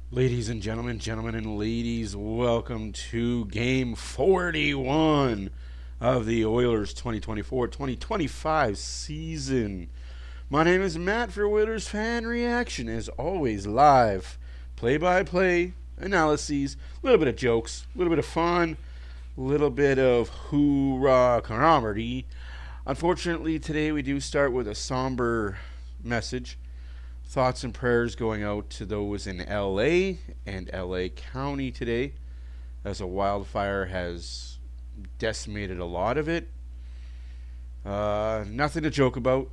Ladies and gentlemen and ladies, welcome to Game 41 of the Oilers 2024-2025 season. My name is Matt for OilersFanReaction, as always live, play-by-play analyses, a little bit of jokes, a little bit of fun, a little bit of hoorah comedy. Unfortunately, today we do start with a somber message. Thoughts and prayers going out to those in LA and LA County today, as a wildfire has decimated a lot of it. Nothing to joke about.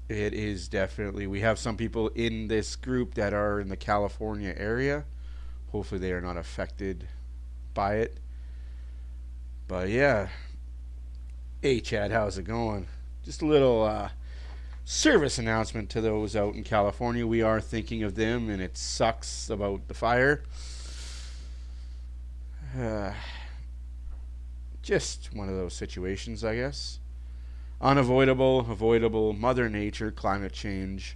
It is definitely, we have some people in this group that are in the California area. Hopefully they are not affected by it. But yeah. Hey Chad, how's it going? Just a little service announcement to those out in California. We are thinking of them, and it sucks about the fire. Just one of those situations, I guess. Unavoidable, avoidable, Mother Nature, climate change,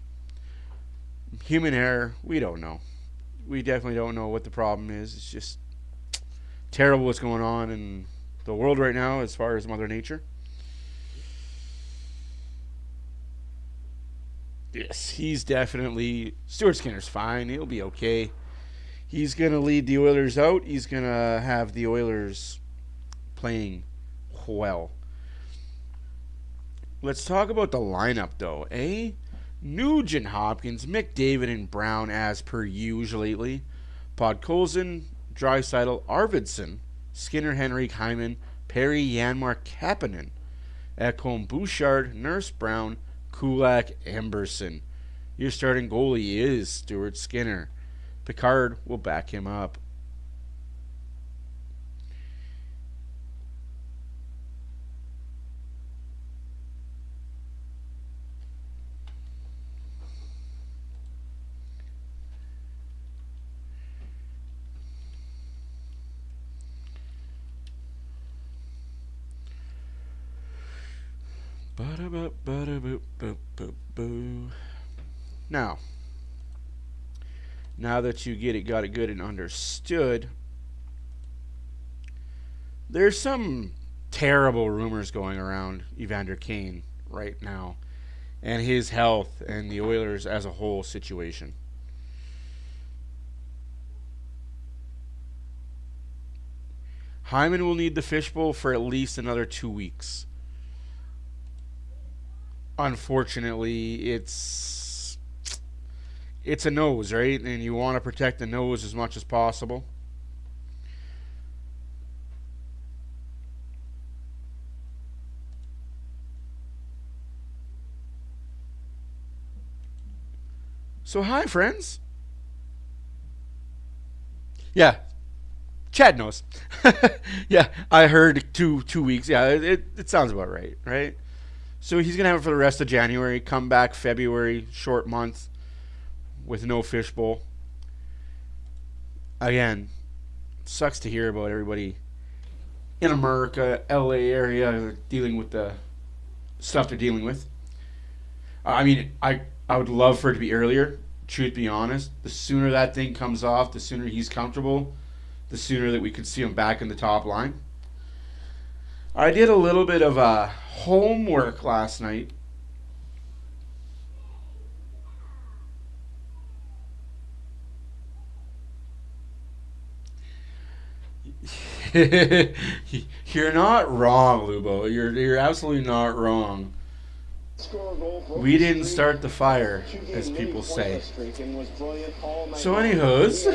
human error, we don't know. We definitely don't know what the problem is. It's just terrible what's going on in the world right now as far as Mother Nature. Yes, he's definitely... Stuart Skinner's fine. He'll be okay. He's going to lead the Oilers out. He's going to have the Oilers playing well. Let's talk about the lineup, though, eh? Nugent Hopkins, McDavid, and Brown as per usual lately. Podkolzin, Draisaitl, Arvidsson, Skinner, Henrik, Hyman, Perry, Janmark, Kapanen, Ekholm, Bouchard, Nurse, Brown, Kulak, Emberson. Your starting goalie is Stuart Skinner. Picard will back him up. Now that you got it good and understood, there's some terrible rumors going around Evander Kane right now and his health and the Oilers as a whole situation. Hyman will need the fishbowl for at least another 2 weeks. Unfortunately, it's a nose, right? And you want to protect the nose as much as possible. So hi, friends. Yeah, Chad knows. Yeah, I heard 2 weeks. Yeah, it sounds about right, right? So he's going to have it for the rest of January, come back February, short month, with no fishbowl. Again, sucks to hear about everybody in America, LA area, dealing with the stuff they're dealing with. I would love for it to be earlier, truth be honest. The sooner that thing comes off, the sooner he's comfortable, the sooner that we could see him back in the top line. I did a little bit of homework last night. You're not wrong, Lubo. You're absolutely not wrong. We didn't start the fire, as people say. So, anyhows,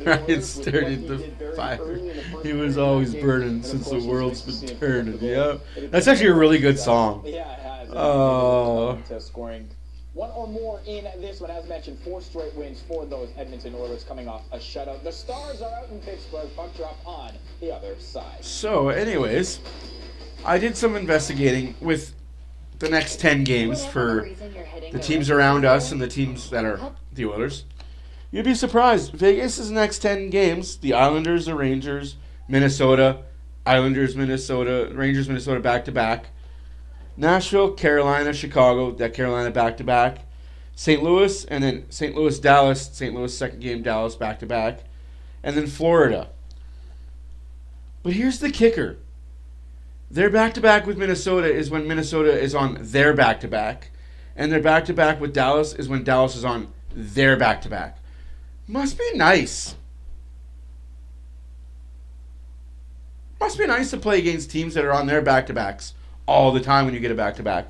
Ryan started the fire. He was always burning since the world's been turning. Yeah, that's actually a really good song. Yeah, it has. Scoring one or more in this one. As mentioned, 4 straight wins for those Edmonton Oilers coming off a shutout. The Stars are out in Pittsburgh. Puck drop on the other side. So, anyways, I did some investigating with the next 10 games for the teams around us and the teams that are the Oilers. You'd be surprised. Vegas' next 10 games, the Islanders, the Rangers, Minnesota, Islanders, Minnesota, Rangers, Minnesota back-to-back. Nashville, Carolina, Chicago, that Carolina back-to-back. St. Louis, and then St. Louis, Dallas, St. Louis second game, Dallas back-to-back, and then Florida. But here's the kicker. Their back-to-back with Minnesota is when Minnesota is on their back-to-back, and their back-to-back with Dallas is when Dallas is on their back-to-back. Must be nice. Must be nice to play against teams that are on their back-to-backs all the time when you get a back-to-back.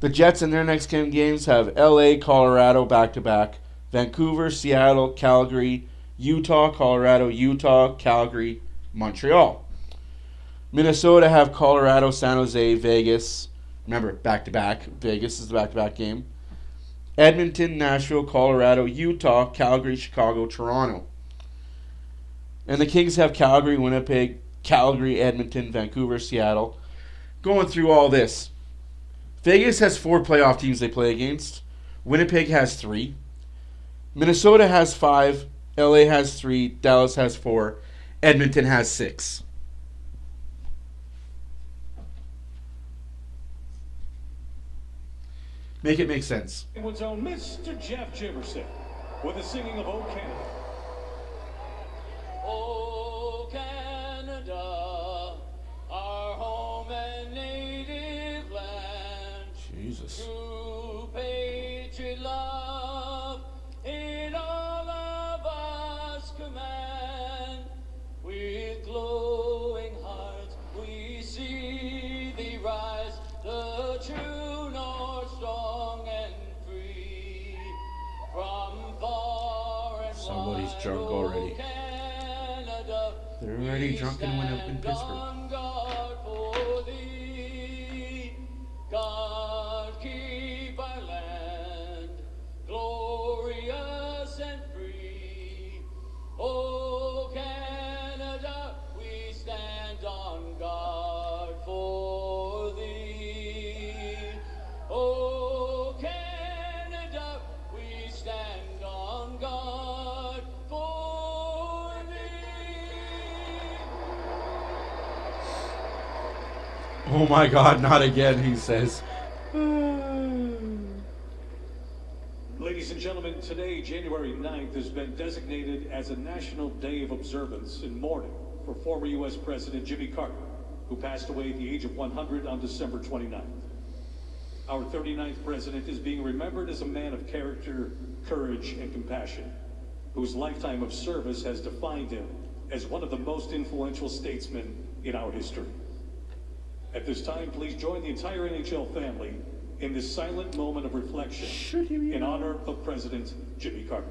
The Jets in their next 10 games have LA, Colorado back-to-back, Vancouver, Seattle, Calgary, Utah, Colorado, Utah, Calgary, Montreal. Minnesota have Colorado, San Jose, Vegas. Remember, back-to-back. Vegas is the back-to-back game. Edmonton, Nashville, Colorado, Utah, Calgary, Chicago, Toronto. And the Kings have Calgary, Winnipeg, Calgary, Edmonton, Vancouver, Seattle. Going through all this. Vegas has 4 playoff teams they play against. Winnipeg has 3. Minnesota has 5. LA has 3. Dallas has 4. Edmonton has 6. Make it make sense. Penguins' own Mr. Jeff Jimerson with the singing of "O Canada." O Canada, our home and native land. Jesus. True patriot love in all of us command. With glowing hearts we see thee rise, the true north strong and free. From far and Somebody's wide, drunk already. Canada, They're already drunk and went up in Pittsburgh. on guard for thee. God keep our land glorious and free. Oh Canada, we stand on guard for thee. Oh Canada, we stand on guard for thee. Oh my God, not again, he says. Ladies and gentlemen, today, January 9th, has been designated as a National Day of Observance and Mourning for former U.S. President Jimmy Carter, who passed away at the age of 100 on December 29th. Our 39th president is being remembered as a man of character, courage, and compassion, whose lifetime of service has defined him as one of the most influential statesmen in our history. At this time, please join the entire NHL family in this silent moment of reflection in honor of President Jimmy Carter.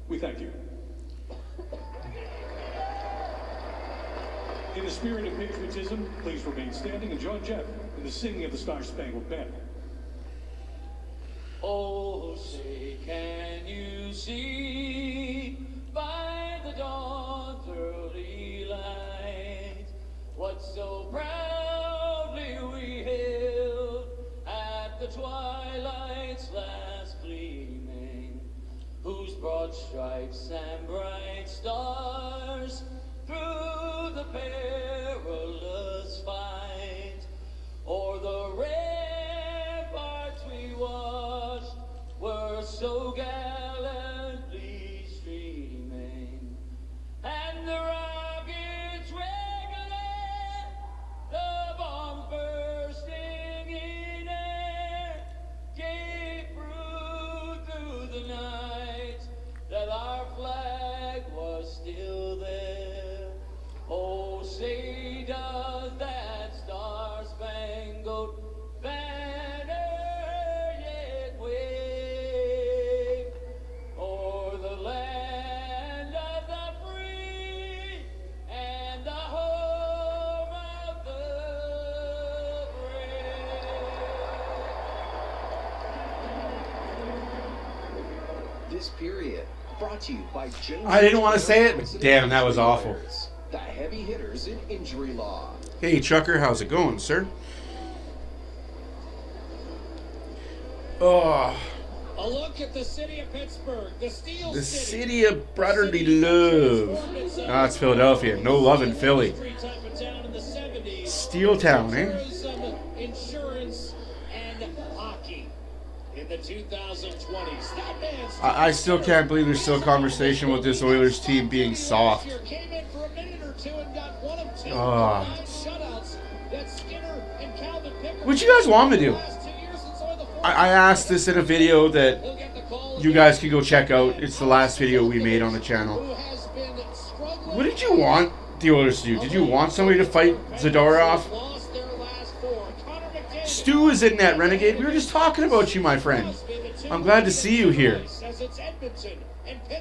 We thank you. In the spirit of patriotism, please remain standing and join Jeff in the singing of the Star-Spangled Banner. Oh, say, can you see by the dawn's early light what so proudly we hailed at the twilight's last gleaming, whose broad stripes and bright stars through the perilous fight o'er the ramparts we watched were so gallantly streaming, and the rockets regulate, the bombs bursting in air, gave proof through the night that our flag was still there. Oh, say does that star-spangled banner yet wave o'er the land of the free and the home of the brave. This period brought to you by General. I didn't want to say it, but damn, that was awful. The heavy hitters in injury law. Hey, Chucker, how's it going, sir? Oh, A look at the city of Pittsburgh, the Steel The City. city of brotherly love. Ah, it's Philadelphia. No love in Philly. Steel Town, eh? Tourism, insurance, and hockey in the 2020s. That man's I still can't believe there's still a conversation with this Oilers team being soft. came in for a minute or two and got one of two Ah. shutouts that Skinner and Calvin Pickard. What you guys want me to do? I asked this in a video that you guys can go check out. It's the last video we made on the channel. What did you want the Oilers to do? Did you want somebody to fight Zadorov? Stu is in that, Renegade. We were just talking about you, my friend. I'm glad to see you here.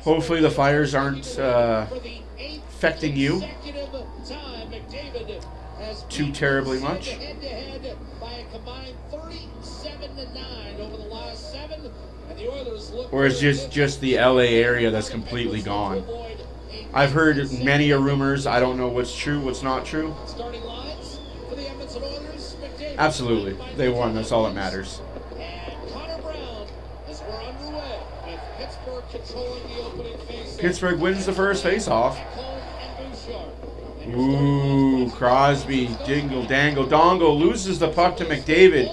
Hopefully the fires aren't affecting you too terribly much. Or is just the LA area that's completely gone? I've heard many rumors. I don't know what's true, what's not true. Absolutely. They won. That's all that matters. Pittsburgh wins the first face-off. Ooh, Crosby, dingle, dangle, dongle, loses the puck to McDavid.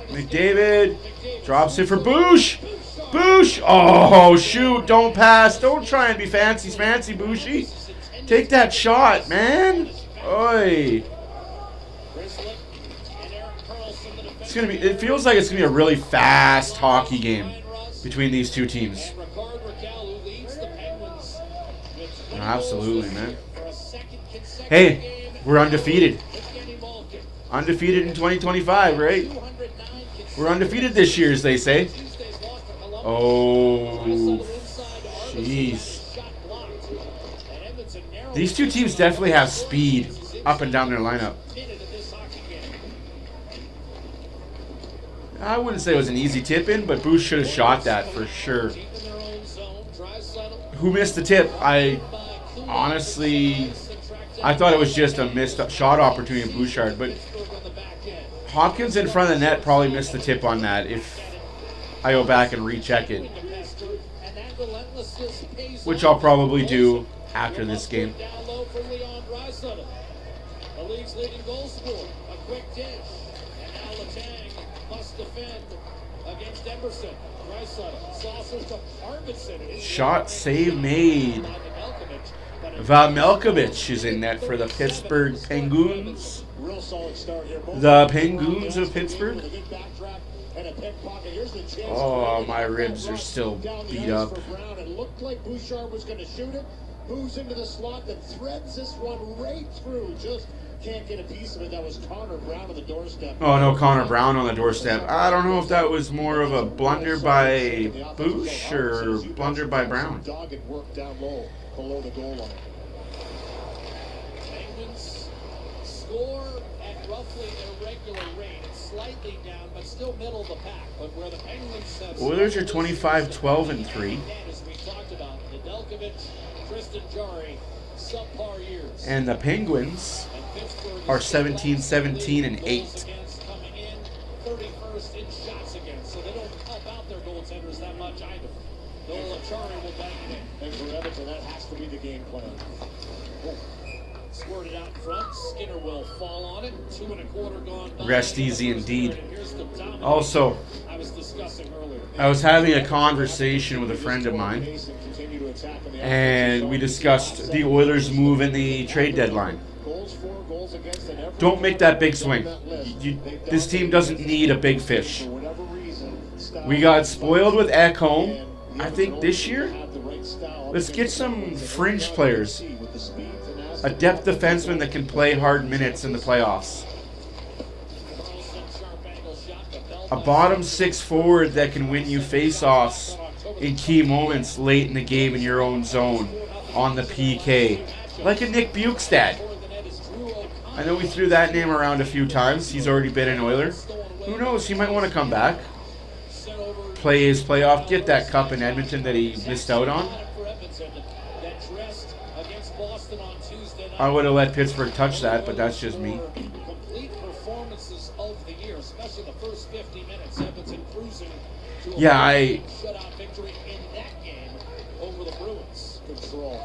McDavid drops it for Boosh. Boosh! Oh, shoot, don't pass. Don't try and be fancy, Booshy. Take that shot, man. Oi. It feels like it's gonna be a really fast hockey game between these two teams. Absolutely, man. Hey, we're undefeated. Undefeated in 2025, right? We're undefeated this year, as they say. Oh, jeez. These two teams definitely have speed up and down their lineup. I wouldn't say it was an easy tip-in, but Boosh should have shot that for sure. Who missed the tip? Honestly, I thought it was just a missed shot opportunity in Bouchard, but Hopkins in front of the net probably missed the tip on that if I go back and recheck it, which I'll probably do after this game. The league's leading goal scorer, a quick dish, and now Letang must defend against Emerson. Saucers to Arvidsson. Shot save made. Vamelkovich is in net for the Pittsburgh Penguins. The Penguins of Pittsburgh. Oh, my ribs are still beat up. It looked like Bouchard was going to shoot it. Moves into the slot that threads this one right through. Just can't get a piece of it. That was Connor Brown on the doorstep. Oh, no, Connor Brown on the doorstep. I don't know if that was more of a blunder by Boosh or blunder by Brown. Dogged work down low below the goal line. Penguins score at roughly their regular rate. Slightly down, but still middle of the pack. But where the Penguins have Oilers are 25-12-3. as we talked about, Nedeljkovic, Tristan Jarry, subpar years. And the Penguins are 17-17-8. Coming in 31st in shots against, so they don't help out their goaltenders that much either. Noel Achari will bang it in. And for Edmonton, that has to be the game plan. Squirted out in front. Skinner will fall on it. 2 1/4 gone by. Rest easy indeed. Here's the dominant Also, I was discussing earlier. I was having a conversation with a friend of mine, and we discussed the Oilers' move in the trade deadline. Don't make that big swing. This team doesn't need a big fish. We got spoiled with Ekholm. I think this year, let's get some fringe players. A depth defenseman that can play hard minutes in the playoffs. A bottom six forward that can win you face-offs in key moments late in the game in your own zone on the PK. Like a Nick Bukestad. I know we threw that name around a few times. He's already been an Oiler. Who knows? He might want to come back. Play his playoff. Get that cup in Edmonton that he missed out on. Boston on Tuesday night. I would have let Pittsburgh touch that, but that's just me. Complete performances of the year, especially the first 50 minutes. Edmonton cruising to a shutout victory in that game over the Bruins. Control.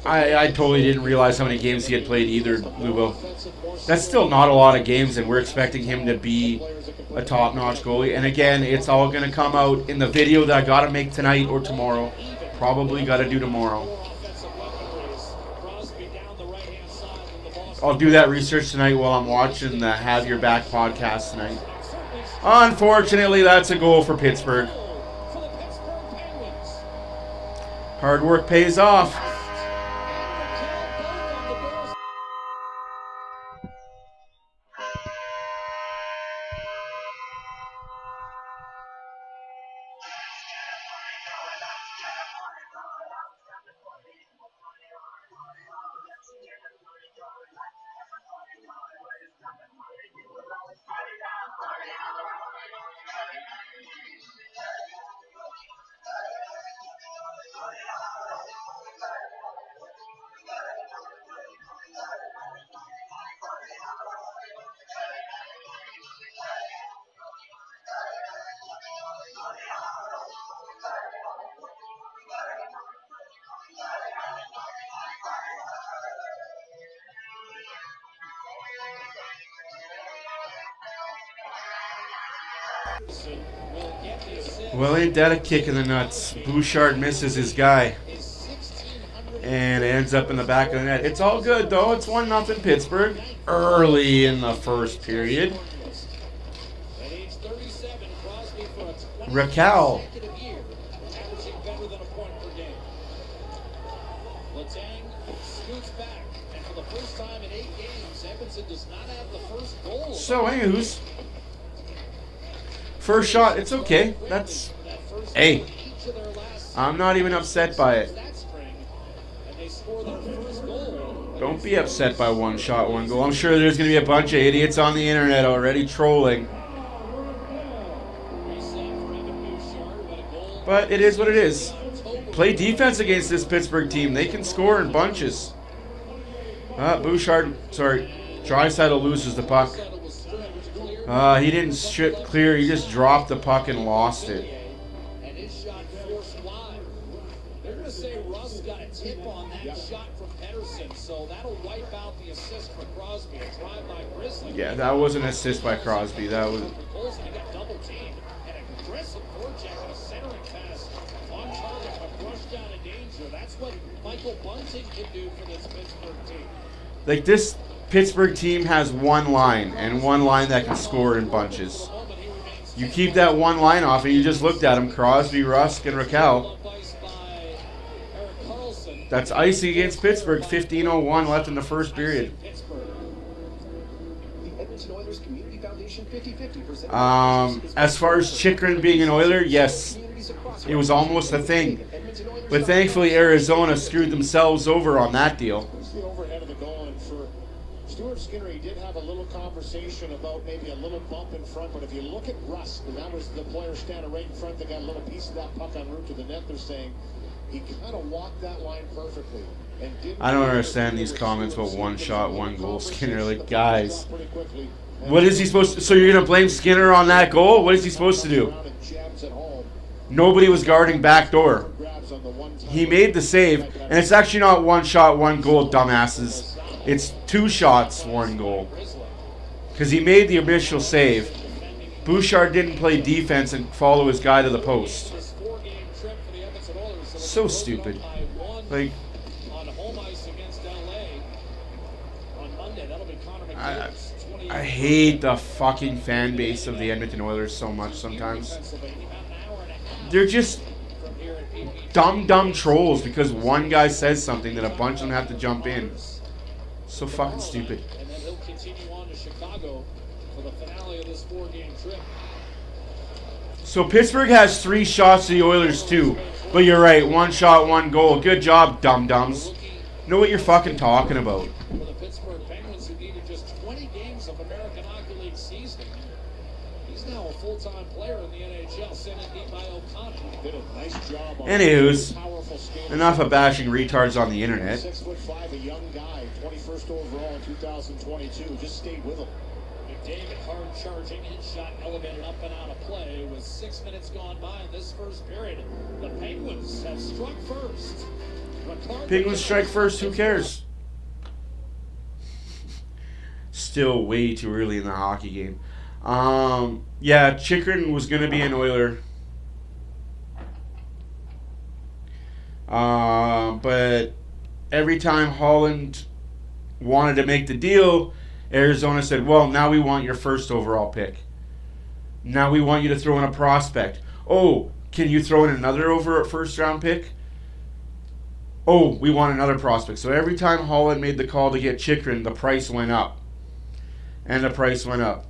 I totally didn't realize how many games he had played either, Lubo. That's still not a lot of games, and we're expecting him to be a top-notch goalie. And again, it's all going to come out in the video that I got to make tonight or tomorrow. Probably got to do tomorrow. I'll do that research tonight while I'm watching the Have Your Back podcast tonight. Unfortunately, that's a goal for Pittsburgh. Hard work pays off. Well, ain't that a kick in the nuts? Bouchard misses his guy. And it ends up in the back of the net. It's all good, though. It's 1-0 Pittsburgh early in the first period. Raquel. So, anyways, first shot, it's okay. That's, hey, I'm not even upset by it. Don't be upset by one shot, one goal. I'm sure there's going to be a bunch of idiots on the internet already trolling. But it is what it is. Play defense against this Pittsburgh team. They can score in bunches. Draisaitl loses the puck. He didn't strip clear. He just dropped the puck and lost it. And his shot forced wide. They're going to say Russ got a tip on that shot from Pedersen, so that'll wipe out the assist for Crosby. A drive by Grizzly. Yeah, that was an assist by Crosby. That was. He got double teamed. And an aggressive forecheck and a centering pass on target, but brushed out of danger. That's what Michael Bunting can do for this Pittsburgh team. Like, this Pittsburgh team has one line, and one line that can score in bunches. You keep that one line off, and you just looked at them, Crosby, Rusk, and Raquel. That's icy against Pittsburgh, 15:01 left in the first period. As far as Chychrun being an Oiler, yes, it was almost a thing. But thankfully, Arizona screwed themselves over on that deal. Skinner, he did have a little conversation about maybe a little bump in front, but if you look at Russ, and that was the player standing right in front that got a little piece of that puck en route to the net, they're saying he kind of walked that line perfectly. And I don't understand these comments about one shot, one goal. Skinner, like, guys, what is he supposed to? So you're going to blame Skinner on that goal? What is he supposed to do? Nobody was guarding back door. He made the save, and it's actually not one shot, one goal, dumbasses. It's 2 shots, 1 goal. Because he made the initial save. Bouchard didn't play defense and follow his guy to the post. So stupid. Like, I hate the fucking fan base of the Edmonton Oilers so much sometimes. They're just dumb trolls because one guy says something that a bunch of them have to jump in. So fucking stupid. And then he'll continue on to Chicago for the finale of this 4-game trip. So Pittsburgh has 3 shots to the Oilers 2. But you're right, 1 shot, 1 goal. Good job, dum-dums. Know what you're fucking talking about. For the Pittsburgh Penguins, who needed just 20 games of American Hockey League season, he's now a full-time four-time player in the NHL, sent in deep by O'Connor. Did a nice job on Anywho's, powerful skater. enough of bashing retards on the internet. 6'5", a young guy, 21st overall in 2022. Just stayed with him. McDavid hard charging, his shot elevated up and out of play with 6 minutes gone by in this first period. The Penguins have struck first. Penguins strike first, who cares? Still way too early in the hockey game. Yeah, Chychrun was going to be an Oiler. But every time Holland wanted to make the deal, Arizona said, well, now we want your first overall pick. Now we want you to throw in a prospect. Oh, can you throw in another first round pick? Oh, we want another prospect. So every time Holland made the call to get Chychrun, the price went up. And the price went up.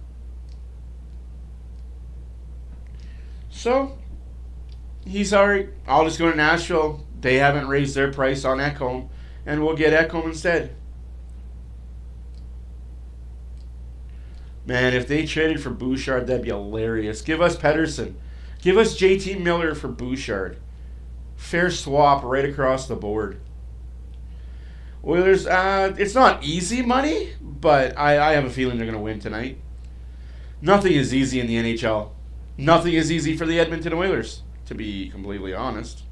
So, he's alright. I'll just go to Nashville. They haven't raised their price on Ekholm. And we'll get Ekholm instead. Man, if they traded for Bouchard, that'd be hilarious. Give us Pettersson. Give us JT Miller for Bouchard. Fair swap right across the board. Oilers, it's not easy money, but I have a feeling they're going to win tonight. Nothing is easy in the NHL. Nothing is easy for the Edmonton Oilers, to be completely honest.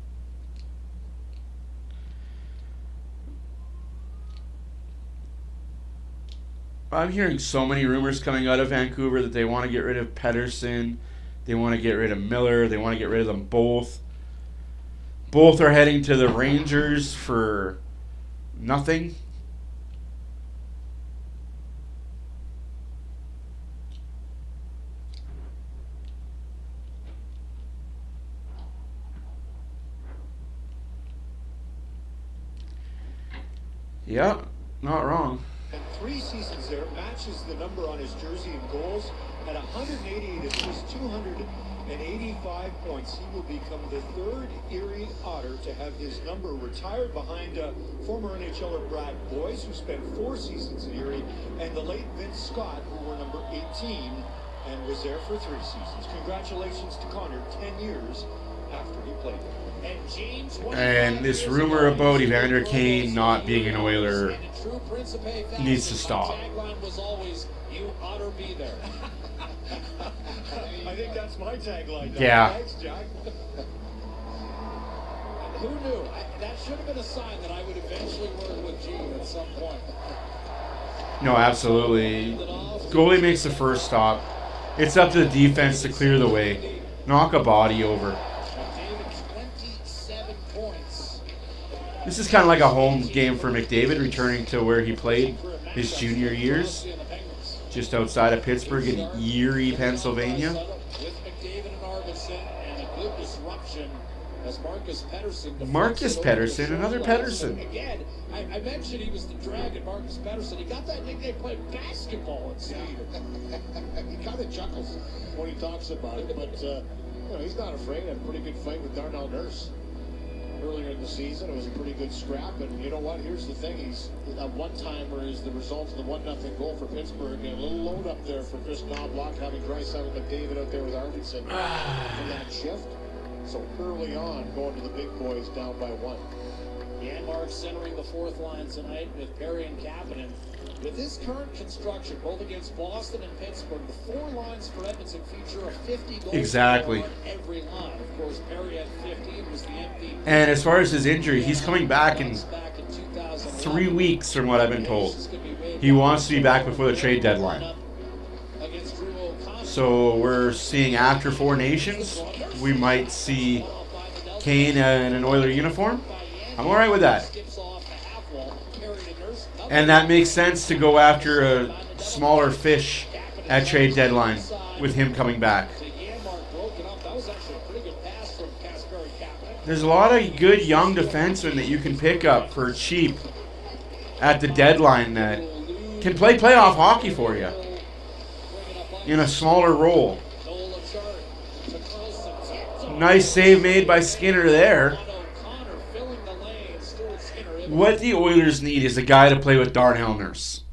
I'm hearing so many rumors coming out of Vancouver that they want to get rid of Pettersson, they want to get rid of Miller, they want to get rid of them both. Both are heading to the Rangers for nothing. Yeah, not wrong. And 3 seasons there, matches the number on his jersey in goals. At 188 assists, 285 points, he will become the 3rd Erie Otter to have his number retired behind former NHLer Brad Boyce, who spent 4 seasons in Erie, and the late Vince Scott, who wore number 18 and was there for 3 seasons. Congratulations to Connor, 10 years after he played there. And this rumor about Evander Kane not being an Oiler needs to stop. I think that's my tagline. Yeah. Thanks, Jack. Who knew? That should have been a sign that I would eventually work with Gene at some point. No, absolutely. Goalie makes the first stop. It's up to the defense to clear the way. Knock a body over. This is kind of like a home game for McDavid, returning to where he played his junior years, just outside of Pittsburgh in Erie, Pennsylvania. Marcus Pettersson, another Pettersson. Again, I mentioned he was the Dragon, Marcus Pettersson. He got that nickname playing basketball at Steve. He kind of chuckles when he talks about it, but he's not afraid. Had a pretty good fight with Darnell Nurse earlier in the season. It was a pretty good scrap, and you know what? Here's the thing: that one-timer is the result of the 1-0 goal for Pittsburgh, and a little load up there for Chris Knobloch, having Draisaitl McDavid out there with Arvidsson for that shift. So early on, going to the big boys down by 1. Janmark centering the 4th line tonight with Perry and Kapanen. With this current construction, both against Boston and Pittsburgh, the 4 lines for Edmonton feature a 50 goal exactly on every line. Of course, Perry had 50 and was the MVP. And as far as his injury, he's coming back in 3 weeks, from what I've been told. He wants to be back before the trade deadline. So we're seeing after 4 Nations, we might see Kane in an Oiler uniform. I'm all right with that. And that makes sense to go after a smaller fish at trade deadline with him coming back. There's a lot of good young defensemen that you can pick up for cheap at the deadline that can play playoff hockey for you in a smaller role. Nice save made by Skinner there. What the Oilers need is a guy to play with Darnell Nurse.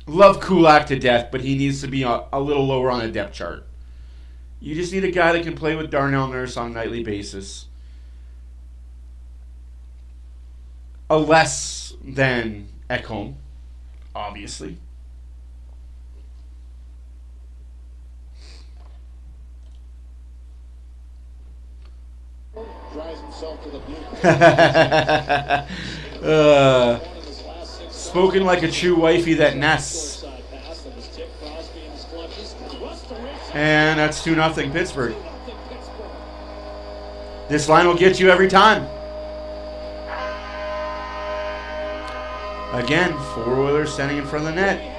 Love Kulak to death, but he needs to be a little lower on the depth chart. You just need a guy that can play with Darnell Nurse on a nightly basis. A less than Ekholm, obviously. Drives himself to the blue. Spoken like a true wifey that nests. And that's 2-0 Pittsburgh. This line will get you every time. Again, 4 Oilers standing in front of the net.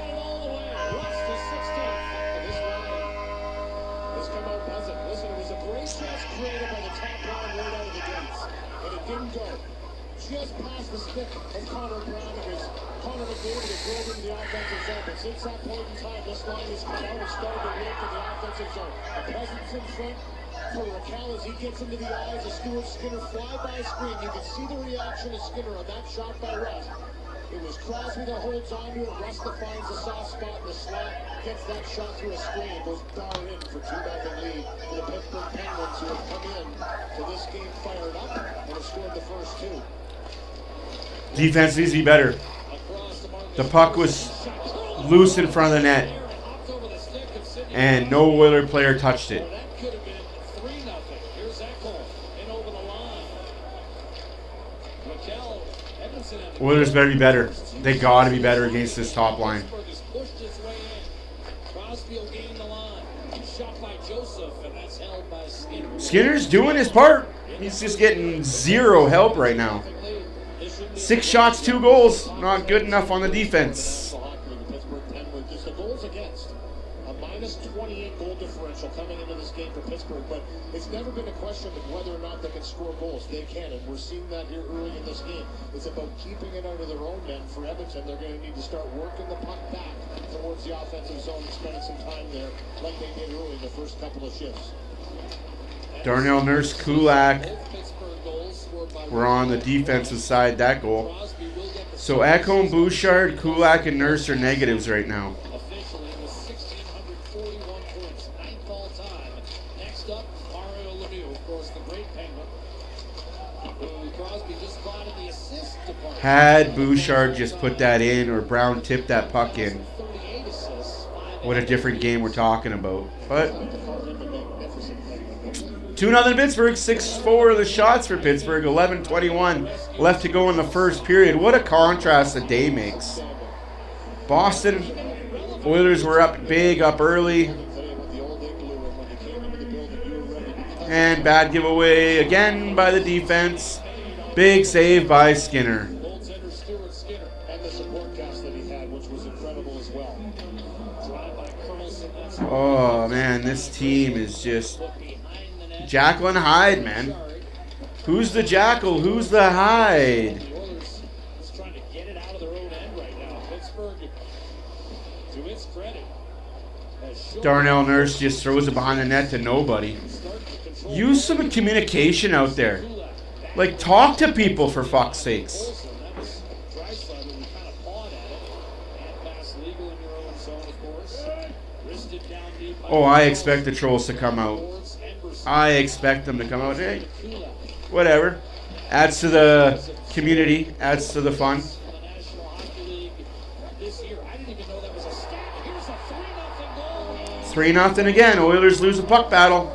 Just past the stick of Connor Brown. It was Connor McDavid that drove into the offensive zone. But since that point in time, this line has come out and started to look at the offensive zone. A presence in front for Raquel as he gets into the eyes of Stuart Skinner. Fly by screen. You can see the reaction of Skinner on that shot by Rust. It was Crosby that holds on to it. Rust finds the soft spot in the slot. Gets that shot through a screen. It goes far in for 2-0 lead for the Pittsburgh Penguins, who have come in to this game fired up and have scored the first 2. Defense needs to be better. The puck was loose in front of the net, and no Oiler player touched it. Oilers better be better. They got to be better against this top line. Skinner's doing his part. He's just getting zero help right now. 6 shots, 2 goals. Not good enough on the defense. The goals against a minus 28 goal differential coming into this game for Pittsburgh, but it's never been a question of whether or not they can score goals. They can, and we're seeing that here early in this game. It's about keeping it out of their own net. For Edmonton, they're going to need to start working the puck back towards the offensive zone and spending some time there like they did early in the first couple of shifts. Darnell Nurse, Kulak were on the defensive side that goal. So Ekholm, Bouchard, Kulak, and Nurse are negatives right now. Officially with 1,641 points, 9th all time. Next up, Mario Lemieux, of course, the great Penguin, who Crosby just caught in the assist department. Had Bouchard just put that in, or Brown tipped that puck in, what a different game we're talking about. But 2-0 Pittsburgh, 6-4 the shots for Pittsburgh, 11:21 left to go in the first period. What a contrast the day makes. Boston, Oilers were up big, up early. And bad giveaway again by the defense. Big save by Skinner. Oh man, this team is just Jekyll and Hyde, man. Who's the Jackal? Who's the Hyde? The Oilers is trying to get it out of their own end right now. Pittsburgh, to its credit, Darnell Nurse just throws it behind the net to nobody. Use some communication out there. Like, talk to people for fuck's sakes. Oh, I expect the Trolls to come out. I expect them to come out. Hey, whatever. Adds to the community. Adds to the fun. 3-0 again. Oilers lose a puck battle.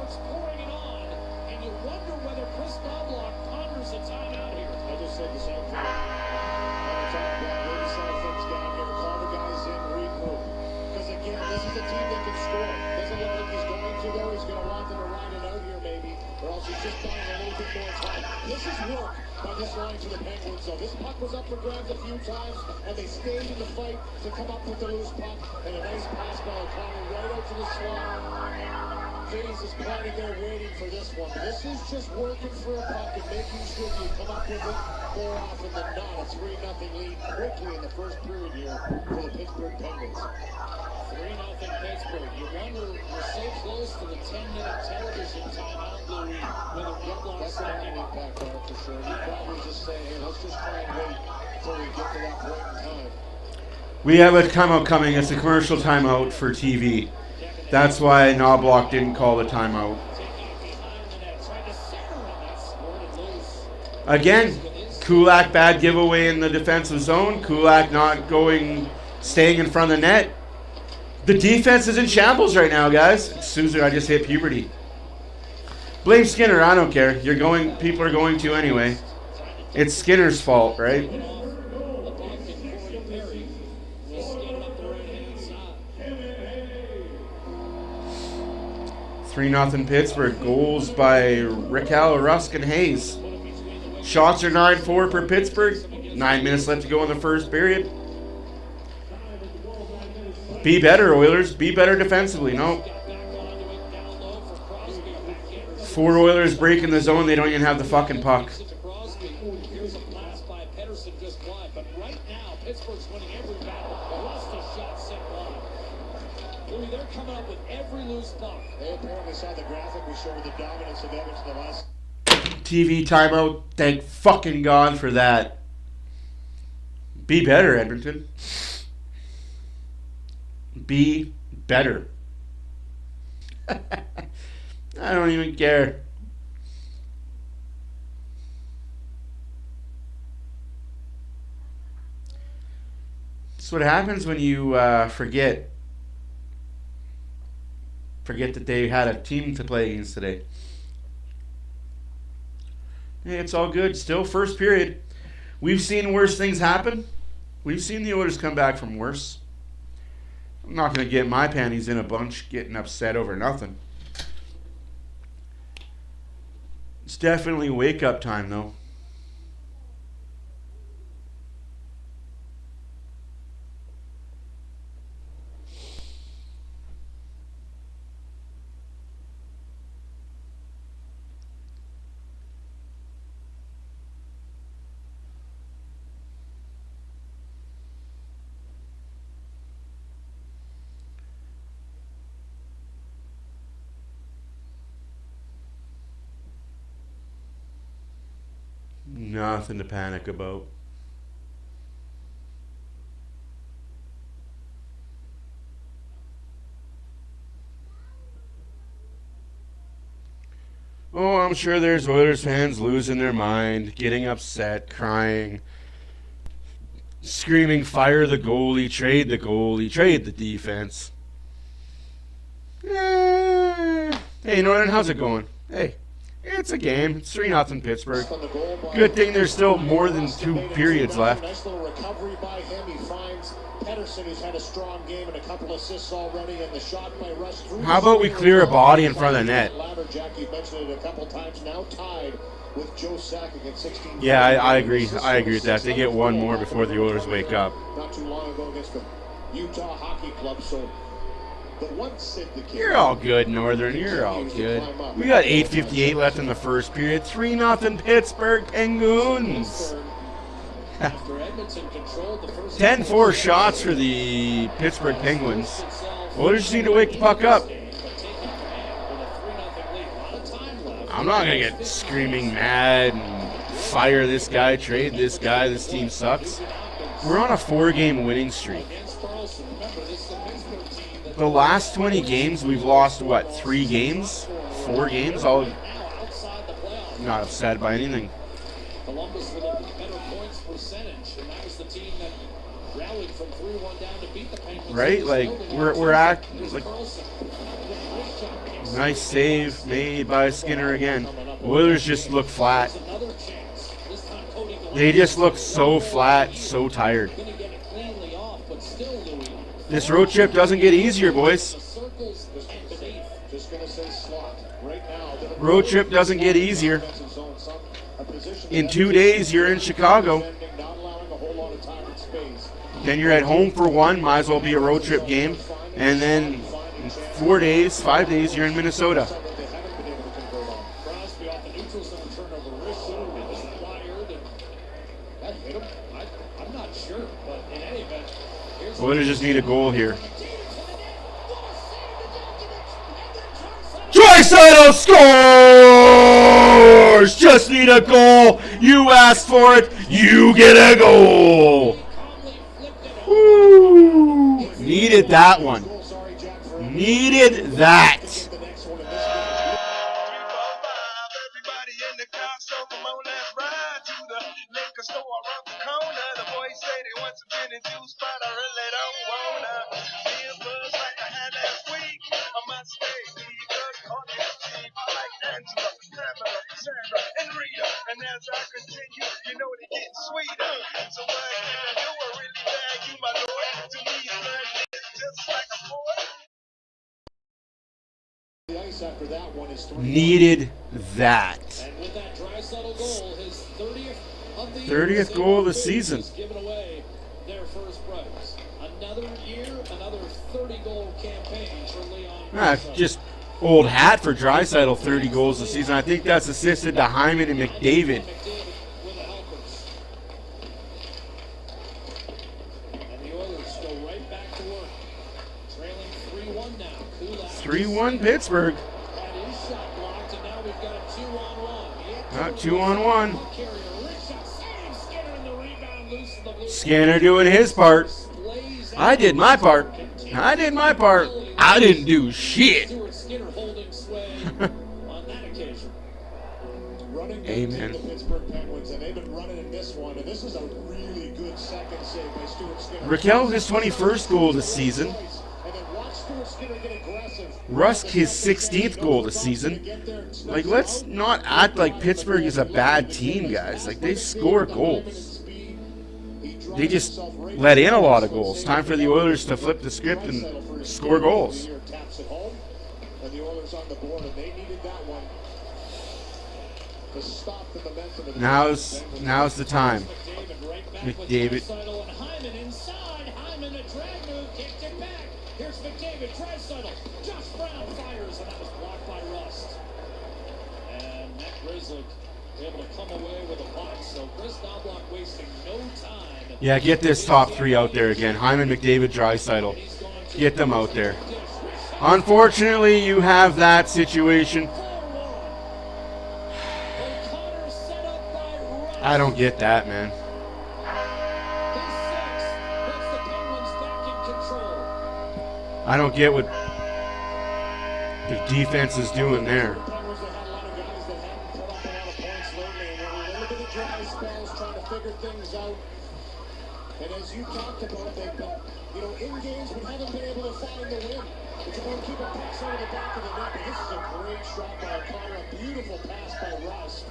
This puck was up for grabs a few times, and they stayed in the fight to come up with the loose puck, and a nice pass by O'Connor right out to the slot. Hayes is planning there waiting for this one. This is just working for a puck and making sure you come up with it more often than not. A 3-0 lead quickly in the first period here for the Pittsburgh Penguins. 3-0 Pittsburgh. You wonder, we're so close to the 10-minute television timeout, Louis, with a Whitlock That's going to have an impact on it for sure. You probably just say, hey, let's just try and wait until we get to that point in time. We have a timeout coming. It's a commercial timeout for TV. That's why Knobloch didn't call the timeout. Again, Kulak bad giveaway in the defensive zone. Kulak not staying in front of the net. The defense is in shambles right now, guys. Susan, I just hit puberty. Blame Skinner, I don't care. People are going to anyway. It's Skinner's fault, right? 3-0 Pittsburgh. Goals by Raquel, Rusk, and Hayes. Shots are 9-4 for Pittsburgh. 9 minutes left to go in the first period. Be better, Oilers. Be better defensively. No. 4 Oilers break in the zone. They don't even have the fucking puck. They're coming up with every loose puck. They apparently saw the graphic we showed the dominance of Edmonton the last. TV timeout. Thank fucking God for that. Be better, Edmonton. Be better. I don't even care. That's what happens when you forget that they had a team to play against today. Hey, it's all good. Still first period. We've seen worse things happen. We've seen the Oilers come back from worse. I'm not going to get my panties in a bunch getting upset over nothing. It's definitely wake-up time, though. Nothing to panic about. Oh, I'm sure there's Oilers fans losing their mind, getting upset, crying, screaming, fire the goalie, trade the defense. Hey, Northern, how's it going? Hey. It's a game. It's 3-0 Pittsburgh. Good thing there's still more than 2 periods left. Nice little recovery by him. He finds Pedersen, who's had a strong game and a couple assists already, and the shot by Russ. How about we clear a body in front of the net? Jack, you've mentioned it a couple times now, tied with Joe Sakic at 16. Yeah, I agree. I agree with that. They get one more before the Oilers wake up. Not too long ago against the Utah Hockey Club, so. You're all good, Northern. You're all good. We got 8:58 left in the first period. 3-0 Pittsburgh Penguins. 10-4 shots for the Pittsburgh Penguins. Oilers just need to wake the puck up. I'm not going to get screaming mad and fire this guy, trade this guy, this team sucks. We're on a 4-game winning streak. The last 20 games, we've lost, 3 games? 4 games? I'm not upset by anything. Columbus with a better points percentage, and that was the team that rallied from 3-1 down to beat the Penguins. Right? Like, we're at, like, nice save made by Skinner again. Oilers just look flat. They just look so flat, so tired. This road trip doesn't get easier, boys. Road trip doesn't get easier. In 2 days, you're in Chicago. Then you're at home for 1. Might as well be a road trip game. And then in 4 days, 5 days, you're in Minnesota. Oilers just need a goal here. Draisaitl scores! Just need a goal. You asked for it. You get a goal. Woo! Needed that one. Needed that. The next one in this game. 3, 4, 5, everybody in the car, so come on, let's ride to the liquor store around the corner. The boys say they want some gin and juice, but I really don't wanna. Feel buzz like I had last week. I must stay because coffee is cheap. Like Angela, Pamela, Sandra, and Rita. And as I continue, you know they get sweeter. So what can I do? I really bag you, my lord. To me, it's just like a boy. The ice after that one is 3. Needed that. And with that Draisaitl goal, his 30th of the 30th goal of the season. Giving away their first prize. Another year, another 30-goal campaign for Leon. Draisaitl. Just old hat for Draisaitl, 30 goals this season. I think that's assisted to Hyman and McDavid. With the helpers. And the Oilers go right back to work. Trailing 3-1 now. Kulak 3-1 Pittsburgh. had his shot blocked, and now we've got a 2-on-1. Not 2-on-1. Puck carrier, rich shot, save Skinner in the rebound, loose in the blue. Skinner doing his part. Displays I did my part. I did my part. I didn't do shit. Stuart Skinner holding sway on that occasion. Running Amen. the Pittsburgh Penguins, and they've been running in this one, and this is a really good second save by Stuart Skinner. Raquel, his 21st goal this season. And then watch Stuart Skinner get aggressive. Rusk, his 16th goal this season. Like, let's not act like Pittsburgh is a bad team, guys. Like, they score goals. They just let in a lot of goals. Time for the Oilers to flip the script and score goals. Taps it home, and the Oilers on the board, and they needed that one to stop the momentum of the Now's the time. McDavid right back with McDavid. Draisaitl and Hyman inside. Hyman a drag move, kicked it back. Here's McDavid, Draisaitl. Josh Brown fires, and that was blocked by Rust. And Matt Grzelcyk able to come away with a block. So Chris Knobloch wasting no time. Yeah, get this top three out there again. Hyman, McDavid, Draisaitl. Get them out there. Unfortunately, you have that situation. I don't get that, man. I don't get what the defense is doing there. And as you talked about, they've been, in games we haven't been able to find the win. But you want to keep a pass over the back of the net. But this is a great shot by O'Connor, a beautiful pass by Rust.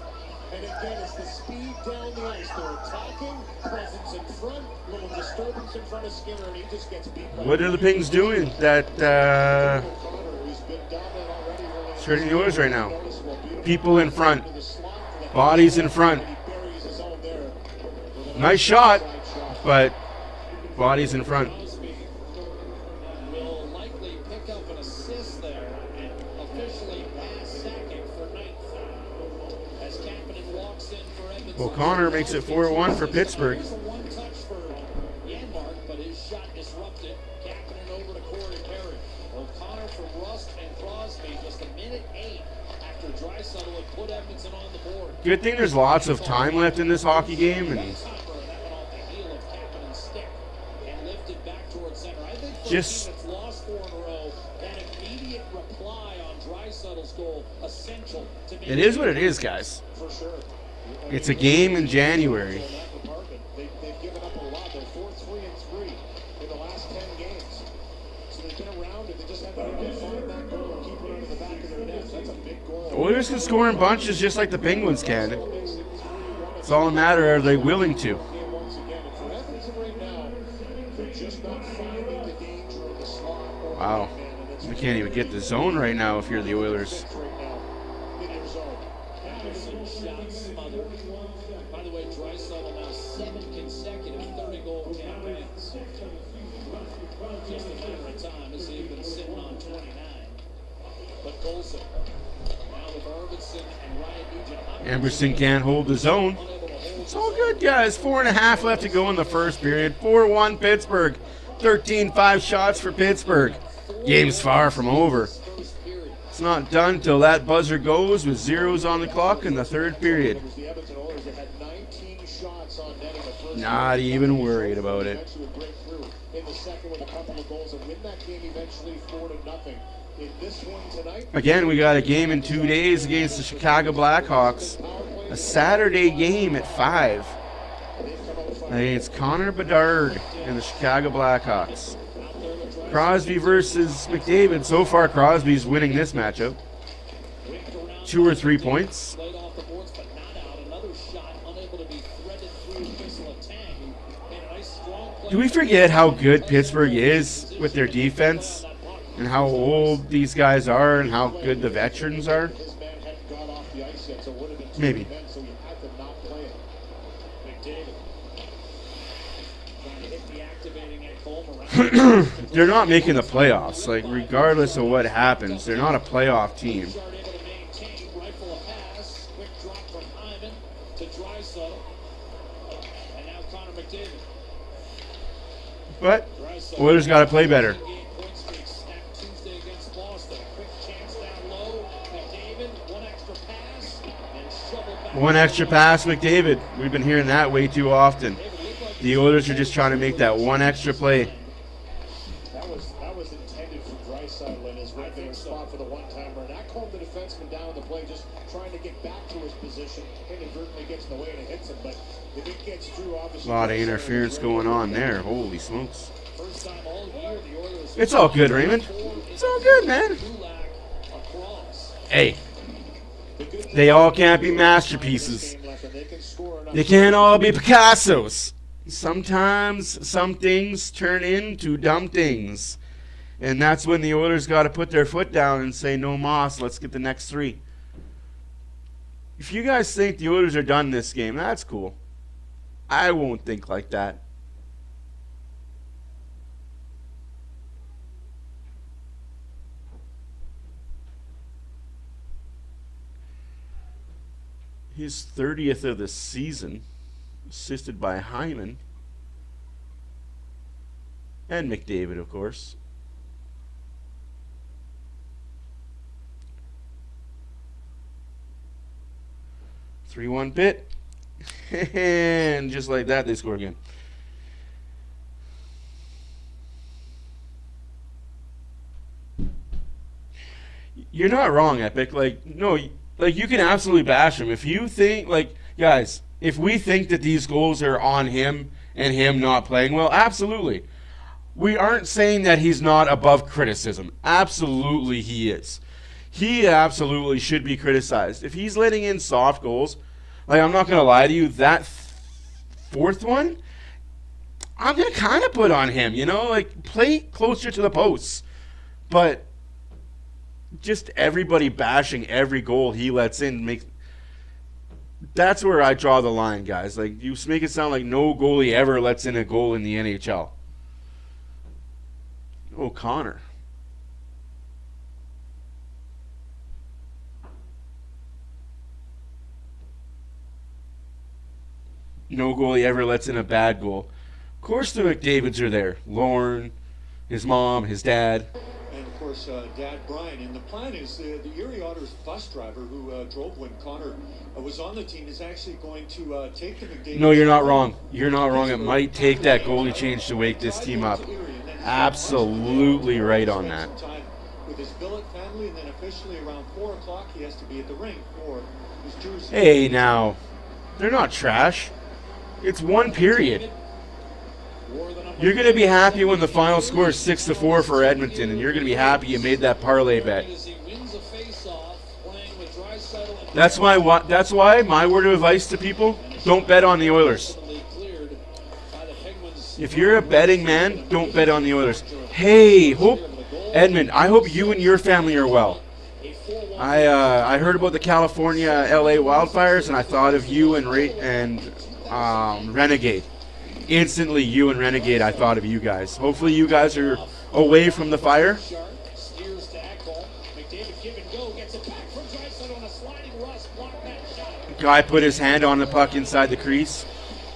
And again, it's the speed down the ice. They're attacking, presence in front, little disturbance in front of Skinner, and he just gets beat. What are the Pings doing that hurting the Oilers right now? People in front, bodies in front. Nice shot, but bodies in front. Will likely pick up an assist there and officially pass Sakic for ninth. As Kapanen walks in for Edmonton. O'Connor makes it 4-1 for Pittsburgh. Here's a one-touch for Janmark, but his shot disrupted. Kapanen over to Corey Perry. O'Connor from Rust and Crosby just a minute 8 after Draisaitl had put Edmonton on the board. Good thing there's lots of time left in this hockey game, and just lost 4 in a row. That immediate reply on Draisaitl's goal essential to make it is what it is, guys. For sure. It's a game in January. They've given up a lot. They're 4-3-3 in the last 10 games. So they've been around it. They just haven't been able to find that goal or keep it under the back of their net. That's a big goal. The Oilers can score in bunches just like the Penguins can. It's all a matter, are they willing to? Once again, and for Edmonton right now, they're just not finding the danger of the slot. Wow. You can't even get the zone right now if you're the Oilers. Anderson shot smothered. By the way, Draisaitl now 7 consecutive 30-goal campaigns. Just a matter of time as he's been sitting on 29. But Golson now with Arvidsson and Ryan Nugent. Anderson can't hold the zone. It's all good, guys. 4.5 left to go in the first period. 4-1 Pittsburgh. 13-5 shots for Pittsburgh. Game's far from over. It's not done till that buzzer goes with zeros on the clock in the third period. Not Not even worried about it. in the second with a couple of goals and win that game eventually 4-0. In this one tonight, Again, we got a game in 2 days against the Chicago Blackhawks. A Saturday game at 5 against Connor Bedard and the Chicago Blackhawks. Crosby versus McDavid. So far, Crosby's winning this matchup. 2 or 3 points. Do we forget how good Pittsburgh is with their defense and how old these guys are and how good the veterans are? Maybe. They're not making the playoffs. Like, regardless of what happens, they're not a playoff team. But Oilers got to play better. One extra pass, McDavid. We've been hearing that way too often. The Oilers are just trying to make that one extra play. That was intended for Draisaitl in his regular spot for the one-timer. And that calmed the defenseman down the play, just trying to get back to his position. Inadvertently gets in the way and it hits him. But if it gets through, obviously... A lot of interference going on there. Holy smokes. It's all good, Raymond. It's all good, man. Hey. They all can't be masterpieces. They can't all be Picassos. Sometimes some things turn into dumb things. And that's when the Oilers got to put their foot down and say, no mas, let's get the next 3. If you guys think the Oilers are done this game, that's cool. I won't think like that. His 30th of the season, assisted by Hyman and McDavid, of course. (3-1) pit, and just like that, they score again. You're not wrong, Epic. Like, no. Like, you can absolutely bash him. If you think, like, guys, if we think that these goals are on him and him not playing well, absolutely. We aren't saying that he's not above criticism. Absolutely he is. He absolutely should be criticized. If he's letting in soft goals, like, I'm not going to lie to you, that fourth one, I'm going to kind of put on him, you know? Like, play closer to the posts. But... just everybody bashing every goal he lets in that's where I draw the line, guys. Like, you make it sound like no goalie ever lets in a goal in the NHL. O'Connor. No goalie ever lets in a bad goal. Of course the McDavids are there. Lauren, his mom, his dad. Of course, Dad Brian. And the plan is the Erie Otters bus driver who drove when Connor was on the team is actually going to take the McDavid. No, you're not wrong. You're not wrong. It might take that goalie change to wake this team up. Absolutely right on that. With his billet family, and then officially around 4 o'clock, he has to be at the rink for his jersey. Hey, now, they're not trash. It's one period. You're going to be happy when the final score is 6-4 for Edmonton, and you're going to be happy you made that parlay bet. That's why my word of advice to people, don't bet on the Oilers. If you're a betting man, don't bet on the Oilers. Hey, Edmund, I hope you and your family are well. I heard about the California LA wildfires, and I thought of you and Renegade. Instantly, you and Renegade, I thought of you guys. Hopefully you guys are away from the fire. Guy put his hand on the puck inside the crease.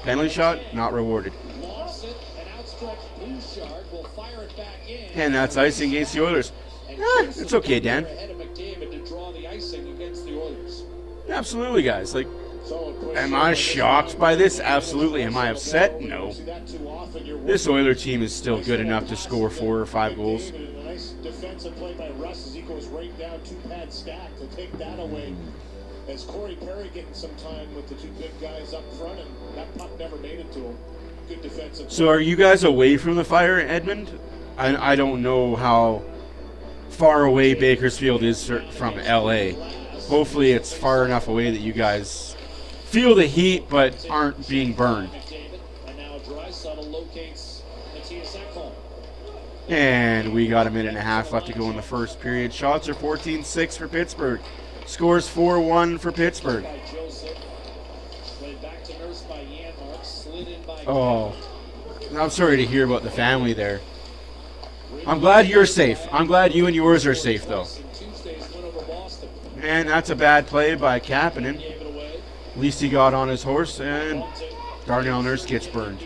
Penalty shot, not rewarded. And that's icing against the Oilers. It's okay, Dan. Absolutely, guys. Like, Am I shocked by this? Absolutely. Am I upset? No. This Oiler team is still good enough to score 4 or 5 goals. A nice defensive play by Russ as he goes right down 2-pad stack to take that away. As Corey Perry getting some time with the 2 big guys up front, and that puck never made it to him. Good defensive play. So are you guys away from the fire, Edmund? I don't know how far away Bakersfield is from LA. Hopefully it's far enough away that you guys feel the heat but aren't being burned. And we got a minute and a half left to go in the first period. Shots are 14-6 for Pittsburgh. Scores 4-1 for Pittsburgh. Oh, I'm sorry to hear about the family there. I'm glad you're safe. I'm glad you and yours are safe, though. And that's a bad play by Kapanen. At least he got on his horse, and Darnell Nurse gets burned.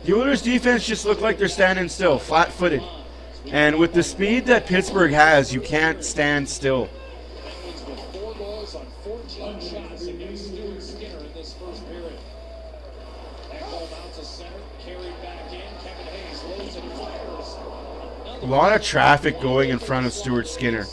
The Oilers defense just looked like they're standing still, flat-footed. And with the speed that Pittsburgh has, you can't stand still. A lot of traffic going in front of Stuart Skinner.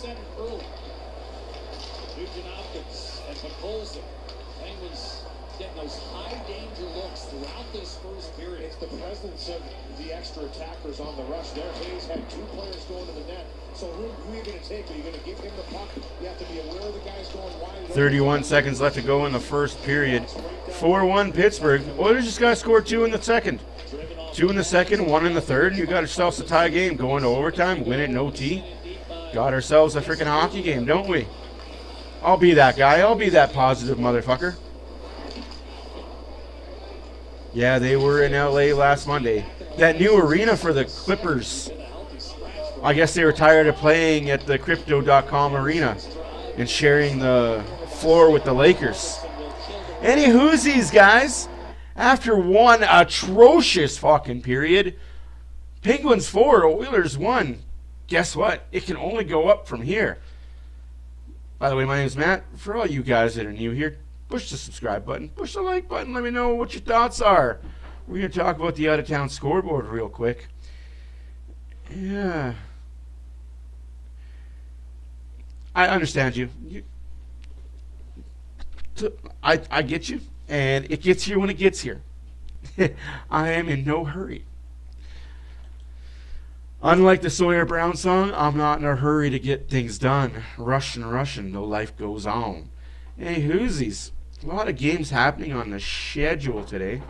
Attackers on the rush there. Hayes had 2 players going to the net. So who are you going to take? Are you going to give him the puck? You have to be aware of the guys going wide. 31 seconds left to go in the first period. 4-1 Pittsburgh. Oilers just got to score 2 in the second. 2 in the second, 1 in the third. You got yourselves a tie game. Going to overtime, win it in OT. Got ourselves a freaking hockey game, don't we? I'll be that guy. I'll be that positive motherfucker. Yeah, they were in LA last Monday. That new arena for the Clippers. I guess they were tired of playing at the Crypto.com arena and sharing the floor with the Lakers. Any whoosies, guys. After one atrocious fucking period, Penguins 4, Oilers 1. Guess what? It can only go up from here. By the way, my name is Matt. For all you guys that are new here, push the subscribe button, push the like button, let me know what your thoughts are. We're going to talk about the out-of-town scoreboard real quick. Yeah. I understand you. I get you, and it gets here when it gets here. I am in no hurry. Unlike the Sawyer Brown song, I'm not in a hurry to get things done. Rushing, no life goes on. Hey, whoosies. A lot of games happening on the schedule today.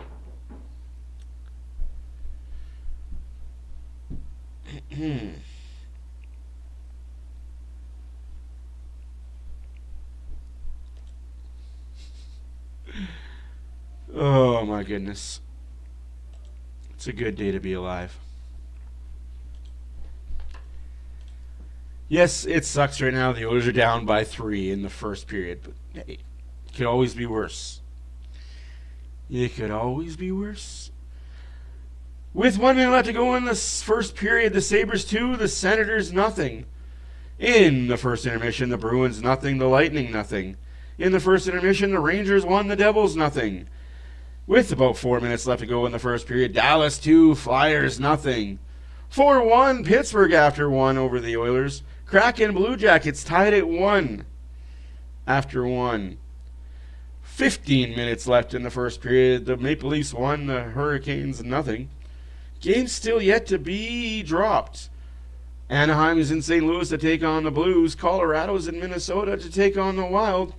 Oh my goodness. It's a good day to be alive. Yes, it sucks right now. The Oilers are down by 3 in the first period, but hey, it could always be worse. It could always be worse. With 1 minute left to go in this first period, the Sabres 2, the Senators nothing. In the first intermission, the Bruins nothing, the Lightning nothing. In the first intermission, the Rangers 1, the Devils nothing. With about 4 minutes left to go in the first period, Dallas 2, Flyers nothing. 4-1 Pittsburgh after 1 over the Oilers. Kraken Blue Jackets tied at 1 after 1. 15 minutes left in the first period. The Maple Leafs 1, the Hurricanes nothing. Game still yet to be dropped. Anaheim is in St. Louis to take on the Blues. Colorado's in Minnesota to take on the Wild.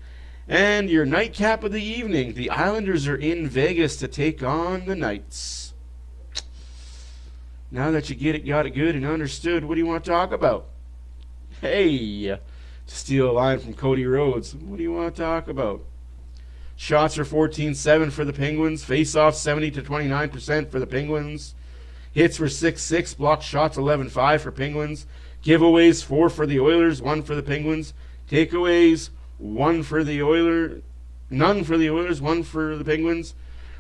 And your nightcap of the evening, the Islanders are in Vegas to take on the Knights. Now that you got it good and understood, what do you want to talk about? Hey, to steal a line from Cody Rhodes, what do you want to talk about? Shots are 14-7 for the Penguins. Face-offs 70-29% for the Penguins. Hits were 6-6. Blocked shots 11-5 for Penguins. Giveaways 4 for the Oilers, 1 for the Penguins. Takeaways 1 for the Oilers, none for the Oilers, 1 for the Penguins.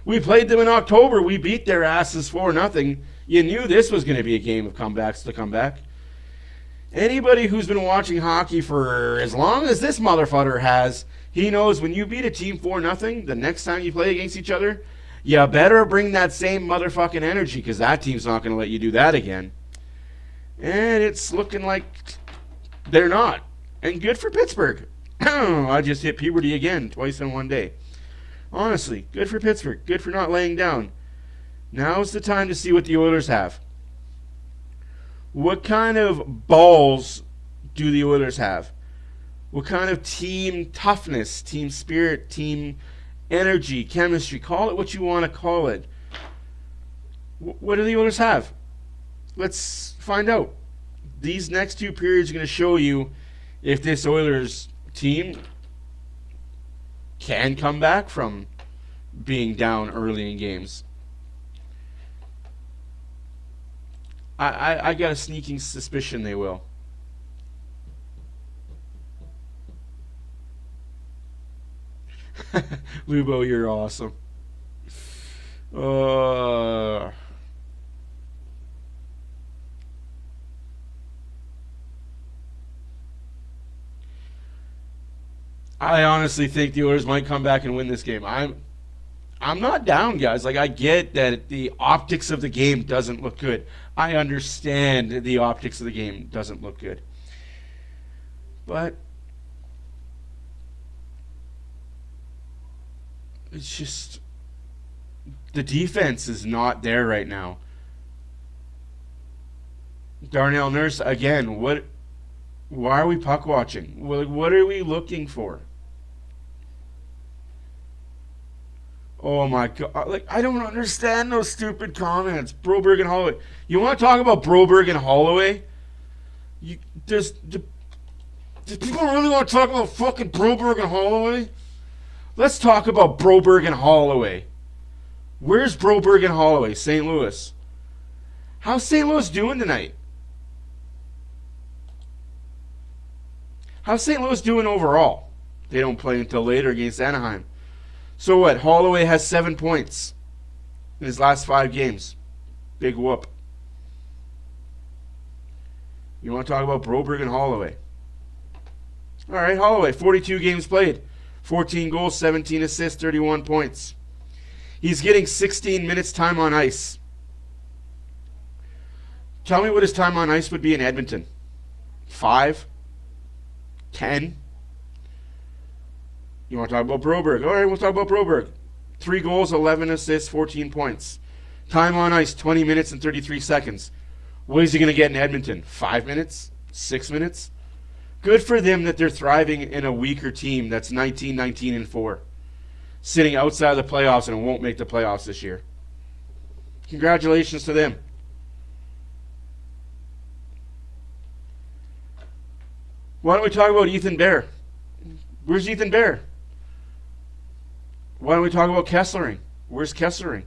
We played them in October. We beat their asses 4-0. You knew this was going to be a game of comebacks to come back. Anybody who's been watching hockey for as long as this motherfucker has, he knows when you beat a team 4-0, the next time you play against each other, you better bring that same motherfucking energy because that team's not going to let you do that again. And it's looking like they're not. And good for Pittsburgh. I just hit puberty again twice in one day. Honestly, good for Pittsburgh. Good for not laying down. Now's the time to see what the Oilers have. What kind of balls do the Oilers have? What kind of team toughness, team spirit, team energy, chemistry, call it what you want to call it. What do the Oilers have? Let's find out. These next two periods are going to show you if this Oilers team can come back from being down early in games. I got a sneaking suspicion they will. Lubo, you're awesome. I honestly think the Oilers might come back and win this game. I'm not down, guys. Like, I get that the optics of the game doesn't look good. I understand the optics of the game doesn't look good. But it's just the defense is not there right now. Darnell Nurse, again, why are we puck watching? What are we looking for? Oh my God! Like, I don't understand those stupid comments. Broberg and Holloway. You want to talk about Broberg and Holloway? Does people really want to talk about fucking Broberg and Holloway? Let's talk about Broberg and Holloway. Where's Broberg and Holloway? St. Louis. How's St. Louis doing tonight? How's St. Louis doing overall? They don't play until later against Anaheim. So what? Holloway has 7 points in his last 5 games. Big whoop. You want to talk about Broberg and Holloway? All right, Holloway, 42 games played. 14 goals, 17 assists, 31 points. He's getting 16 minutes time on ice. Tell me what his time on ice would be in Edmonton. 5? 10? You want to talk about Broberg? All right, we'll talk about Broberg. 3 goals, 11 assists, 14 points. Time on ice, 20 minutes and 33 seconds. What is he going to get in Edmonton? 5 minutes? 6 minutes? Good for them that they're thriving in a weaker team that's 19-19-4. Sitting outside the playoffs and won't make the playoffs this year. Congratulations to them. Why don't we talk about Ethan Bear? Where's Ethan Bear? Why don't we talk about Kessering? Where's Kessering?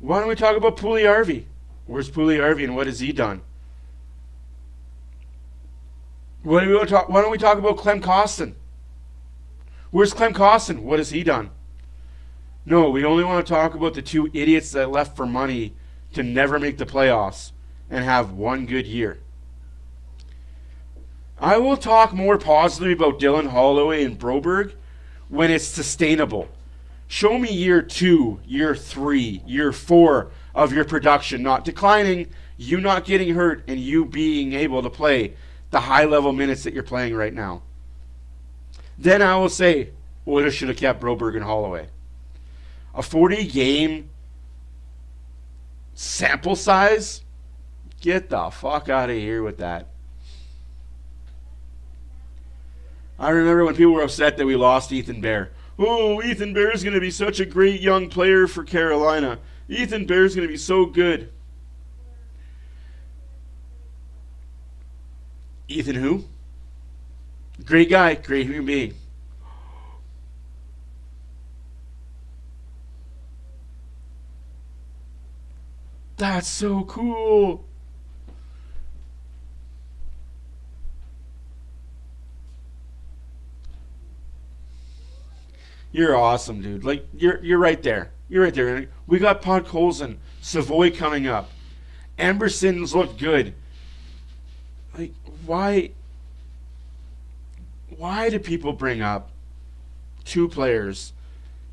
Why don't we talk about Puljujärvi? Where's Puljujärvi and what has he done? Why don't we talk about Clem Costin? Where's Clem Costin? What has he done? No, we only want to talk about the 2 idiots that left for money to never make the playoffs and have 1 good year. I will talk more positively about Dylan Holloway and Broberg when it's sustainable. Show me year 2, year 3, year 4 of your production not declining, you not getting hurt, and you being able to play the high-level minutes that you're playing right now. Then I will say, Oilers should have kept Broberg and Holloway. A 40-game sample size? Get the fuck out of here with that. I remember when people were upset that we lost Ethan Bear. Oh, Ethan Bear is going to be such a great young player for Carolina. Ethan Bear is going to be so good. Ethan who? Great guy, great human being. That's so cool. You're awesome, dude. Like, you're right there. You're right there. We got Podkolzin, Savoy coming up. Emberson's looked good. Like, why do people bring up two players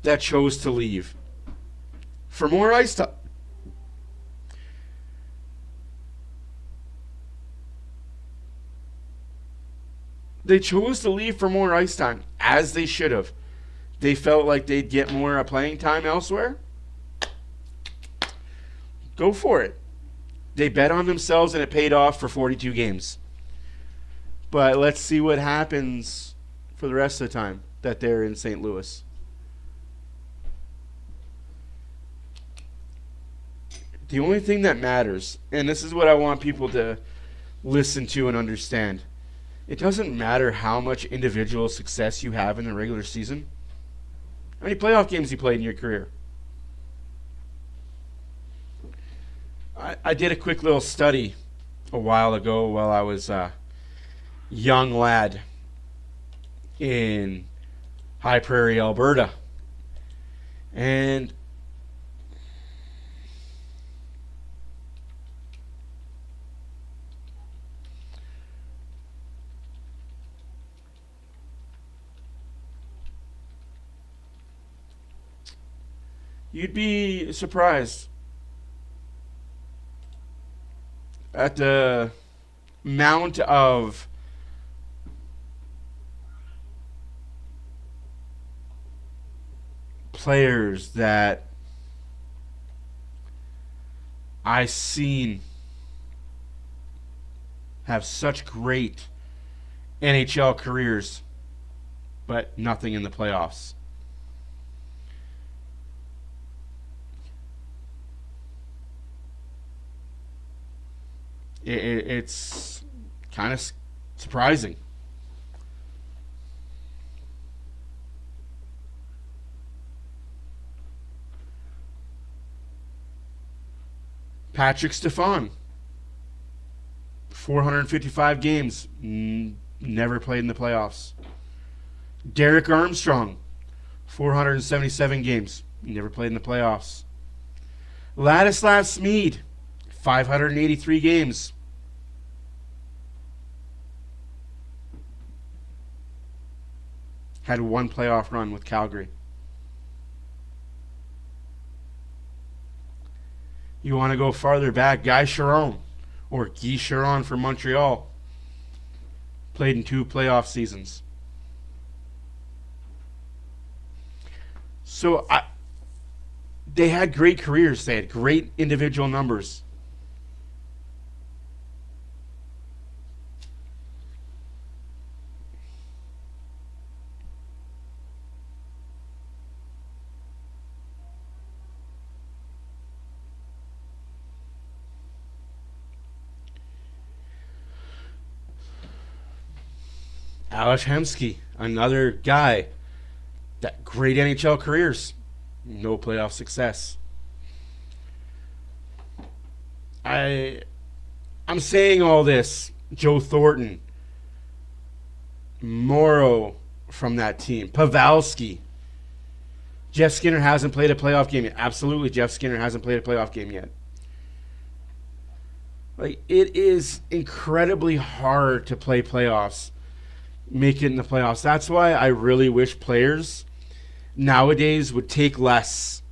that chose to leave for more ice time? They chose to leave for more ice time, as they should have. They felt like they'd get more playing time elsewhere. Go for it. They bet on themselves, and it paid off for 42 games. But let's see what happens for the rest of the time that they're in St. Louis. The only thing that matters, and this is what I want people to listen to and understand, it doesn't matter how much individual success you have in the regular season. How many playoff games you played in your career? I did a quick little study a while ago while I was a young lad in High Prairie, Alberta. And you'd be surprised at the amount of players that I've seen have such great NHL careers, but nothing in the playoffs. It's kind of surprising. Patrick Stefan, 455 games, never played in the playoffs. Derek Armstrong, 477 games, never played in the playoffs. Ladislav Smid, 583 games. Had one playoff run with Calgary. You want to go farther back, Guy Chiron, or Guy Chiron for Montreal. Played in 2 playoff seasons. So they had great careers. They had great individual numbers. Alex Hemsky, another guy that great NHL careers, no playoff success. I'm saying all this. Joe Thornton, Morrow from that team, Pavelski. Jeff Skinner hasn't played a playoff game yet. Absolutely, Jeff Skinner hasn't played a playoff game yet. Like, it is incredibly hard to play playoffs. Make it in the playoffs. That's why I really wish players nowadays would take less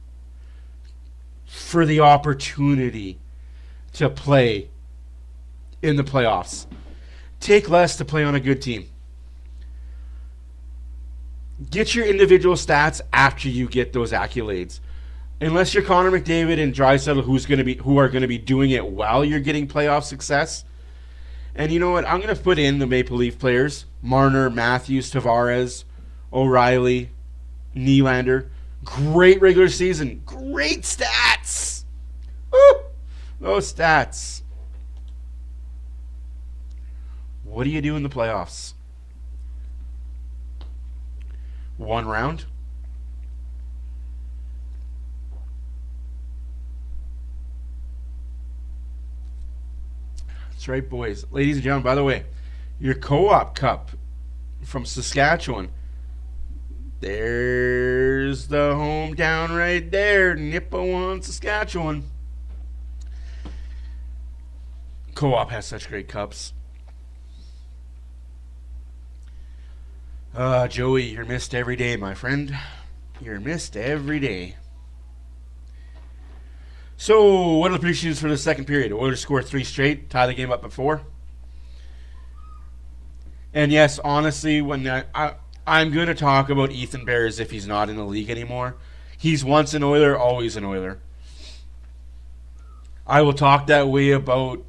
for the opportunity to play in the playoffs. Take less to play on a good team. Get your individual stats after you get those accolades. Unless you're Connor McDavid and Draisaitl, who are going to be doing it while you're getting playoff success. And you know what? I'm going to put in the Maple Leaf players. Marner, Matthews, Tavares, O'Reilly, Nylander. Great regular season. Great stats. Woo! Those stats. What do you do in the playoffs? One round? That's right, boys. Ladies and gentlemen, by the way, your Co-op Cup from Saskatchewan, there There's the hometown right there, Nipawin, Saskatchewan. Co-op has such great cups. Joey, you're missed every day, my friend. You're missed every day. So, what are the predictions for the second period? Oilers score 3 straight, tie the game up at 4. And yes, honestly, when I'm going to talk about Ethan Bear as if he's not in the league anymore. He's once an Oiler, always an Oiler. I will talk that way about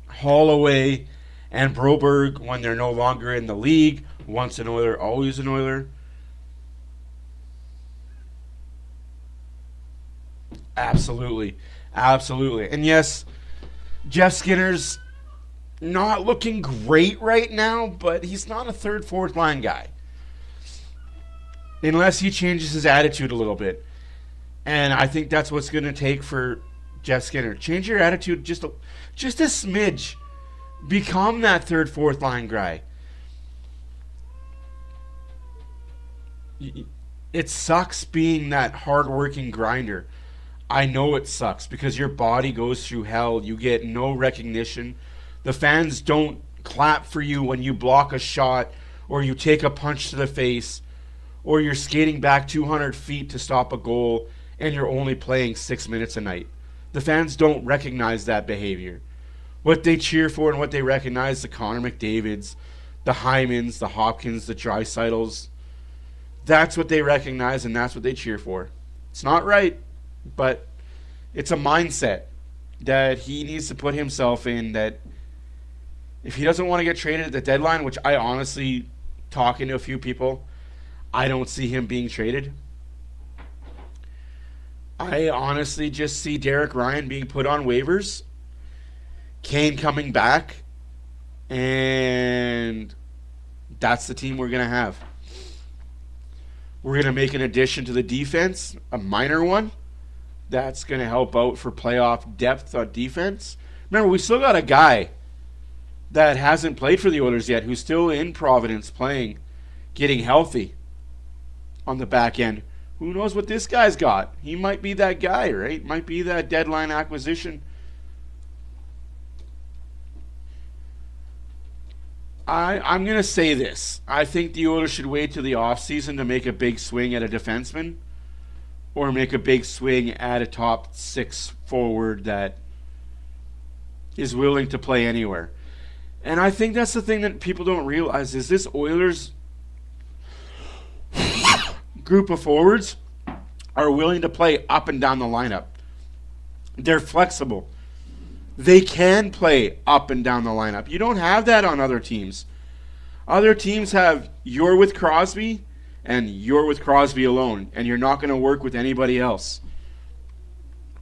Holloway and Broberg when they're no longer in the league. Once an Oiler, always an Oiler. Absolutely. Absolutely. And yes, Jeff Skinner's not looking great right now, but he's not a third, fourth line guy. Unless he changes his attitude a little bit. And I think that's what's going to take for Jeff Skinner. Change your attitude just a smidge. Become that third, fourth line guy. It sucks being that hard-working grinder. I know it sucks because your body goes through hell. You get no recognition. The fans don't clap for you when you block a shot or you take a punch to the face or you're skating back 200 feet to stop a goal and you're only playing 6 minutes a night. The fans don't recognize that behavior. What they cheer for and what they recognize, the Connor McDavids, the Hymans, the Hopkins, the Dreisaitl's, that's what they recognize and that's what they cheer for. It's not right, but it's a mindset that he needs to put himself in, that if he doesn't want to get traded at the deadline, which I honestly, talking to a few people, I don't see him being traded. I honestly just see Derek Ryan being put on waivers, Kane coming back, and that's the team we're going to have. We're going to make an addition to the defense, a minor one, that's going to help out for playoff depth on defense. Remember, we still got a guy that hasn't played for the Oilers yet, who's still in Providence playing, getting healthy on the back end. Who knows what this guy's got? He might be that guy, right? Might be that deadline acquisition. I'm going to say this. I think the Oilers should wait till the offseason to make a big swing at a defenseman or make a big swing at a top 6 forward that is willing to play anywhere. And I think that's the thing that people don't realize is this Oilers group of forwards are willing to play up and down the lineup. They're flexible. They can play up and down the lineup. You don't have that on other teams. Other teams have you're with Crosby and you're with Crosby alone, and you're not going to work with anybody else.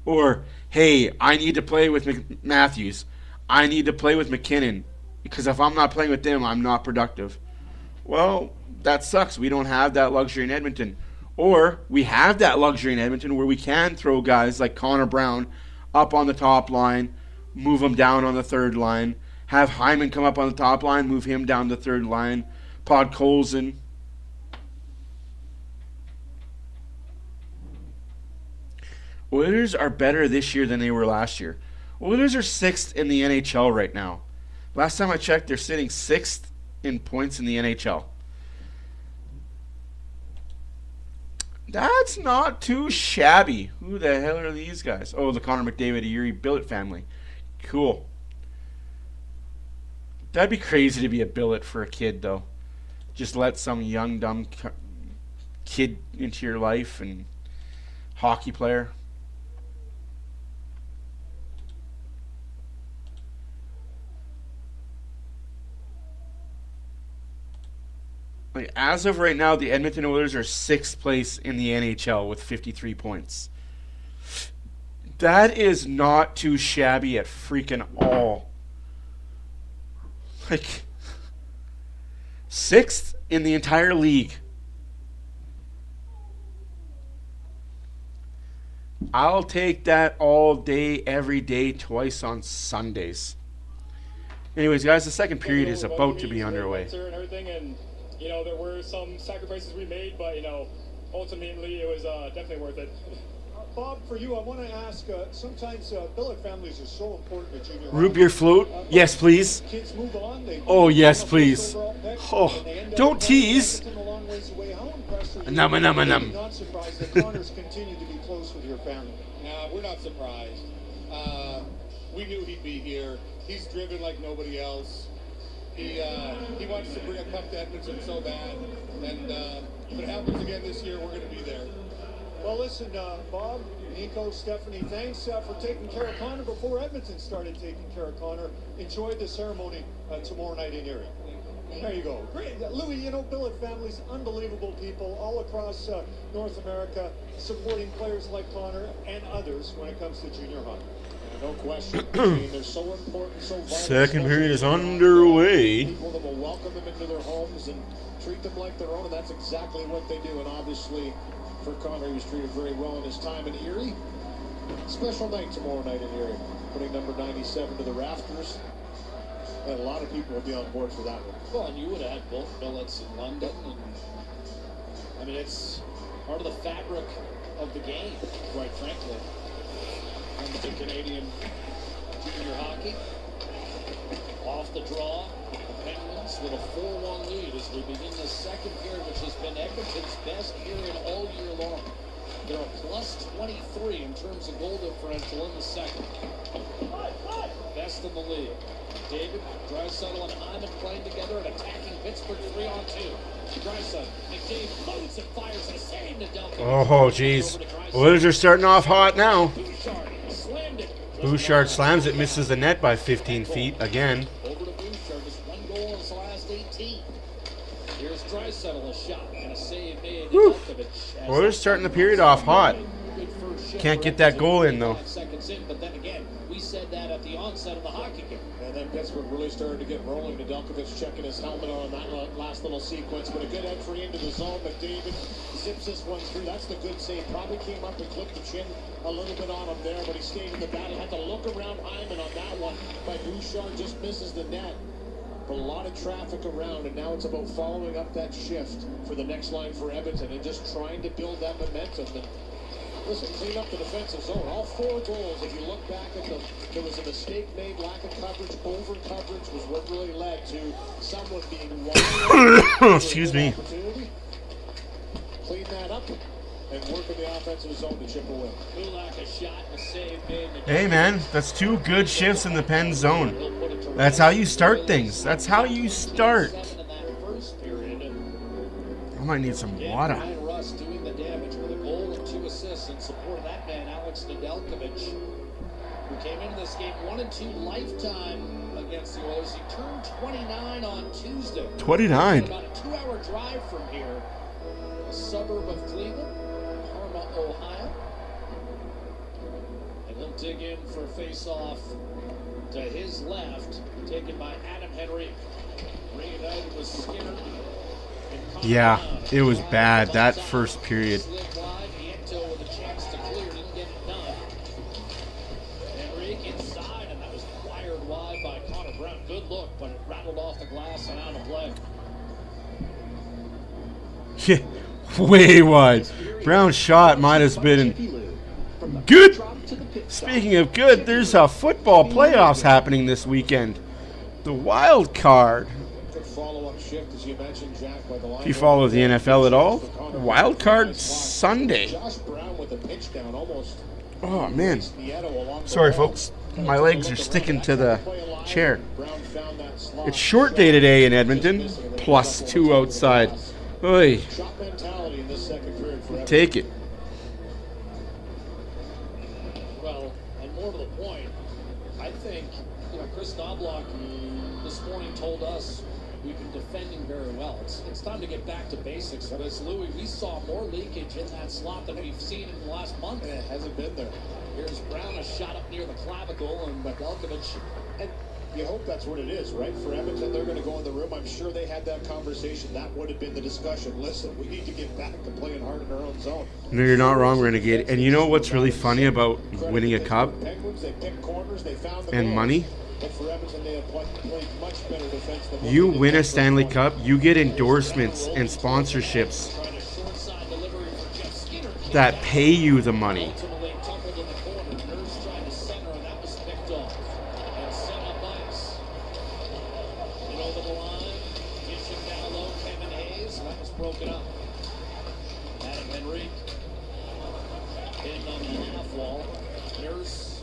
Or, hey, I need to play with Matthews. I need to play with McKinnon, because if I'm not playing with them, I'm not productive. Well, that sucks. We don't have that luxury in Edmonton. Or we have that luxury in Edmonton where we can throw guys like Connor Brown up on the top line, move him down on the third line, have Hyman come up on the top line, move him down the third line, Podkolzin. Oilers are better this year than they were last year. Oilers are 6th in the NHL right now. Last time I checked, they're sitting 6th in points in the NHL. That's not too shabby. Who the hell are these guys? Oh, the Connor McDavid, Yuri Billet family. Cool. That'd be crazy to be a billet for a kid, though. Just let some young, dumb kid into your life and hockey player. Like, as of right now, the Edmonton Oilers are 6th place in the NHL with 53 points. That is not too shabby at freaking all. Like, 6th in the entire league. I'll take that all day, every day, twice on Sundays. Anyways, guys, the second period is about to be underway. And, you know, there were some sacrifices we made, but, you know, ultimately, it was definitely worth it. Bob, for you, I want to ask, sometimes billet families are so important to junior Root beer float? Yes, please. Kids move on. Oh, yes, please. Oh, don't tease. Num. Not surprised that Connor's continued to be close with your family. No, we're not surprised. We knew he'd be here. He's driven like nobody else. He wants to bring a cup to Edmonton so bad. And if it happens again this year, we're going to be there. Well, listen, Bob, Nico, Stephanie, thanks for taking care of Connor before Edmonton started taking care of Connor. Enjoy the ceremony tomorrow night in Erie. There you go. Great. Louis, you know, billet families, unbelievable people all across North America supporting players like Connor and others when it comes to junior hockey. No question. I mean, they're so important, so vital. Second period is underway. People that will welcome them into their homes and treat them like their own, and that's exactly what they do. And obviously, for Connor, he was treated very well in his time in Erie. Special night tomorrow night in Erie, putting number 97 to the rafters. And a lot of people will be on board for that one. Well, and you would have had both billets in London, and I mean, it's part of the fabric of the game, quite frankly. And the Canadian junior hockey off the draw. The Penguins with a 4-1 lead as we begin the second period, which has been Edmonton's best period all year long. They're a plus 23 in terms of goal differential in the second. Best in the league. David, Draisaitl, and Hyman playing together and attacking Pittsburgh 3-on-2. Draisaitl, McDavid loads and fires a save to Delco. Oh, jeez. Oilers are starting off hot now. Bouchard slams it, misses the net by 15 feet again. Over to Bouchard, just one goal in his last 18. Here's Draisaitl, a shot and a save made. Oilers starting the period off hot. Can't get that goal in, though. Seconds in, but then again, we said that at the onset of the hockey game. And then Pittsburgh really started to get rolling. Nedeljkovic checking his helmet on that last little sequence, but a good entry into the zone. McDavid zips this one through. That's the good save. Probably came up and clipped the chin a little bit on him there, but he stayed in the battle. Had to look around Hyman on that one, but Bouchard just misses the net. But a lot of traffic around, and now it's about following up that shift for the next line for Edmonton and just trying to build that momentum. And listen, clean up the defensive zone. All 4 goals, if you look back at them, there was a mistake made, lack of coverage, over coverage was what really led to someone being wide. Excuse me. Clean that up and work in the offensive zone to chip away. Kulak, a shot, a save made. Hey, man, that's 2 good shifts in the pen zone. That's how you start things. That's how you start. I might need some water. Ryan Russ doing the damage with a goal and 2 assists in support of that man, Alex Nedeljkovic, who came into this game 1-2 lifetime against the Oilers. He turned 29 on Tuesday. 29. About a 2-hour drive from here, a suburb of Cleveland, Parma, Ohio. And he'll dig in for a face-off to his left, taken by Adam Henry. Reunited with Skinner. Yeah, it was bad that first period. Good look, but it rattled off the glass and out of play. Yeah, way wide. Brown's shot might have been good. Speaking of good, there's a football playoffs happening this weekend. The wild card. If you follow the NFL at all, wild card Sunday. Oh, man. Sorry, folks. My legs are sticking to the chair. It's short day today in Edmonton, +2 outside. Oy. Take it. Well, and more to the point, I think, Chris Knobloch this morning told us we've been defending very well. It's time to get back to basics. As Louis, we saw more leakage in that slot than we've seen in the last month. It hasn't been there. Here's Brown, a shot up near the clavicle, and Nedeljkovic. And you hope that's what it is, right? For Edmonton, they're going to go in the room. I'm sure they had that conversation. That would have been the discussion. Listen, we need to get back to playing hard in our own zone. No, you're not wrong, Renegade. And you know what's really funny about winning a cup and money? You win a Stanley Cup, you get endorsements and sponsorships that pay you the money. Ultimately tumbled in the corner. Nurse tried to center, and that was picked off. And set up ice. And over the line. Dishing down low, Kevin Hayes. That was broken up. Adam Henry. Pinned on the half wall. Nurse.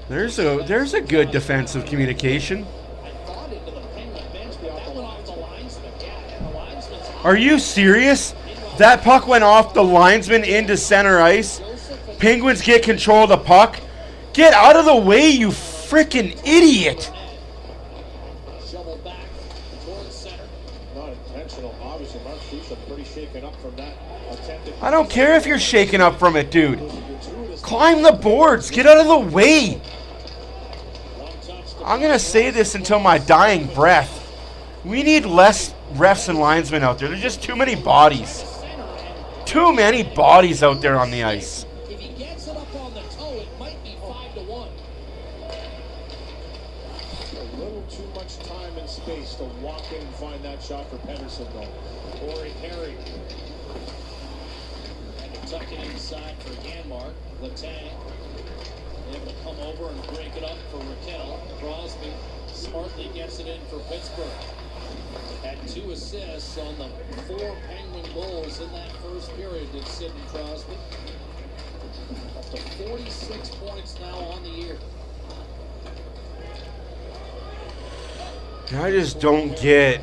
There's a good defensive communication. I thought into the Penguin bench, but that went off the linesman. Yeah, and the linesman's Are you serious? That puck went off the linesman into center ice. Penguins get control of the puck. Get out of the way, you freaking idiot. shoveled back towards center. Not intentional. Obviously, Mark Schuster pretty shaken up from that attempt. I don't care if you're shaken up from it, dude. Climb the boards. Get out of the way. I'm going to say this until my dying breath. We need less refs and linesmen out there. There's just too many bodies. Too many bodies out there on the ice. If he gets it up on the toe, it might be 5-1. A little too much time and space to walk in and find that shot for Pedersen, though. Corey Perry. And to tuck it inside for Janmark. Letang able to come over and break it up for Raquel. Crosby smartly gets it in for Pittsburgh. Had 2 assists on the 4 Penguin goals in that first period, did Sidney Crosby. Up to 46 points now on the year. I just don't get.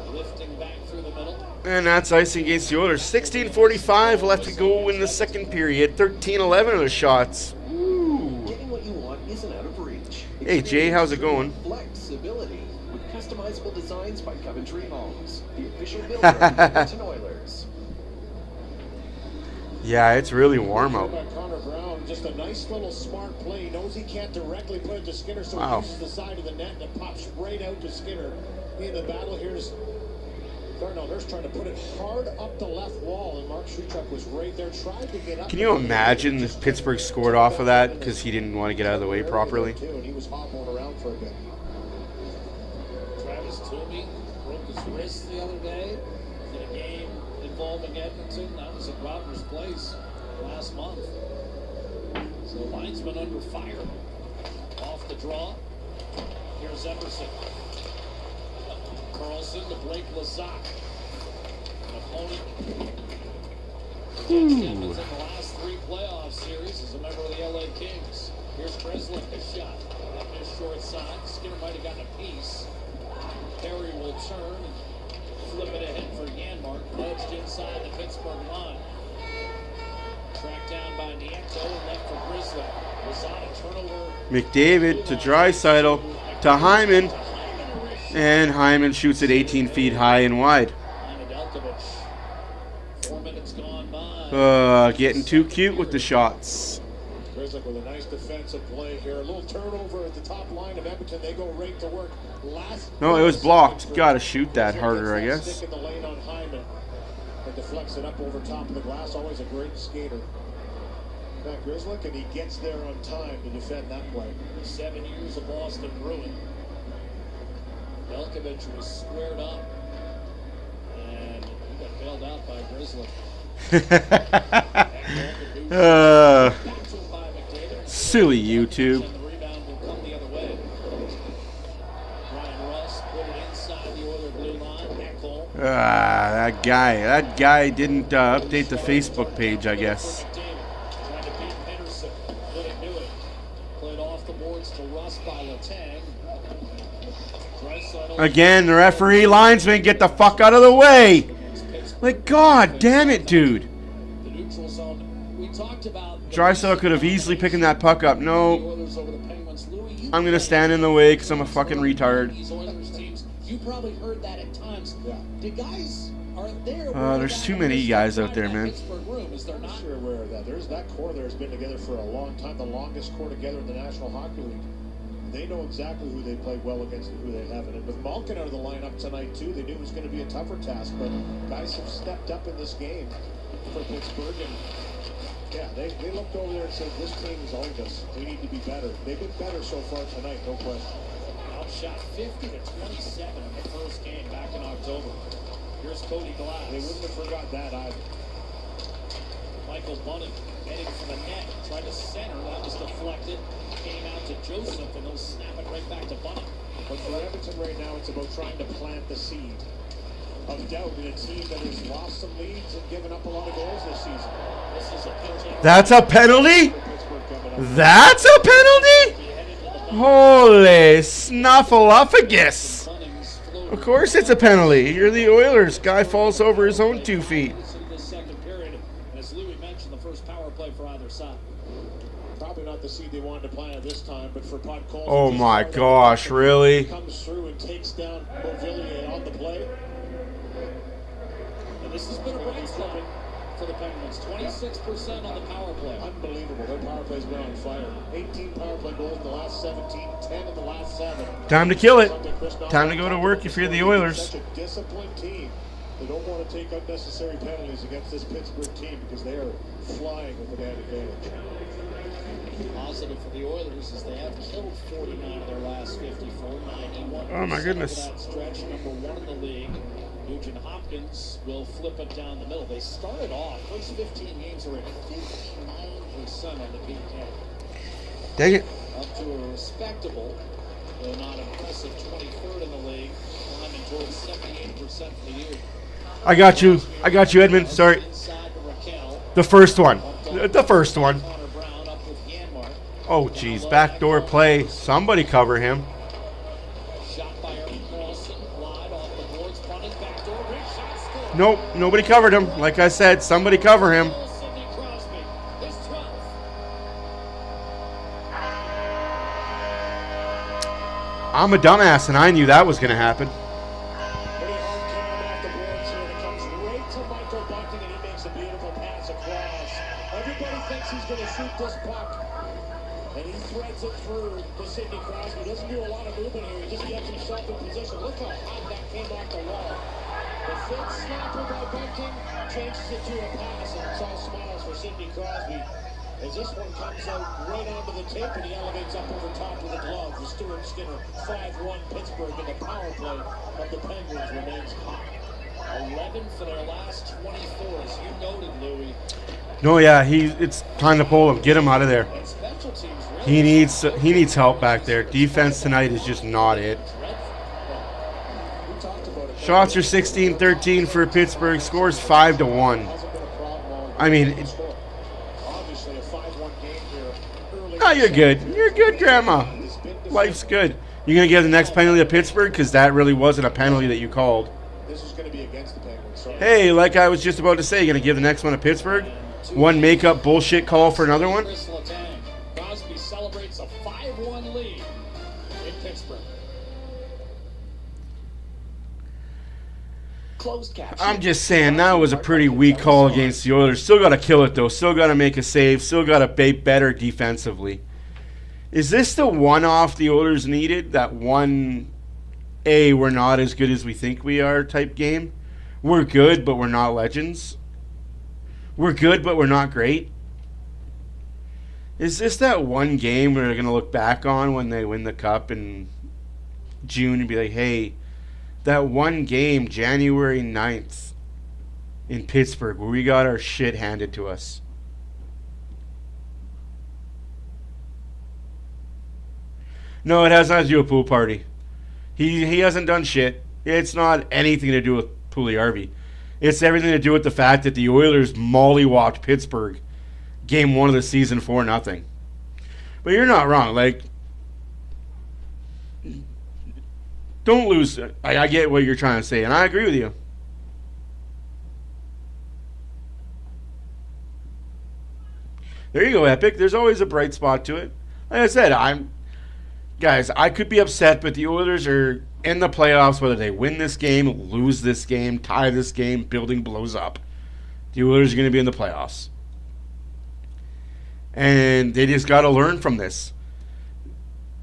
Lifting back through the middle. And that's icing against the Oilers. 16:45 left to go in the second period. 13-11 of the shots. Woo. Getting what you want isn't out of reach. Hey, Jay, how's it going? Flexibility with customizable designs by Coventry Homes, the official builder of the Edmonton Oilers. Yeah, it's really warm out. By Connor Brown, just a nice little smart play. He knows he can't directly put it to Skinner, so Wow. he uses the side of the net and it pops right out to Skinner. In the battle, here's Darnell Nurse trying to put it hard up the left wall, and Mark Schuchuk was right there, tried to get up. Can you imagine if Pittsburgh scored off of that because he didn't want to get out of the way properly? And he was hobbling around for a bit. Travis Toomey broke his wrist the other day in a game involving Edmonton. That was at Robert's Place last month. So linesman under fire. Off the draw. Here's Emerson. Carlson to break Lazak. An opponent against Edmonton in the last 3 playoff series as a member of the LA Kings. Here's Breslin, his shot. Up his short side. Skinner might have gotten a piece. Perry will turn and flip it ahead for Janmark. Nudged inside the Pittsburgh line. Tracked down by Nieto and left for Grizzly. Lazak turnover. McDavid to Draisaitl to Hyman. And Hyman shoots it 18 feet high and wide. 4 minutes gone by. Getting too cute with the shots. Grizzly with a nice defensive play here. A little turnover at the top line of Edmonton. They go right to work. No, it was blocked. Got to shoot that harder, I guess. Stick in the lane on Hyman. And deflects it up over top of the glass. Always a great skater. Matt Grizzly, and he gets there on time to defend that play. 7 years of Boston ruin. Velkovic was squared up, and he got bailed out by Grizzly. Silly YouTube. And the rebound will come the other way. Ryan Russ put it inside the Oiler blue line. Eckel. That guy didn't update the Facebook page, I guess. Tried to beat Pedersen. Couldn't do it. Played off the boards to Russ by Letang. Again, the referee linesman, get the fuck out of the way. Like, god damn it, dude. The neutral zone. We talked about Draisaitl could have easily picked that puck up. No, I'm going to stand in the way because I'm a fucking retard. These Oilers teams, you probably heard that at times. The guys are there. There's too many guys out there, man. Room, is there not? I'm sure aware of that. There's that core there has been together for a long time. The longest core together in the National Hockey League. They know exactly who they play well against and who they haven't. And with Malkin out of the lineup tonight, too, they knew it was going to be a tougher task. But guys have stepped up in this game for Pittsburgh. And, yeah, they looked over there and said, this team is owed us. We need to be better. They've been better so far tonight, no question. Outshot 50-27 in the first game back in October. Here's Cody Glass. They wouldn't have forgot that either. Mike Michael Bunting heading for the net. Tried to center. That was deflected. Came out to Joseph, and they'll snap it right back to Bunting. But for Edmonton right now, it's about trying to plant the seed of doubt in a team that has lost some leads and given up a lot of goals this season. This is a penalty. That's a penalty? That's a penalty? Holy snuffleupagus. Of course it's a penalty. You're the Oilers. Guy falls over his own 2 feet. The second period, as Louis mentioned, the first power play for either side. Probably not the seed they wanted to plant at this time, but for Pod Cole. Oh my gosh, really? Comes through and takes down Beauvillier on the play. And this has been a bright spot for the Penguins. 26% on the power play. Unbelievable. Their power play's been on fire. 18 power play goals in the last 17, 10 in the last 7. Time to kill it. Time to go to work if you're the Oilers. Such a disciplined team. They don't want to take unnecessary penalties against this Pittsburgh team because they are flying with an advantage. Positive for the Oilers is they have killed 49 of their last 54, 91. Oh my goodness. That stretch, number 1 in the league. Nugent Hopkins will flip it down the middle. They started off, first 15 games are at 59% on the PK. Dang it. Up to a respectable, though not impressive, 23rd in the league, climbing towards 78% for the year. I got you, Edmund. Sorry. Inside to Raquel. The first one. The first one. Connor Brown up with Yanmark. Oh, geez. Backdoor play. Somebody cover him. Shot by Eric Carlson. Wide off the boards. Punted backdoor. Big shot scored. Nope. Nobody covered him. Like I said, somebody cover him. Sidney Crosby. His 12th. I'm a dumbass, and I knew that was going to happen. Pretty hard cam off the boards here. It comes right to Michael Bunting, and he makes a beautiful pass across. Everybody thinks he's going to shoot this puck, and he threads it through to Sidney Crosby. Doesn't do a lot of movement here. He just gets himself in position. Look how high that came off the wall. The fake snapper by Bunting changes it to a pass, and it's all smiles for Sidney Crosby. As this one comes out right onto the tip, and he elevates up over top with a glove. The Stuart Skinner 5-1 Pittsburgh, and the power play of the Penguins remains hot. 11 for their last 24, as you noted, Louis. No, yeah, it's time to pull him. Get him out of there. And special teams really He needs help back there. Defense tonight is just not it. We talked about it. Shots are 16-13 for Pittsburgh. Scores 5-1. Hasn't been a problem all I mean, year. Obviously a 5-1 game here early. oh, you're good. You're good, Grandma. Life's good. You gonna give the next penalty to Pittsburgh? Because that really wasn't a penalty that you called. This is going to be against the Penguins. So Hey, like I was just about to say, you gonna give the next one to Pittsburgh? One make-up bullshit call for another one? Chris Letang. Crosby celebrates a 5-1 lead in Pittsburgh. Closed caption. I'm just saying, that was a pretty weak call against the Oilers. Still got to kill it, though. Still got to make a save. Still got to be better defensively. Is this the one-off the Oilers needed? That one, we're not as good as we think we are type game? We're good, but we're not legends? We're good, but we're not great? Is this that one game where they're going to look back on when they win the Cup in June and be like, hey, that one game, January 9th in Pittsburgh, where we got our shit handed to us? No, it has nothing to do with Pool Party. He hasn't done shit. It's not anything to do with Puljujärvi. It's everything to do with the fact that the Oilers mollywopped Pittsburgh game 1 of the season 4-0. But you're not wrong. Like, don't lose. I get what you're trying to say, and I agree with you. There you go, Epic. There's always a bright spot to it. Like I said, guys, I could be upset, but the Oilers are in the playoffs, whether they win this game, lose this game, tie this game, building blows up. The Oilers are going to be in the playoffs. And they just got to learn from this.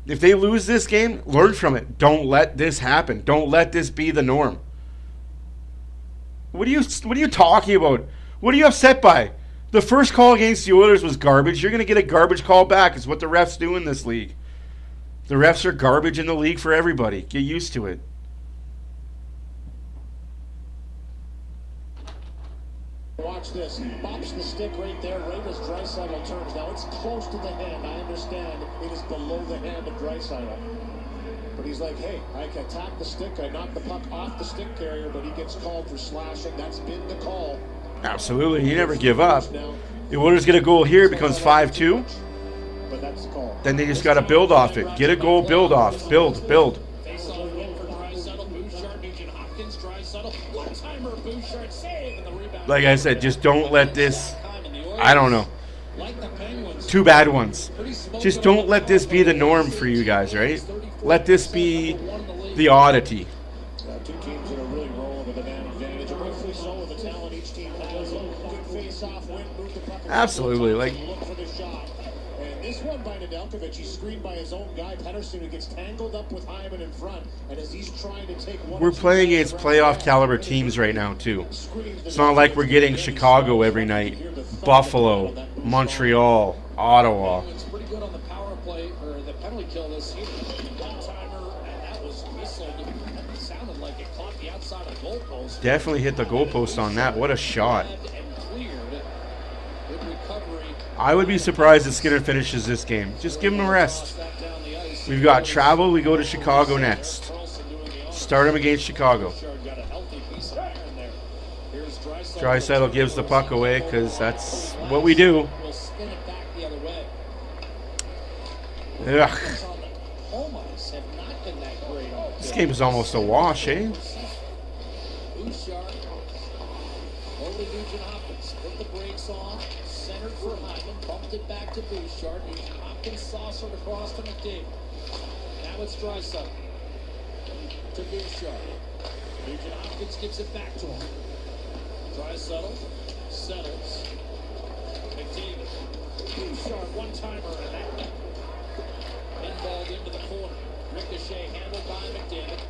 If they lose this game, learn from it. Don't let this happen. Don't let this be the norm. What are you talking about? What are you upset by? The first call against the Oilers was garbage. You're going to get a garbage call back. It's what the refs do in this league. The refs are garbage in the league for everybody. Get used to it. Watch this. He bops the stick right there, right as Draisaitl turns. Now it's close to the hand. I understand it is below the hand of Draisaitl. But he's like, hey, I can attack the stick. I knock the puck off the stick carrier, but he gets called for slashing. That's been the call. Absolutely. You never give up. The Oilers get a goal here. It becomes 5-2. But that's the call. Then they just got to build off it. Get a goal, build off. Build. Like I said, just don't let this, I don't know, 2 bad ones. Just don't let this be the norm for you guys, right? Let this be the oddity. Two teams that are really rolling with an advantage. And rightfully so with the talent each team has. Good face-off win, move the puck. Absolutely. Like, look for the shot. And this one by Nedeljkovic, he's screened by his own guy, Pettersson, who gets tangled up with Hyman in front. And as he's trying to take one, we're playing against playoff caliber teams right now, too. It's not like we're getting Chicago every night, Buffalo, Montreal, Ottawa. It's pretty good on the power play, or the penalty kill this year. One-timer, and that was whistled. It sounded like it caught the outside of the goalpost. Definitely hit the goalpost on that. What a shot. I would be surprised if Skinner finishes this game. Just give him a rest. We've got travel. We go to Chicago next. Start him against Chicago. Draisaitl gives the puck away because that's what we do. Ugh. This game is almost a wash, eh? It back to Bouchard. Hopkins saucered across to McDavid. Now it's Draisaitl to Bouchard. Nugent Hopkins gives it back to him. Draisaitl settles. McDavid. Bouchard, one-timer, and that pinballed into the corner. Ricochet handled by McDavid.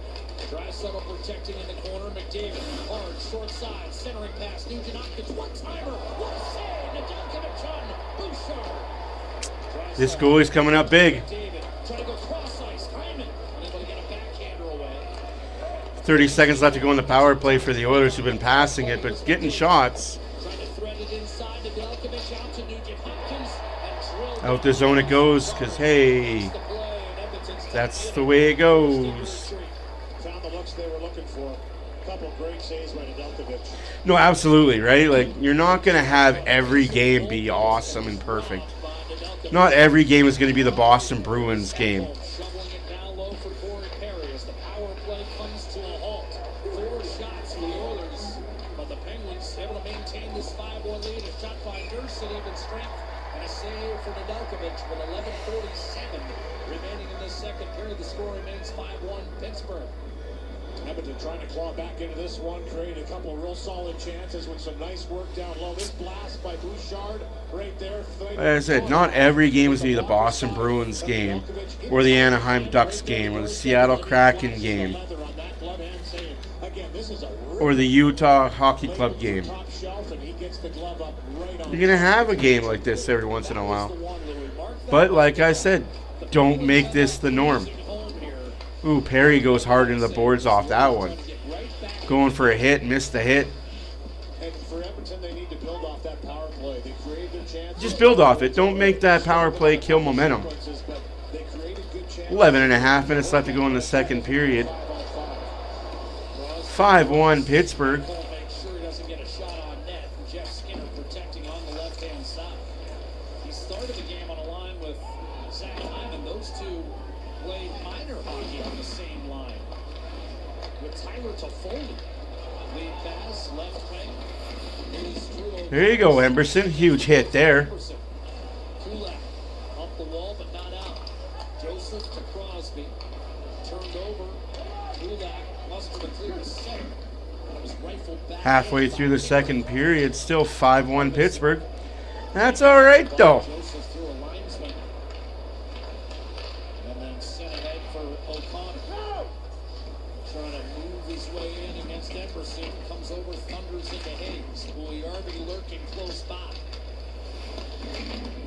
Draisaitl protecting in the corner. McDavid hard, short side, centering pass. Nugent Hopkins, one-timer. What a save! Nedeljkovic on Bouchard. This goalie's coming up big. 30 seconds left to go in the power play for the Oilers, who've been passing it, but getting shots. Out the zone it goes, because, hey, that's the way it goes. Found the looks they were looking for. A couple of great saves by Nedeljkovic. No, absolutely, right? Like, you're not going to have every game be awesome and perfect. Not every game is going to be the Boston Bruins game. Pittsburgh. Edmonton trying to claw back into this one, create a couple of real solid chances with some nice work down low. This blast by Bouchard right there. Like I said, not every game is going to be the Boston Bruins game, or the Anaheim Ducks game, or the Seattle Kraken game, or the Utah Hockey Club game. You're going to have a game like this every once in a while. But like I said, don't make this the norm. Ooh, Perry goes hard into the boards off that one. Going for a hit, missed the hit. And for Edmonton, they need to build off that power play. They create their chances. Just build off it. Don't make that power play kill momentum. 11 and a half minutes left to go in the second period. 5-1 Pittsburgh. Make sure he doesn't get a shot on net. Jeff Skinner protecting on the left-hand side. He started the game on a line with Zach Hyman. Those two played minor hockey on the same line. With Tyler Toffoli. Lead pass, left wing. There you go, Emberson. Huge hit there. Kulak up the wall, but not out. Joseph to Crosby. Turned over. Kulak mustered a clear to center. It was rifled back. Halfway through the second period, still 5-1 Pittsburgh. That's all right, though. Joseph threw a linesman. And then sent ahead for O'Connor. Trying to move his way in against Epperson. Comes over, thunders into Hayes. Boyardi lurking close by.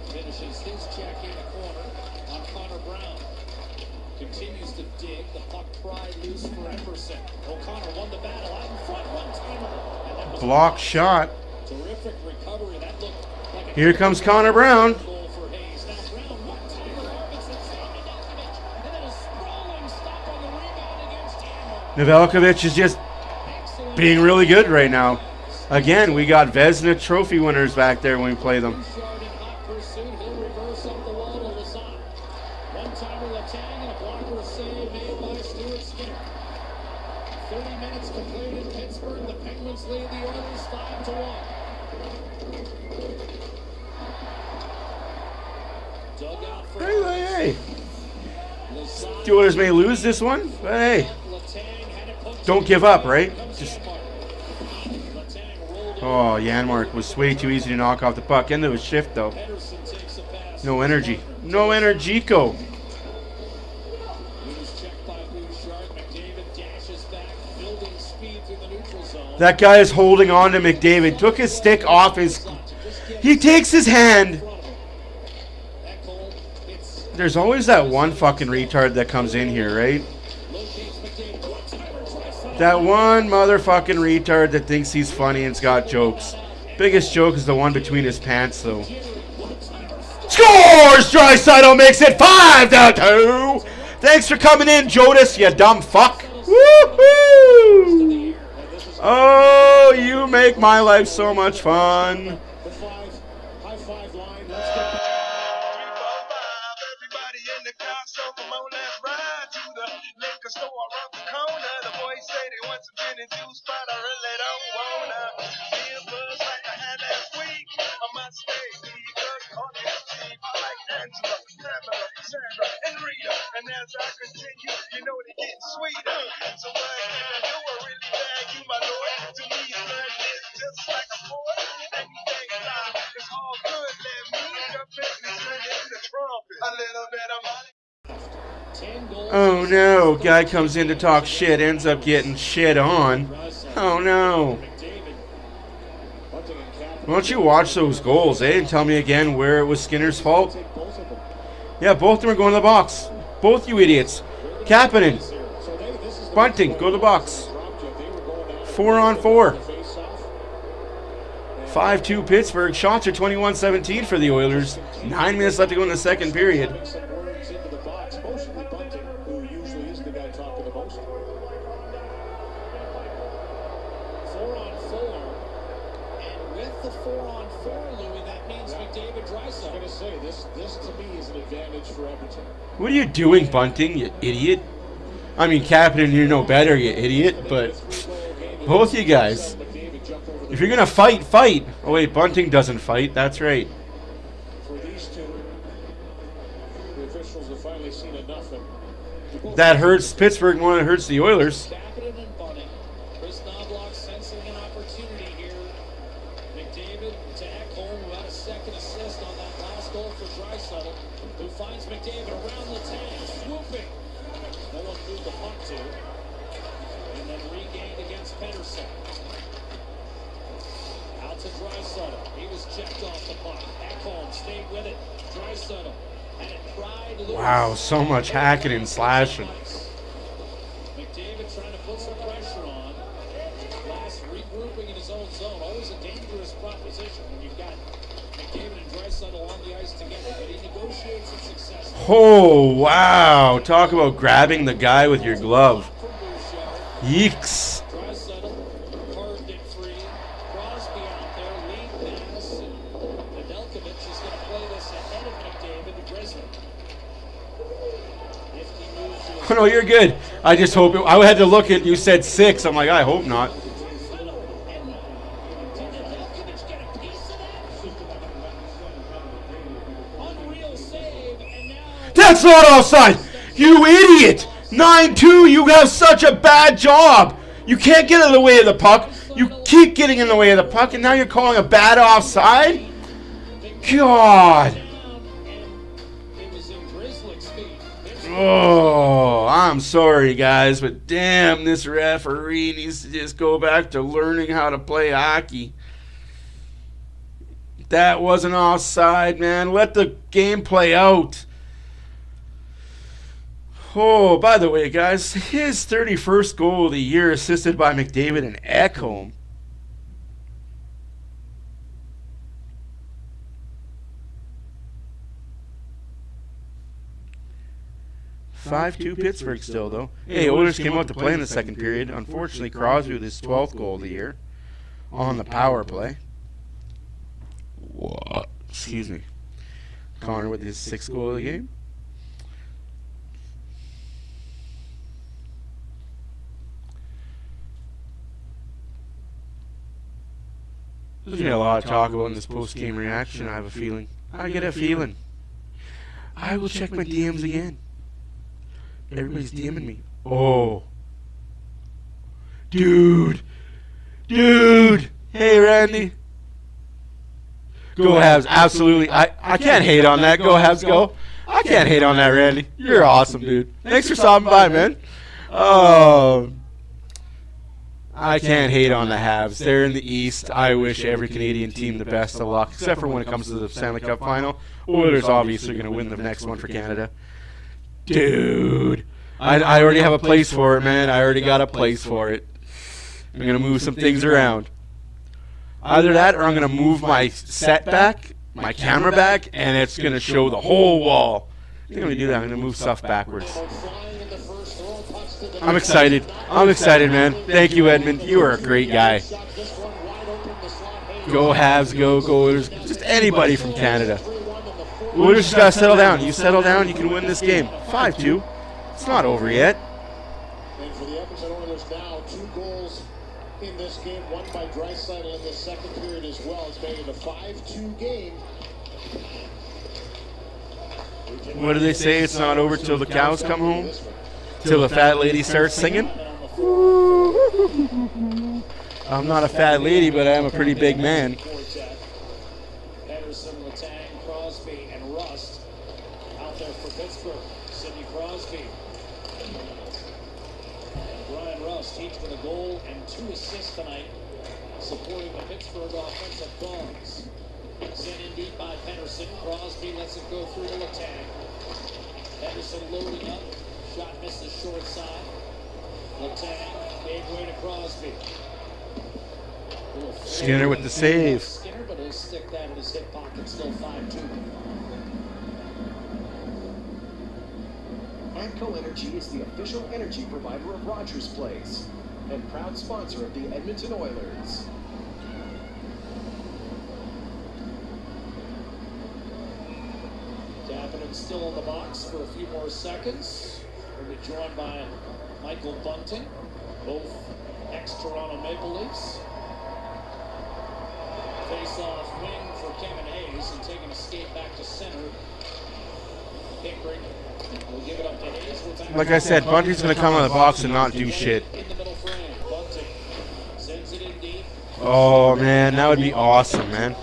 Finishes his check in the corner on Connor Brown. Continues to dig. The puck pried loose for Epperson. O'Connor won the battle out in front. One-timer. Block shot. Terrific recovery. That looked like a Here comes Connor Brown. goal for Hayes. Now Brown, one-timer, Robinson, saved Nedeljkovic, and then a sprawling stop on the rebound against Janmark. Nedeljkovic is just being really good right now. Again, we got Vezina trophy winners back there when we play them. Bouchard in hot pursuit. He'll reverse up the wall to Lazat. One-timer Letang and a blocker save made by Stuart Skinner. 30 minutes completed. Pittsburgh, the Penguins lead the Oilers 5-1. Dugout for Hey. Lazat. The Oilers may lose this one, but hey, Letang had it put don't to give up, right? Comes Just Janmark. Letang rolled oh, Janmark was way too easy to knock off the puck. Into his shift though. Pedersen takes a pass. No energy. No energico. He was checked by Bouchard. McDavid dashes back, building speed through the neutral zone. That guy is holding on to McDavid. Took his stick off his. He takes his hand. Ekholm, it's There's always that one fucking retard that comes in here, right? locates McDavid. One-timer, Draisaitl. That one motherfucking retard that thinks he's funny and's got jokes. Biggest joke is the one between his pants, though. One-timer, Scores! Draisaitl makes it 5-2. Thanks for coming in, Jodis, you dumb fuck. Woohoo! Oh, you make my life so much fun. The high five line. Let's get 3, 4, 5, everybody in the car, so come on, let's ride to the liquor store around the corner. The boys say they want some gin and juice, but I really don't wanna. Feel buzz like I had last week. I must stay because coffee is cheap. I like Angela, Pamela, Sandra, and Rita. And as I continue, you know they get sweeter. So what can I do? I really bag you, my lord. To me, blood is just like a boy. Anything fly, it's all good. Let me jump in and sing in the trumpet. A little bit of money. 10 goals. Oh no, guy comes in to talk shit, ends up getting shit on. Oh no. McDavid. Bunting and Kapanen. Why don't you watch those goals, eh? And tell me again where it was Skinner's fault? Take both of them. Yeah, both of them are going to the box. Both you idiots. Kapanen, So this is the Bunting, go to the box. dropped you. They were going out 4-on-4. the face-off. 5-2 Pittsburgh. Shots are 21-17 for the Oilers. 9 minutes left to go in the second period. Having some words into the box, mostly Bunting, who usually is the guy talking the most. 4-on-4. And with the 4-on-4, Louis, that means McDavid I was going to Draisaitl. say, this to me is an advantage for Edmonton. What are you doing, Bunting, you idiot? I mean, Kapanen, you know better, you idiot, but both you guys. McDavid jumped over the If you're going to fight, fight. Oh, wait, Bunting doesn't fight. That's right. for these two. The officials have finally seen enough. And That hurts Pittsburgh more than it hurts the Oilers. Kapanen and Bunting. Chris Knobloch sensing an opportunity here. McDavid to Ekholm, who had a second assist on that last goal for Draisaitl, who finds McDavid around the tank, swooping. No one moved the puck to. And then regained against Pedersen. Out to Draisaitl. He was checked off the puck. Ekholm stayed with it. Draisaitl had it pried loose. Wow, so much hacking and slashing. McDavid trying to put some pressure on. Last regrouping in his own zone. Always a dangerous proposition when you've got McDavid and Draisaitl on the ice together, but he negotiates it successfully. Oh, wow. Talk about grabbing the guy with your glove. From Bouchard. Yeeks. Draisaitl carved it free. Crosby out there, lead pass, and Nedeljkovic is going to play this ahead of McDavid to Grizzly. If he moves to Oh, no, you're good. I just hope I had to look at you said 6. I'm like, I hope not. Draisaitl, and did Nedeljkovic get a piece of that? Unreal save, and now That's not offside. You idiot. 9-2. You have such a bad job. You can't get in the way of the puck. You keep getting in the way of the puck, and now you're calling a bad offside? God. down, and it was in Grizzly's feet. Oh, I'm sorry, guys, but damn, this referee needs to just go back to learning how to play hockey. That wasn't offside, man. Let the game play out. Oh, by the way, guys, his 31st goal of the year assisted by McDavid and Ekholm. 5-2 Pittsburgh still, though. Hey, Oilers came out to play in the second period. Unfortunately, Crosby with his 12th goal of the year on the power play. What? Excuse me. Connor with his 6th goal of the game. There's going to be a lot of talk about in this post-game reaction, I have a feeling. I get a feeling. I will check my DMs again. Everybody's DMing me. Oh. Dude. Hey, Randy. Go Habs. Absolutely. I can't hate on that. Go Habs, go. I can't hate on that, Randy. You're awesome, dude. Thanks for stopping by, man. I can't hate on the Habs. They're in the East. I wish every Canadian team the best of luck, except for when it comes to the Stanley Cup final. Oilers obviously going to win the next one for Canada. Dude. I already have a place for it, man. I already got a place for it. I'm going to move some things around. Either that or I'm going to move my set back, my camera back, and it's going to show the whole wall. I think I'm going to do that. I'm going to move stuff backwards. I'm excited. Man. Thank you, Edmund. You are a great guy. Go Habs, go Oilers. Just anybody from Canada. Oilers just got to settle down. You settle down, you can win this game. 5-2. It's not over yet. And for the Edmonton Oilers now, 2 goals in this game, one by Draisaitl in the second period as well. It's made it a 5-2 game. What do they say? It's not over till the cows come home? Till the fat lady starts singing? I'm not a fat lady, but I am a pretty big man. Pedersen, Letang, Crosby, and Rust out there for Pittsburgh. Sidney Crosby. And Brian Rust, each with a goal and 2 assists tonight, supporting the Pittsburgh offensive dogs. Sent in deep by Pedersen. Crosby lets it go through to Letang. Pedersen loading up. Shot misses short side. Letang gave way to Crosby. Skinner with the save. Skinner, but he'll stick that in his hip pocket. Still 5-2. ATCO Energy is the official energy provider of Rogers Place and proud sponsor of the Edmonton Oilers. Kapanen still in the box for a few more seconds. We'll be joined by Michael Bunting, both ex-Toronto Maple Leafs. Face-off wing for Kevin Hayes and taking a skate back to center. Pickering will give it up to Hayes. Like I said, Bunting's going to come out of the box and not do shit. In the middle frame, Bunting sends it in deep. Oh, man, that would be awesome, man.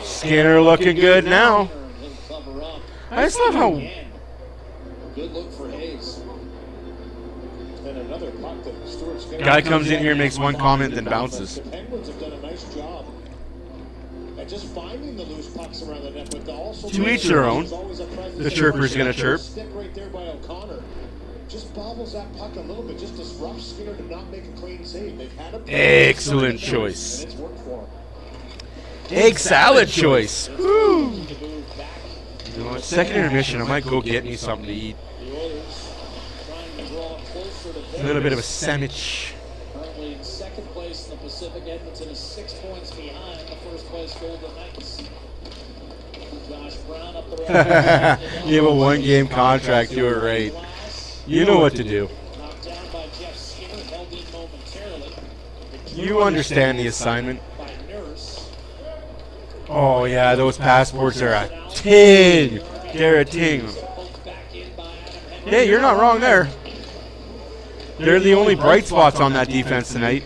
Skinner looking good now. I just love how... Good look for Hayes. And another puck that Stuart Skinner... Guy comes in here, makes one comment, then bounces. The Penguins have done a nice job at just finding the loose pucks around the net, but also... To each their own. The chirper's going to chirp. Stick right there by O'Connor. Just bobbles that puck a little bit, just disrupts Skinner to not make a clean save. They've had a... Excellent choice. And it's worked for him. Egg salad choice. Woo. You know what? Second intermission, I might go get me something to eat. A little bit of a sandwich. Currently in second place in the Pacific, Edmonton is 6 points behind the first place Golden Knights. Josh Brown up the right. You have a 1-game contract, do it right. You know what to do. Knocked down by Jeff Skinner, held in momentarily. You understand the assignment. By Nurse. Oh, yeah, those passports are a ting. They're a ting. Hey, you're not wrong there. They're the only bright spots on that defense tonight.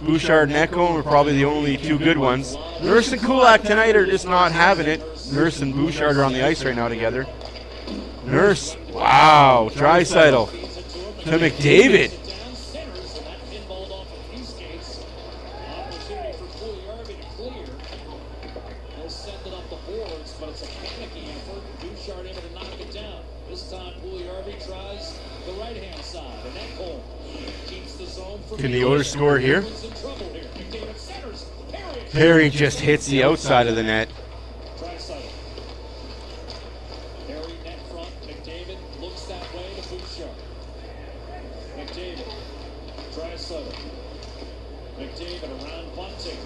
Bouchard and Echo are probably the only 2 good ones. Nurse and Kulak tonight are just not having it. Nurse and Bouchard are on the ice right now together. Nurse, wow, Draisaitl to McDavid. Can the Oilers score here? Perry just hits the outside of the net. Bunting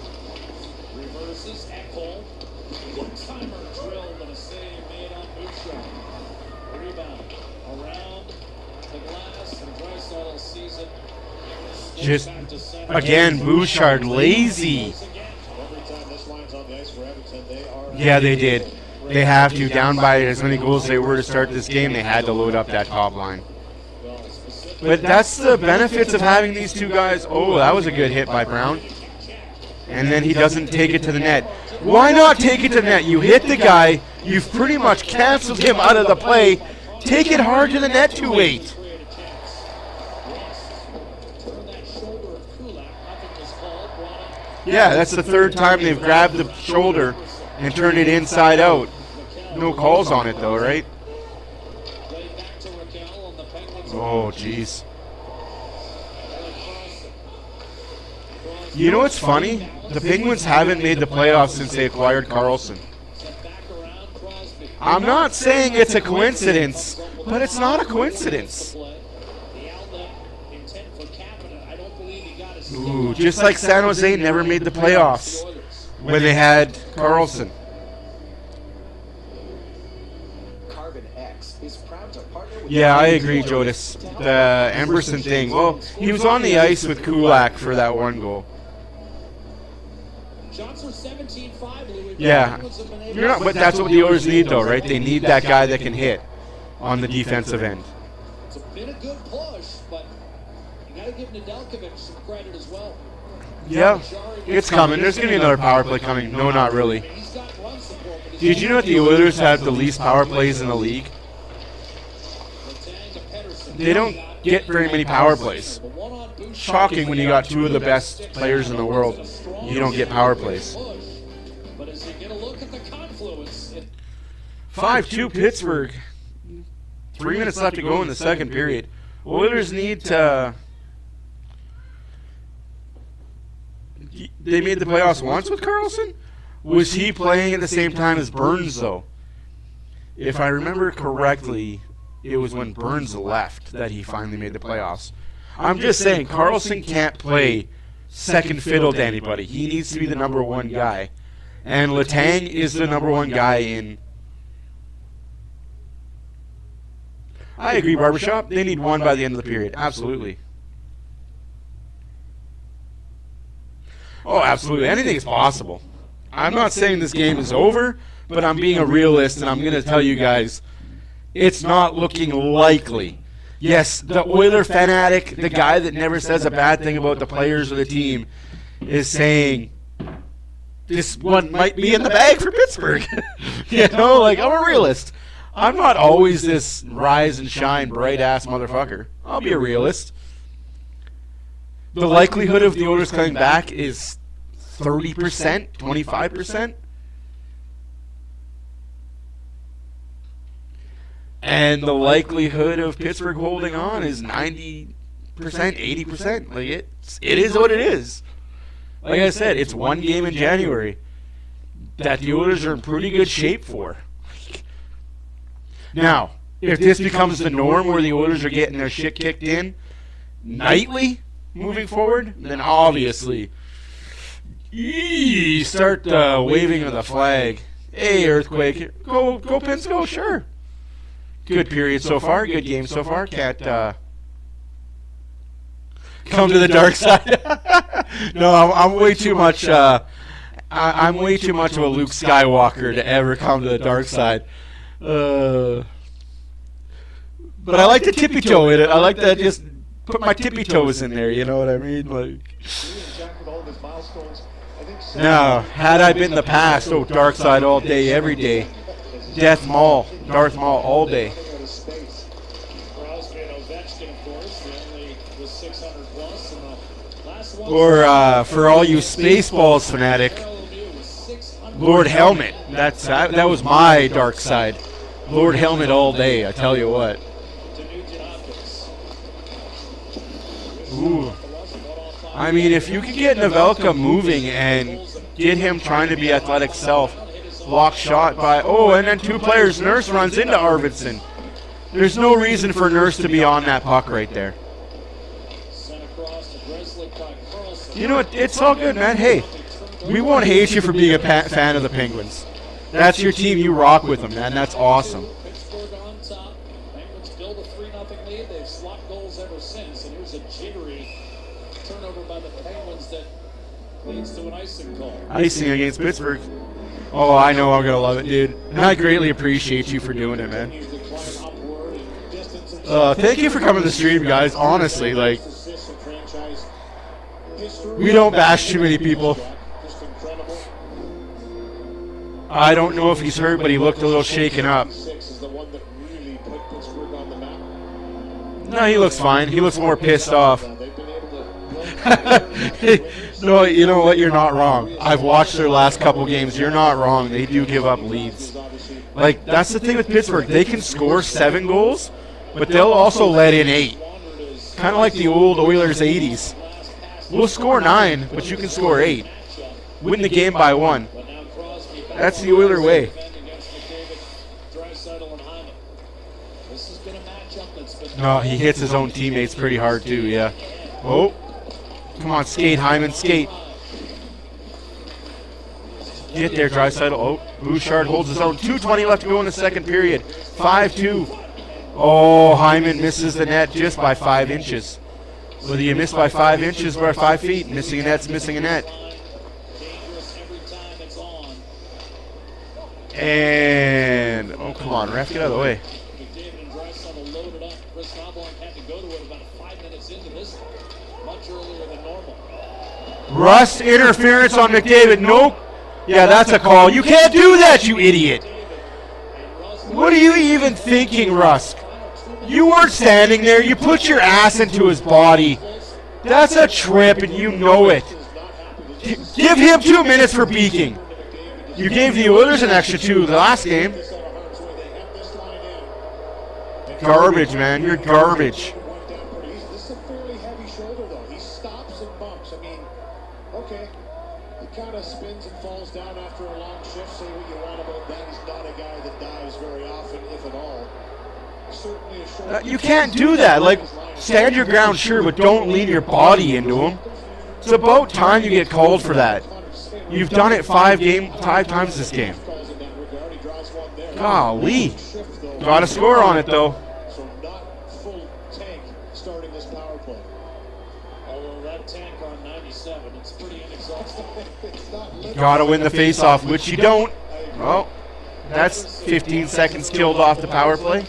reverses. Ekholm. One-timer drilled and a save made on Bouchard. Rebound around the glass, and Draisaitl season. Just, again, Bouchard lazy. Every time this line's on the ice for Edmonton, they are. Yeah, they did. They have to. Down by as many goals as they were to start this game, they had to load up that top line. But that's the benefits of having these two guys. Oh, that was a good hit by Brown. And then he doesn't take it to the net. Why not take it to the net? You hit the guy. You've pretty much canceled him out of the play. Take it hard to the net, 2-8. Yeah, that's the third time they've grabbed the shoulder and turned it inside out. No calls on it, though, right? Oh, jeez. You know what's funny? The Penguins haven't made the playoffs since they acquired Karlsson. I'm not saying it's a coincidence, but it's not a coincidence. Ooh, just like San Jose never made the playoffs when they had Karlsson. Yeah, I agree, Jodis. The Emberson thing. Well, he was on the ice with Kulak for that one goal. Yeah, but that's what the Oilers need, though, right? They need that guy that can hit on the defensive end. It's been a good push, but you got to give Nedeljkovic some credit as well. Yeah, it's coming. There's going to be another power play coming. No, not really. Did you know that the Oilers have the least power plays in the league? They don't get very many power plays. Shocking when you got two of the best players in the world. You don't get power plays. 5-2 Pittsburgh. 3 minutes left to go in the second period. Oilers need to... They made the playoffs once with Karlsson? Was he playing at the same time as Burns, though? If I remember correctly, it was when Burns left that he finally made the playoffs. I'm just saying, Karlsson can't play second fiddle to anybody. He needs to be the number one guy. And Letang is the number one guy in... I agree, Barbershop. They need one by the end of the period. Absolutely. Oh, absolutely. Anything is possible. I'm not saying this game is over, but I'm being a realist, and I'm going to tell you guys, it's not looking likely. Yes, the Oiler fanatic, the guy that never says a bad thing about the players or the team, is saying this one might be in the bag for Pittsburgh. You know, like, I'm a realist. I'm not always this rise and shine, bright-ass motherfucker. I'll be a realist. The likelihood of the Oilers coming back is 30%, 25%. And the likelihood of Pittsburgh holding on is 90%, 80%. Like it is what it is. Like I said, it's one game in January that the Oilers are in pretty good shape for. Now, if this becomes the norm where the Oilers are getting their shit kicked in nightly moving forward, then obviously start waving of the flag. Hey, Earthquake. Go Pins, go, sure. Good period so far. Good game so far. Can't come to the dark side. No, I'm way too much. I'm way too much of a Luke Skywalker to ever come to the dark side. But I like to tippy toe in it. I like to just put my tippy toes in there. You know what I mean? Like. Now, had I been in the past, dark side all day, every day. Death Maul, Darth Maul all day. Or for all you Spaceballs fanatic, Lord Helmet. That was my dark side. Lord Helmet all day, I tell you what. Ooh. I mean, if you could get Nevelka moving and get him trying to be athletic self, block shot by, and then two players, Nurse runs into Arvidsson. There's no reason for Nurse to be on that puck right there. You know what? It's all good, man. Hey, we won't hate you for being a fan of the Penguins. That's your team. You rock with them, man. That's awesome. Pittsburgh on top. Penguins build a 3-0 lead. They've slopped goals ever since. And here's a jittery turnover by the Penguins that leads to an icing call. Icing against Pittsburgh. Oh, I know I'm going to love it, dude. And I greatly appreciate you for doing it, man. Thank you for coming to the stream, guys. Honestly, like, we don't bash too many people. I don't know if he's hurt, but he looked a little shaken up. No, he looks fine. He looks more pissed off. No, you know what? You're not wrong. I've watched their last couple games. You're not wrong. They do give up leads. Like, that's the thing with Pittsburgh. They can score 7 goals, but they'll also let in 8. Kind of like the old Oilers 80s. We'll score 9, but you can score 8. Win the game by 1. That's the Oiler way. No, he hits his own teammates pretty hard too, yeah. Oh, come on, skate, Hyman, skate. Get there, Draisaitl. Oh, Bouchard holds his own. 2:20 left to go in the second period. 5-2. Oh, Hyman misses the net just by 5 inches. Whether you miss by 5 inches or 5 feet, missing a net's missing a net. And, oh, come on, ref, get out of the way. McDavid and Draisaitl loaded up. Chris Knobloch had to go to it about 5 minutes into this, much earlier than normal. Rust interference on McDavid. Nope. Yeah, that's a call. You can't do that, you idiot. What are you even thinking, Rusk? You weren't standing there. You put your ass into his body. That's a trip, and you know it. Give him 2 minutes for peeking. You gave the Oilers an extra 2 the last game. Garbage, man. You're garbage. This is a fairly heavy shoulder, though. He stops and bumps. I mean, okay, he kind of spins and falls down after a long shift. Say what you want about that. He's not a guy that dives very often, if at all. Certainly a shoulder. You can't do that. Like, stand your ground, sure, but don't lean your body into him. It's about time you get called for that. You've done it 5 times this game. Golly. Got a score on it, though. So not full tank starting this power play. Although that tank on 97, it's pretty inexhaustible. Got to win the face-off, which you don't. Well, that's 15 seconds killed off the power play.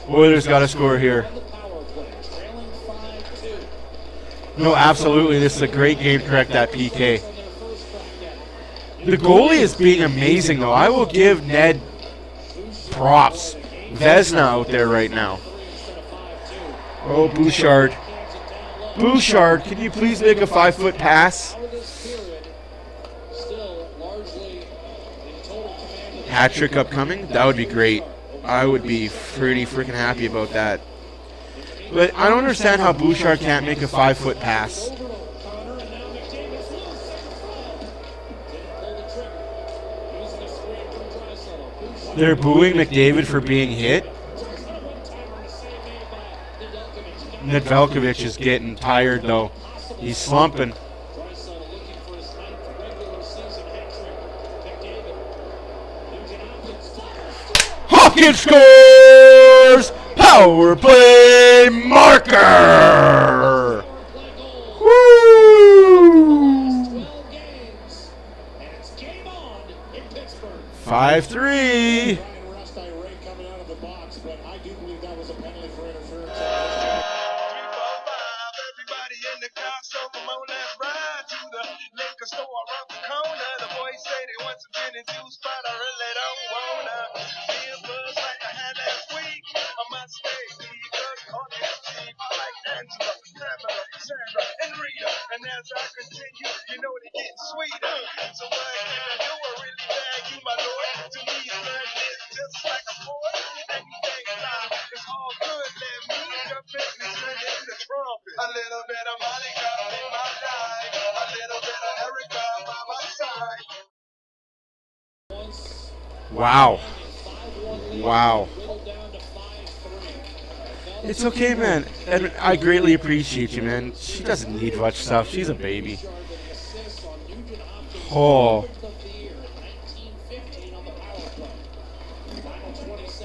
Oilers got to score here. No, absolutely. This is a great game to correct that PK. The goalie is being amazing, though. I will give Ned props. Vezina out there right now. Oh, Bouchard. Bouchard, can you please make a 5-foot pass? Hat trick upcoming? That would be great. I would be pretty freaking happy about that. But I don't understand how Bouchard can't make a 5-foot pass. They're booing McDavid for being hit. Nedeljkovic is getting tired, though. He's slumping. Hopkins scores! Power play marker! Woo! 5-3. And as I continue, you know they get sweeter. So what can I do? I really bag you, my lord. To me, blood is just like a boy. Anything fly, it's all good. Let me jump in and sing in the trumpet. A little bit of Monica in my life. A little bit of Erica by my side. Wow. Wow. It's okay, man. Edmund, I greatly appreciate you, man. She doesn't need much stuff. She's a baby. Oh.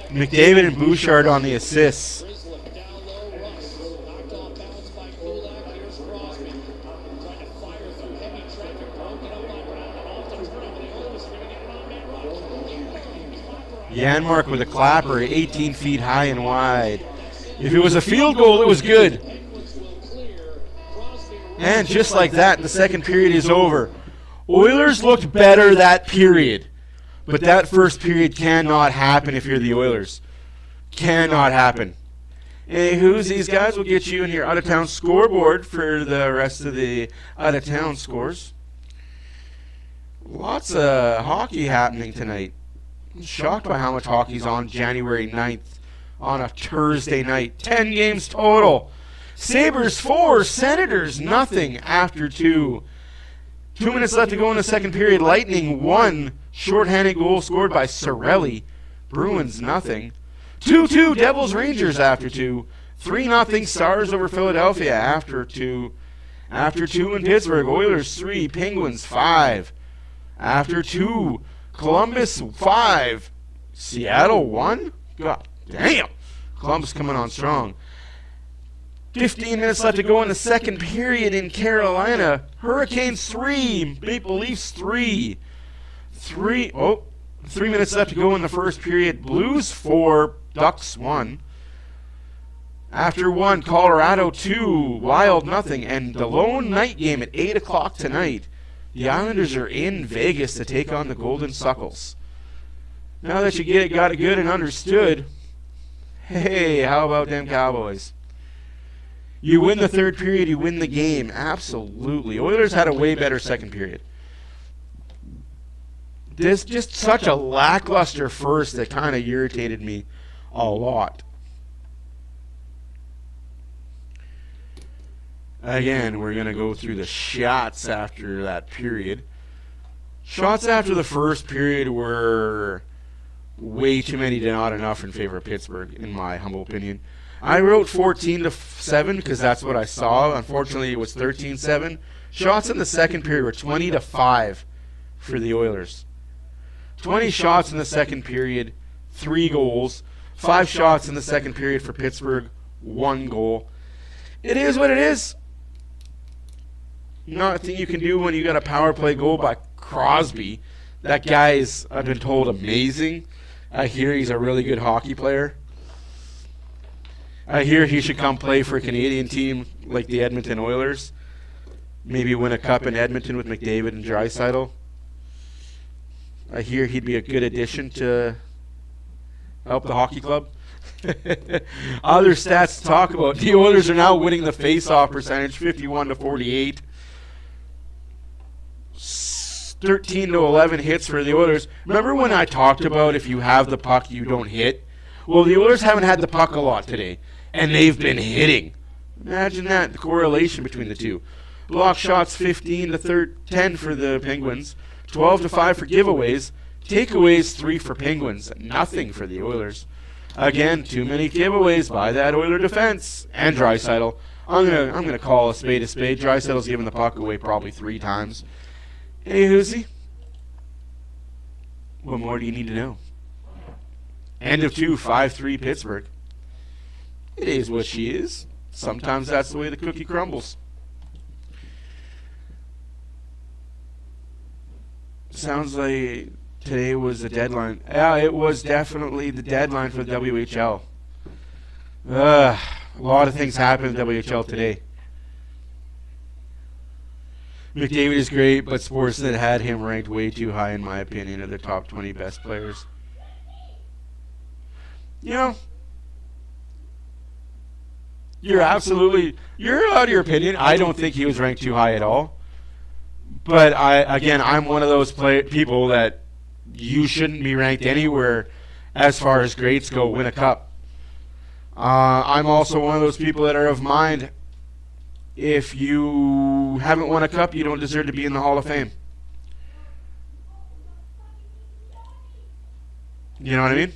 McDavid and Bouchard on the assists. Janmark with a clapper, 18 feet high and wide. If it was a field goal, it was good. And just like that, the second period is over. Oilers looked better that period. But that first period cannot happen if you're the Oilers. Cannot happen. Hey, who's these guys? We'll get you in your out-of-town scoreboard for the rest of the out-of-town scores. Lots of hockey happening tonight. I'm shocked by how much hockey's on January 9th on a Thursday night. 10 games total. Sabres 4, Senators nothing after 2. 2 minutes left to go in the second period. Lightning 1. Shorthanded goal scored by Cirelli. Bruins nothing. 2-2 Devils Rangers after 2. 3-0 Stars over Philadelphia after 2. After 2 in Pittsburgh. Oilers 3. Penguins 5. After 2. Columbus 5. Seattle 1. God damn. Columbus coming on strong. 15 minutes left to go in the second period in Carolina. Hurricanes 3. Maple Leafs 3. 3 minutes left to go in the first period. Blues 4. Ducks 1. After 1, Colorado 2. Wild nothing. And the lone night game at 8 o'clock tonight. The Islanders are in Vegas to take on the Golden Suckles. Now that you got it good and understood, hey, how about them Cowboys? You win the third period, you win the game. Absolutely. Oilers had a way better second period. This just such a lackluster first that kind of irritated me a lot. Again, we're going to go through the shots after that period. Shots after the first period were way too many to not enough in favor of Pittsburgh, in my humble opinion. I wrote 14-7 because that's what I saw. Unfortunately, it was 13-7. Shots in the second period were 20-5 for the Oilers. 20 shots in the second period, 3 goals. 5 shots in the second period for Pittsburgh, 1 goal. It is what it is. Nothing you can do when you got a power play goal by Crosby. That guy is, I've been told, amazing. I hear he's a really good hockey player. I hear he should come play for a Canadian team like the Edmonton Oilers. Maybe win a cup in Edmonton with McDavid and Draisaitl. I hear he'd be a good addition to help the hockey club. Other stats to talk about. The Oilers are now winning the face-off percentage, 51-48. 13-11 hits for the Oilers. Remember when I talked about if you have the puck, you don't hit? Well, the Oilers haven't had the puck a lot today, and they've been hitting. Imagine that, the correlation between the two. Block shots 15-10 for the Penguins, 12-5 for giveaways, takeaways 3 for Penguins, nothing for the Oilers. Again, too many giveaways by that Oiler defense and Draisaitl. I'm gonna call a spade a spade. Draisaitl's given the puck away probably 3 times. Hey, Hoosie, what more do you need to know? End of 2, 5-3 Pittsburgh. It is what she is. Sometimes that's the way the cookie crumbles. Sounds like today was the deadline. Yeah, it was definitely the deadline for the WHL. A lot of things happened in the WHL today. McDavid is great, but Sportsnet had him ranked way too high, in my opinion, of the top 20 best players. You know, you're allowed your opinion. I don't think he was ranked too high at all. But I'm one of those people that you shouldn't be ranked anywhere as far as greats go. Win a cup. I'm also one of those people that are of mind. If you haven't won a cup, you don't deserve to be in the Hall of Fame. You know what I mean?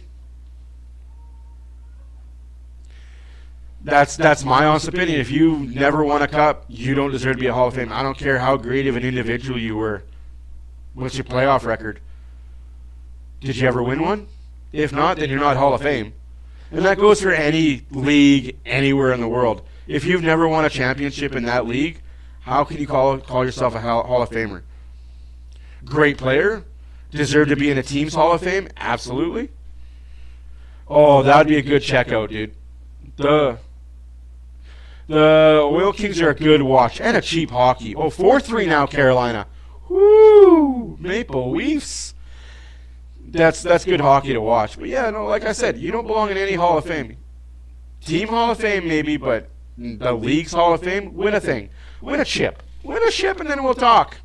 That's my honest opinion. If you never won a cup, you don't deserve to be a Hall of Fame. I don't care how great of an individual you were. What's your playoff record? Did you ever win one? If not, then you're not Hall of Fame. And that goes for any league anywhere in the world. If you've never won a championship in that league, how can you call yourself a Hall of Famer? Great player? Deserve to be in a team's Hall of Fame? Absolutely. Oh, that would be a good checkout, dude. The Oil Kings are a good watch and a cheap hockey. Oh, 4-3 now, Carolina. Woo! Maple Leafs. That's good hockey to watch. But yeah, no, like I said, you don't belong in any Hall of Fame. Team Hall of Fame maybe, but the league's Hall of Fame, win a thing. Win a chip. Win a chip and then we'll talk.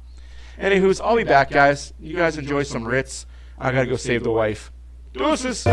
Anywho's, I'll be back, guys. You guys enjoy some Ritz. I gotta go save the wife. Deuces.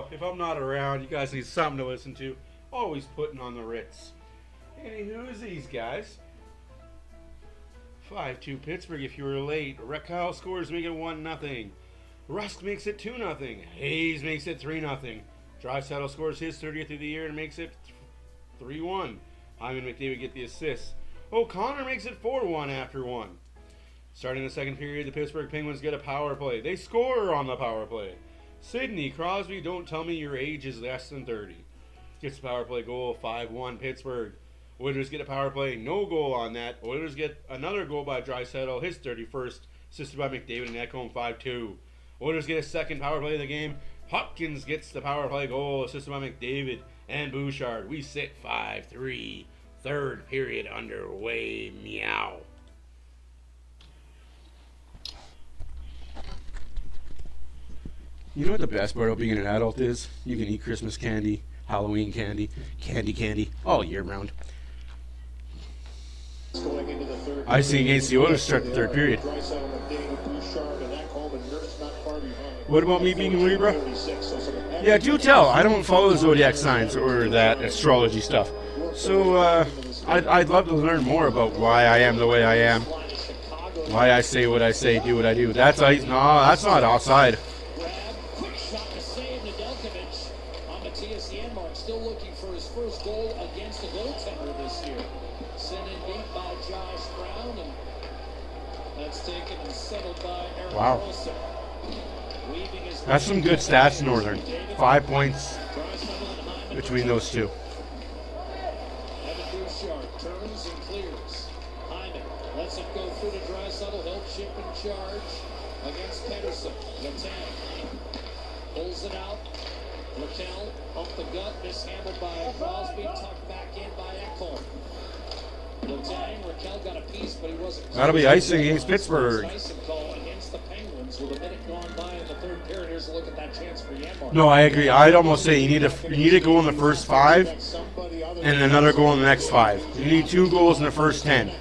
So if I'm not around, you guys need something to listen to. Always putting on the Ritz. Anywho's these guys. 5-2 Pittsburgh if you were late. Raquel scores, make it 1-0. Rusk makes it 2-0. Hayes makes it 3-0. Draisaitl scores his 30th of the year and makes it 3-1. Hyman McDavid get the assist. O'Connor makes it 4-1 after 1. Starting the second period, the Pittsburgh Penguins get a power play. They score on the power play. Sidney Crosby, don't tell me your age is less than 30. Gets the power play goal, 5-1 Pittsburgh. Oilers get a power play, no goal on that. Oilers get another goal by Draisaitl, his 31st, assisted by McDavid and Ekholm, 5-2. Oilers get a second power play of the game. Hopkins gets the power play goal, assisted by McDavid and Bouchard. We sit 5-3. Third period underway. Meow. You know what the best part of being an adult is? You can eat Christmas candy, Halloween candy, candy, all year round. Icing against the Oilers start the third period. What about me being Libra? Yeah, do tell. I don't follow zodiac signs or that astrology stuff. So I'd love to learn more about why I am the way I am. Why I say what I say, do what I do. That's ice. No, that's not offside. Quick shot to save Nedeljkovic on the TSN mark. Still looking for his first goal against the goaltender this year. Sent in deep by Josh Brown, and that's taken and settled by Aaron Wilson. That's some good stats, Northern. 5 points between those two. Evan Bouchard turns and clears. Hyman lets it go through to Draisaitl. He'll chip and charge against Pedersen. Letang pulls it out. Raquel up the gut, mishandled by Crosby, tucked back in by Ekholm. Letang, Raquel got a piece, but he wasn't. That'll be icing against Pittsburgh. Icing call against the Penguins with a minute gone by in the third period. Here's a look at that chance for Janmark. No, I agree. I'd almost say you need a goal in the first 5 and another goal in the next 5. You need 2 goals in the first 10.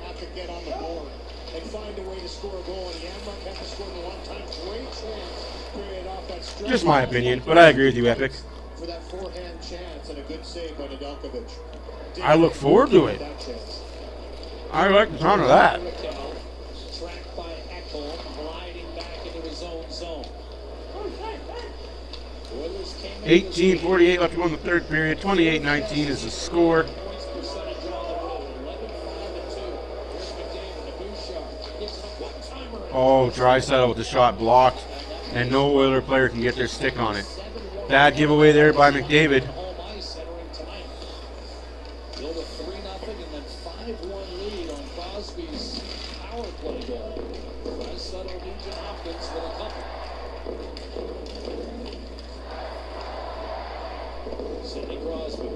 Just my opinion, but I agree with you, Epic. For that forehand chance and a good save by Nedeljkovic. I look forward to it. I like the sound of that. Tracked by Ekholm, gliding back into his own zone. 18:48 left to go in the third period. 28-19 is the score. Points percentage on the road, 11-5-2. Here's McDavid to Bouchard. Gives it a one-timer. Oh, Draisaitl with the shot blocked, and no Oiler player can get their stick on it. Bad giveaway there by McDavid. Home ice entering tonight. Build a 3-0 and then 5-1 lead on Crosby's power play goal. Draisaitl, Nugent Hopkins with a couple. Sidney Crosby.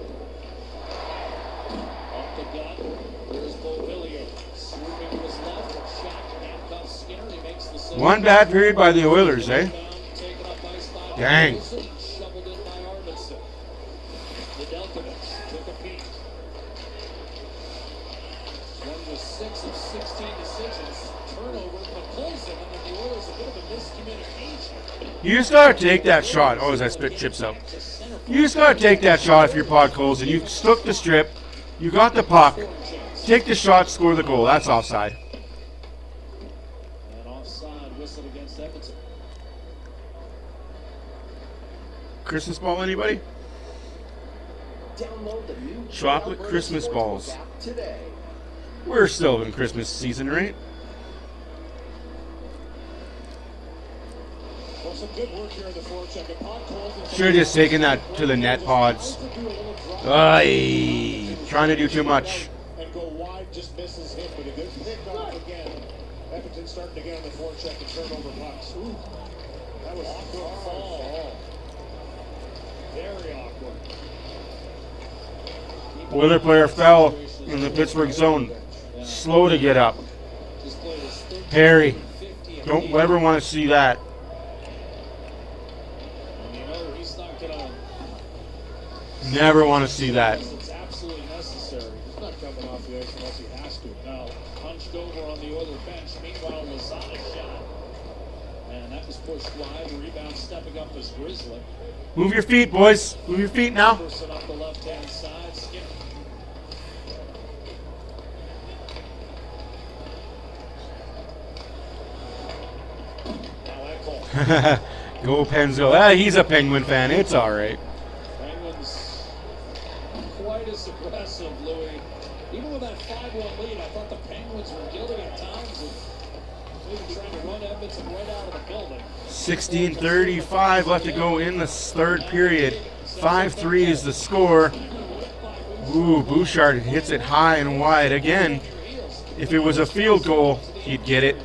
Off the gut. Here's Beauvillier. Swooping to his left. Shot. Handcuffs Skinner. He makes the save. One bad period by the Oilers, eh? Taken up ice by Dang. Wilson. Shoveled in by Arvidsson. Nedeljkovic took a peek. One was 6 of 16 decisions. Turnover, but pulls it, and then the Oilers a bit of a miscommunication. You just gotta take that shot. Oh, as I spit chips out. You just gotta take that shot if your pod closed and you stuck the strip. You got the puck. Take the shot, score the goal. That's offside. And offside whistle against Edmonton. Christmas ball, anybody? Download the new Chocolate Alberta Christmas Sportsbook balls. app today. We're still in Christmas season, right? Well, some good work here in the forecheck. And Pod calls it- Should have just taken that to the net pods. Ay, trying to do too much. And go wide, just misses him, but a good pick off again. Edmonton starting again on the forecheck and turnover pucks. Ooh, that was awkward fall. Very awkward. Oiler player fell in the Pittsburgh zone. Slow to get up. Just played his 13 Perry, 50 don't ever want to see that. And you know he's not gonna. Never want to see that. It's absolutely necessary. He's not coming off the ice unless he has to. Now, hunched over on the Oiler bench. Meanwhile, Lozada's shot. And That was pushed wide. Rebound stepping up as Grizzly. Move your feet, boys. Move your feet now. Anderson up the left-hand side. Skip. Now that call. Go Pens go. Ah, he's a Penguin fan. It's all right. Penguins quite as aggressive, Louis. Even with that 5-1 lead, I thought the Penguins were guilty at times of maybe trying to run Edmonton right out of the building. 16:35 left to go in the third period. 5-3 is the score. Ooh, Bouchard hits it high and wide again. If it was a field goal, he'd get it.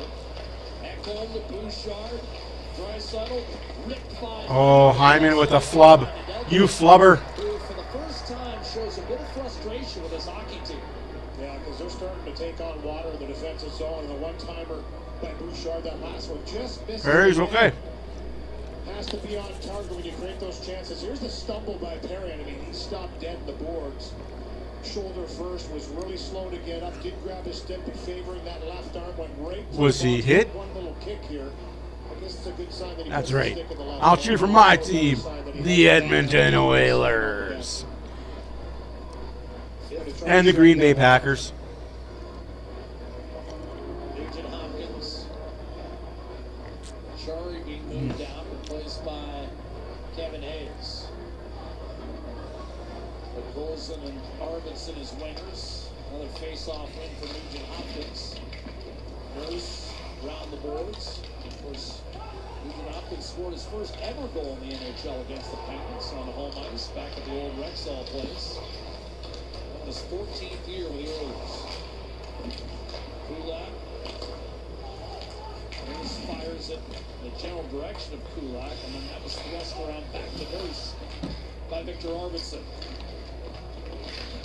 Oh, Hyman with a flub. You flubber. For the first time, shows a bit of frustration with his hockey team. Yeah, because they're starting to take on water in the defensive zone. The one-timer by Bouchard, that last one just missed. Perry's okay. Has to be on target when you create those chances. Here's the stumble by Perry. I mean, he stopped dead in the boards. Shoulder first, was really slow to get up. Did grab his stick, but favoring that left arm, went right. Was he hit? One little kick here. I guess it's a good sign that he That's puts the right. stick in the left I'll arm. cheer for my team, the Edmonton Oilers. And the Green Bay Packers. Nugent Hopkins. Shari being moved down, replaced by Kevin Hayes. But Golson and Arvidsson as wingers. Another face-off win for Nugent Hopkins. Nurse around the boards. Of course, Nugent Hopkins scored his first ever goal in the NHL against the Penguins on the home ice back at the old Rexall place. His 14th year with the Oilers. Kulak. Nurse fires it in the general direction of Kulak, and then that was thrust around back to Nurse by Victor Arvidsson.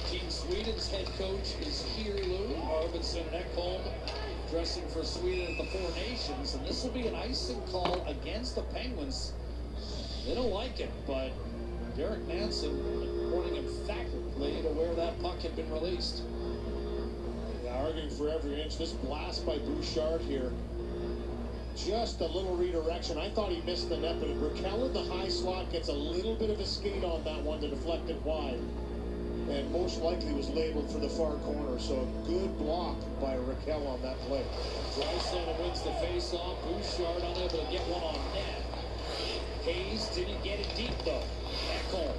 Team Sweden's head coach is here, Lou. Arvidsson and Ekholm dressing for Sweden at the Four Nations, and this will be an icing call against the Penguins. They don't like it, but Derek Manson pointing emphatically to where that puck had been released. Yeah, arguing for every inch. This blast by Bouchard here. Just a little redirection. I thought he missed the net, but Raquel in the high slot gets a little bit of a skate on that one to deflect it wide. And most likely was labeled for the far corner. So a good block by Raquel on that play. Draisaitl wins the face-off. Bouchard unable to get one on net. Hayes didn't get it deep though. Ekholm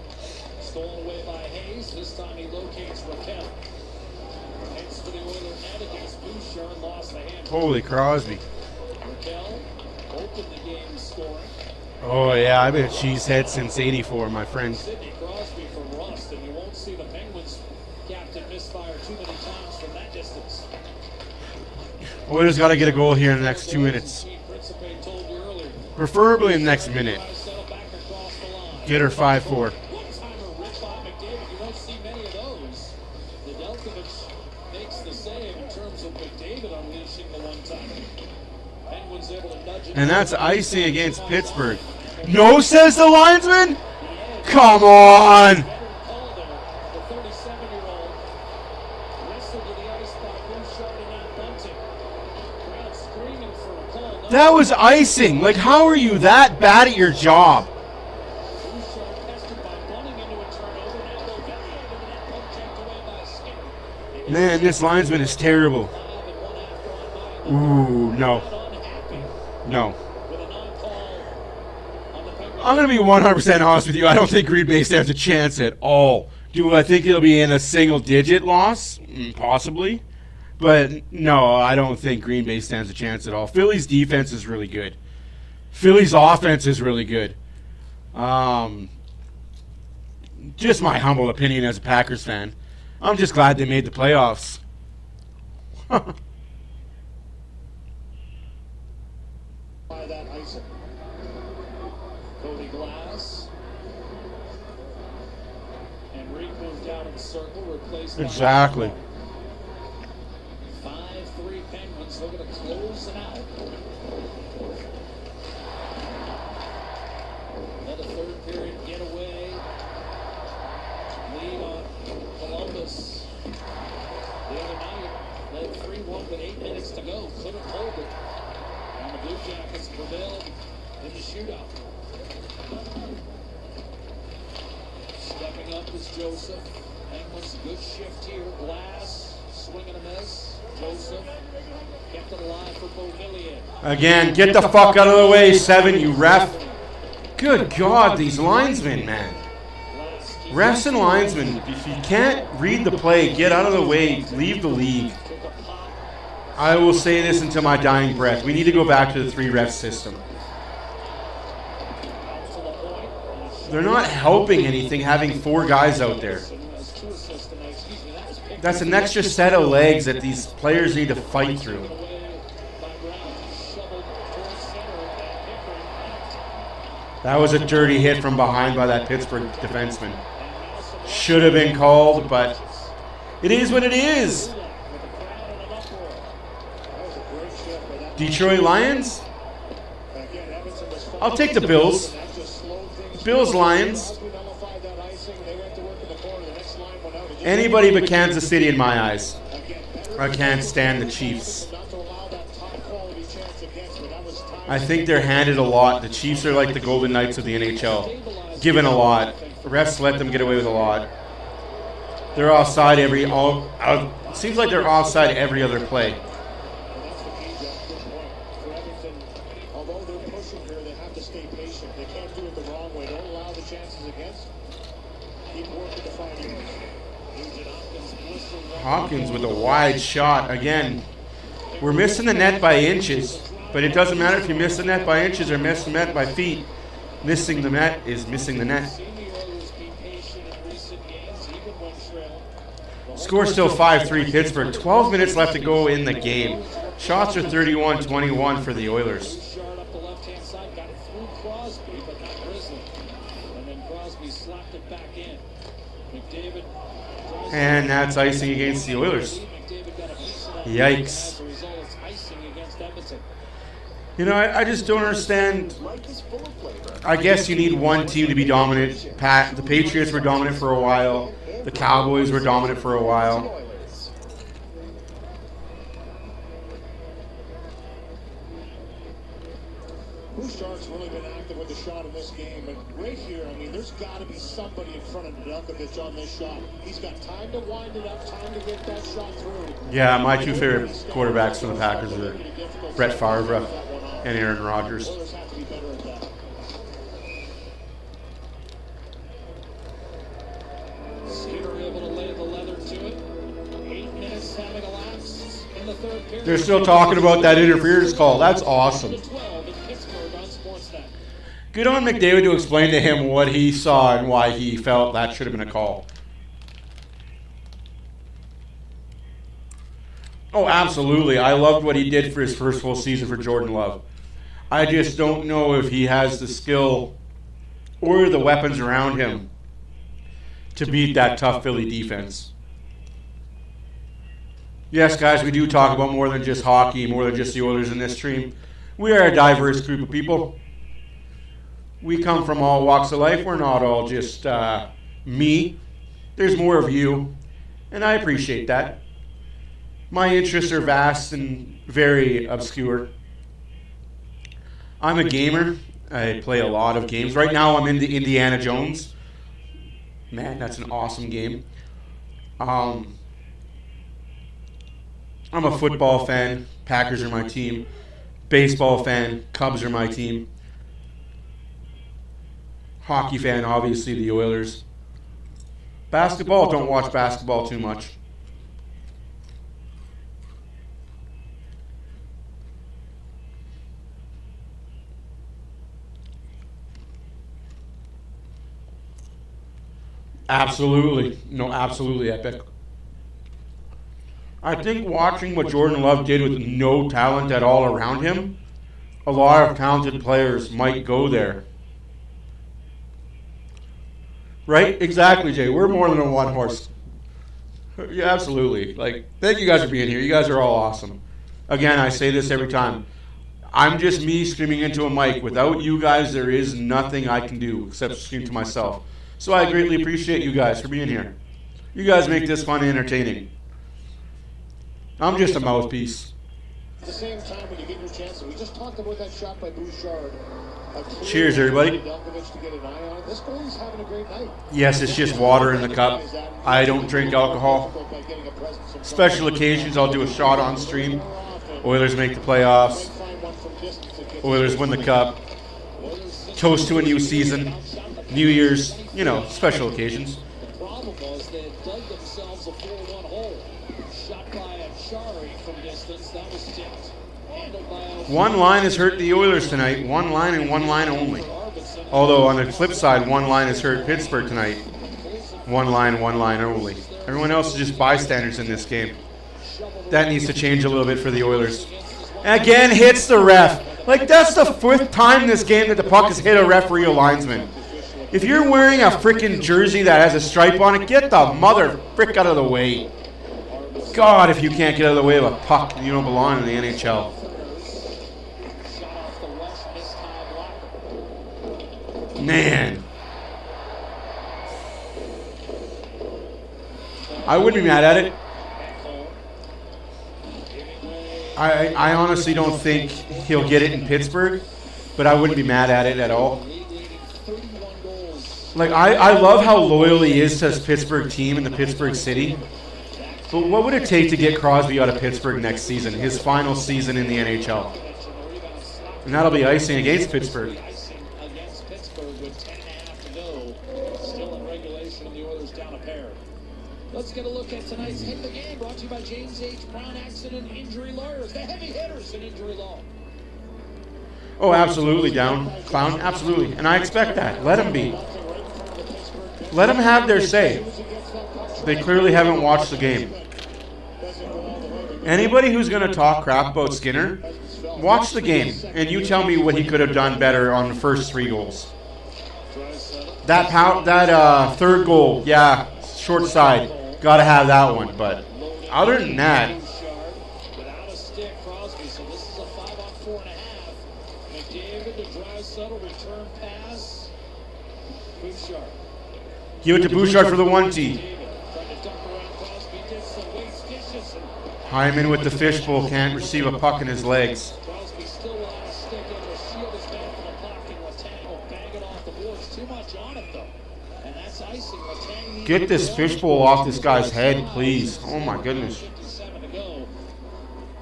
stolen away by Hayes. This time he locates Raquel. Heads for the Oiler net against Bouchard. Lost the hand. Holy Crosby. Raquel opened the game scoring. Oh, yeah, I've been a cheesehead since '84, my friend. Sidney Crosby from Rust, and you won't see the Penguins captain misfire too many times from that distance. Oilers got to get a goal here in the next 2 minutes. Preferably in the next minute. Get her 5-4. One-timer ripped by McDavid. You won't see many of those. Nedeljkovic makes the save in terms of McDavid unleashing the one-timer. Penguins able to nudge it. And that's icing against Pittsburgh. No, says the linesman? Come on. The 37-year-old wrestled to the ice by Bouchard and not Bunting. Crowd screaming for a call. That was icing. Like, how are you that bad at your job? Bouchard tested by running into a turnover. Now Lovelli over the net. Puck checked away by Skinner. Man, this linesman is terrible. Ooh, no. No. I'm going to be 100% honest with you. I don't think Green Bay stands a chance at all. Do I think it'll be in a single-digit loss? Possibly. But, no, I don't think Green Bay stands a chance at all. Philly's defense is really good. Philly's offense is really good. Just my humble opinion as a Packers fan. I'm just glad they made the playoffs. By that icing. Cody Glass. And Reed moved down in the circle, replaced by Exactly. 5-3 Penguins looking to close it out. Another third period getaway. Lead on Columbus. The other night led 3-1 with 8 minutes to go. Couldn't hold it. And the Blue Jackets prevailed Joseph. England's a good shift here. Glass, swing and a miss. Joseph kept it alive for Beauvillier. Again, get the fuck out of the way, 7, you ref. Good God, these linesmen, man. Refs and linesmen, if you can't read the play, get out of the way, leave the league. I will say this until my dying breath. We need to go back to the 3-ref system. They're not helping anything having 4 guys out there. That's an extra set of legs that these players need to fight through. That was a dirty hit from behind by that Pittsburgh defenseman. Should have been called, but it is what it is. Detroit Lions? I'll take the Bills. Bills, Lions. Anybody but Kansas City in my eyes. I can't stand the Chiefs. I think they're handed a lot. The Chiefs are like the Golden Knights of the NHL. Given a lot. The refs let them get away with a lot. They're offside seems like they're offside every other play. Although they're pushing here, they have to stay patient. They can't do it the wrong way. Don't allow the chances against them. Keep working to find yours. Hopkins with a wide shot. Again, we're missing the net by inches. But it doesn't matter if you miss the net by inches or miss the net by feet. Missing the net is missing the net. Score still 5-3 Pittsburgh. 12 minutes left to go in the game. Shots are 31-21 for the Oilers. And that's icing against the Oilers. Yikes. You know, I just don't understand. I guess you need one team to be dominant. The Patriots were dominant for a while. The Cowboys were dominant for a while. Bouchard's really been active with the shot in this game, but right here, I mean, there's got to be somebody in front of Nedeljkovic on this shot. He's got time to wind it up, time to get that shot through. Yeah, my 2 favorite quarterbacks from the Packers are Brett Favre and Aaron Rodgers. Oilers have to be better at that. Skinner able to lay the leather to it. 8 minutes having elapsed in the third period. They're still talking about that interference call. That's awesome. Good on McDavid to explain to him what he saw and why he felt that should have been a call. Oh, absolutely. I loved what he did for his first full season for Jordan Love. I just don't know if he has the skill or the weapons around him to beat that tough Philly defense. Yes, guys, we do talk about more than just hockey, more than just the Oilers in this stream. We are a diverse group of people. We come from all walks of life. We're not all just me. There's more of you, and I appreciate that. My interests are vast and very obscure. I'm a gamer. I play a lot of games. Right now I'm into Indiana Jones. Man, that's an awesome game. I'm a football fan. Packers are my team. Baseball fan. Cubs are my team. Hockey fan, obviously, the Oilers. Basketball, don't watch basketball too much. Absolutely. No, absolutely epic. I think watching what Jordan Love did with no talent at all around him, a lot of talented players might go there. Right? Exactly, Jay. We're more than a one horse. Yeah, absolutely. Like, thank you guys for being here. You guys are all awesome. Again, I say this every time. I'm just me screaming into a mic. Without you guys, there is nothing I can do except scream to myself. So I greatly appreciate you guys for being here. You guys make this fun and entertaining. I'm just a mouthpiece. At the same time, when you get your chance, we just talked about that shot by Bouchard. Cheers, everybody. This goalie's having a great night. Yes, it's just water in the cup. I don't drink alcohol. Special occasions, I'll do a shot on stream. Oilers make the playoffs. Oilers win the cup. Toast to a new season. New Year's, you know, special occasions. The problem was they had dug themselves a 4-1 hole. Shot by Shari from distance. That was tipped. Handled by One line has hurt the Oilers tonight. One line and one line only. Although on the flip side, one line has hurt Pittsburgh tonight. One line only. Everyone else is just bystanders in this game. That needs to change a little bit for the Oilers. Again, hits the ref. Like, that's the 5th time this game that the puck has hit a referee or linesman. If you're wearing a freaking jersey that has a stripe on it, get the mother frick out of the way. God, if you can't get out of the way of a puck, you don't belong in the NHL. Man. I wouldn't be mad at it. I honestly don't think he'll get it in Pittsburgh, but I wouldn't be mad at it at all. Like, I love how loyal he is to his Pittsburgh team and the Pittsburgh city. But what would it take to get Crosby out of Pittsburgh next season, his final season in the NHL? And that'll be icing against Pittsburgh. Let's get a look at tonight's Hit the Game, brought to you by James H. Brown Accident Injury Lawyers, the heavy hitters in injury law. Oh, absolutely, down, clown, absolutely. And I expect that. Let them be. Let them have their say. They clearly haven't watched the game. Anybody who's going to talk crap about Skinner, watch the game, and you tell me what he could have done better on the first 3 goals. That third goal, yeah, short side. Got to have that one, but other than that, Without a stick, Crosby. So this is a 5-on-4.5. McDavid to Draisaitl, return pass. Bouchard. give it to Bouchard for the 1-T. Hyman with the fishbowl, can't receive a puck in his legs. Crosby still on a stick, able to shield his man from the puck, and Letang will bang it off the boards. Too much on it, though. And that's icing. Letang Get this fishbowl off this guy's head, please. Oh, my goodness. 57 to go.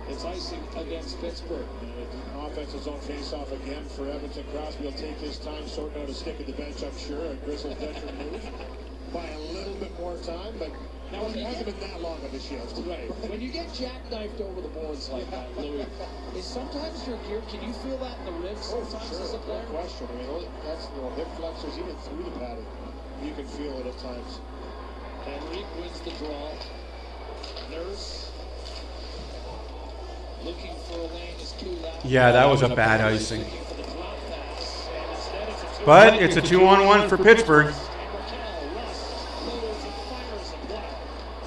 It's icing against Pittsburgh. Offensive zone face-off again for Edmonton. Crosby will take his time sorting out a stick at the bench, I'm sure. A Grizzle's veteran move. By a little bit more time, but now it hasn't been that long of a shift. Right. When you get jackknifed over the boards like that, Louis, is sometimes your gear, can you feel that in the ribs sometimes as a player? No question. I mean, that's, hip flexors, even through the padding, you can feel it at times. Henrique wins the draw. Nurse looking for a lane is Kulak. Yeah, that was a bad icing. But it's a 2-on-1 for Pittsburgh.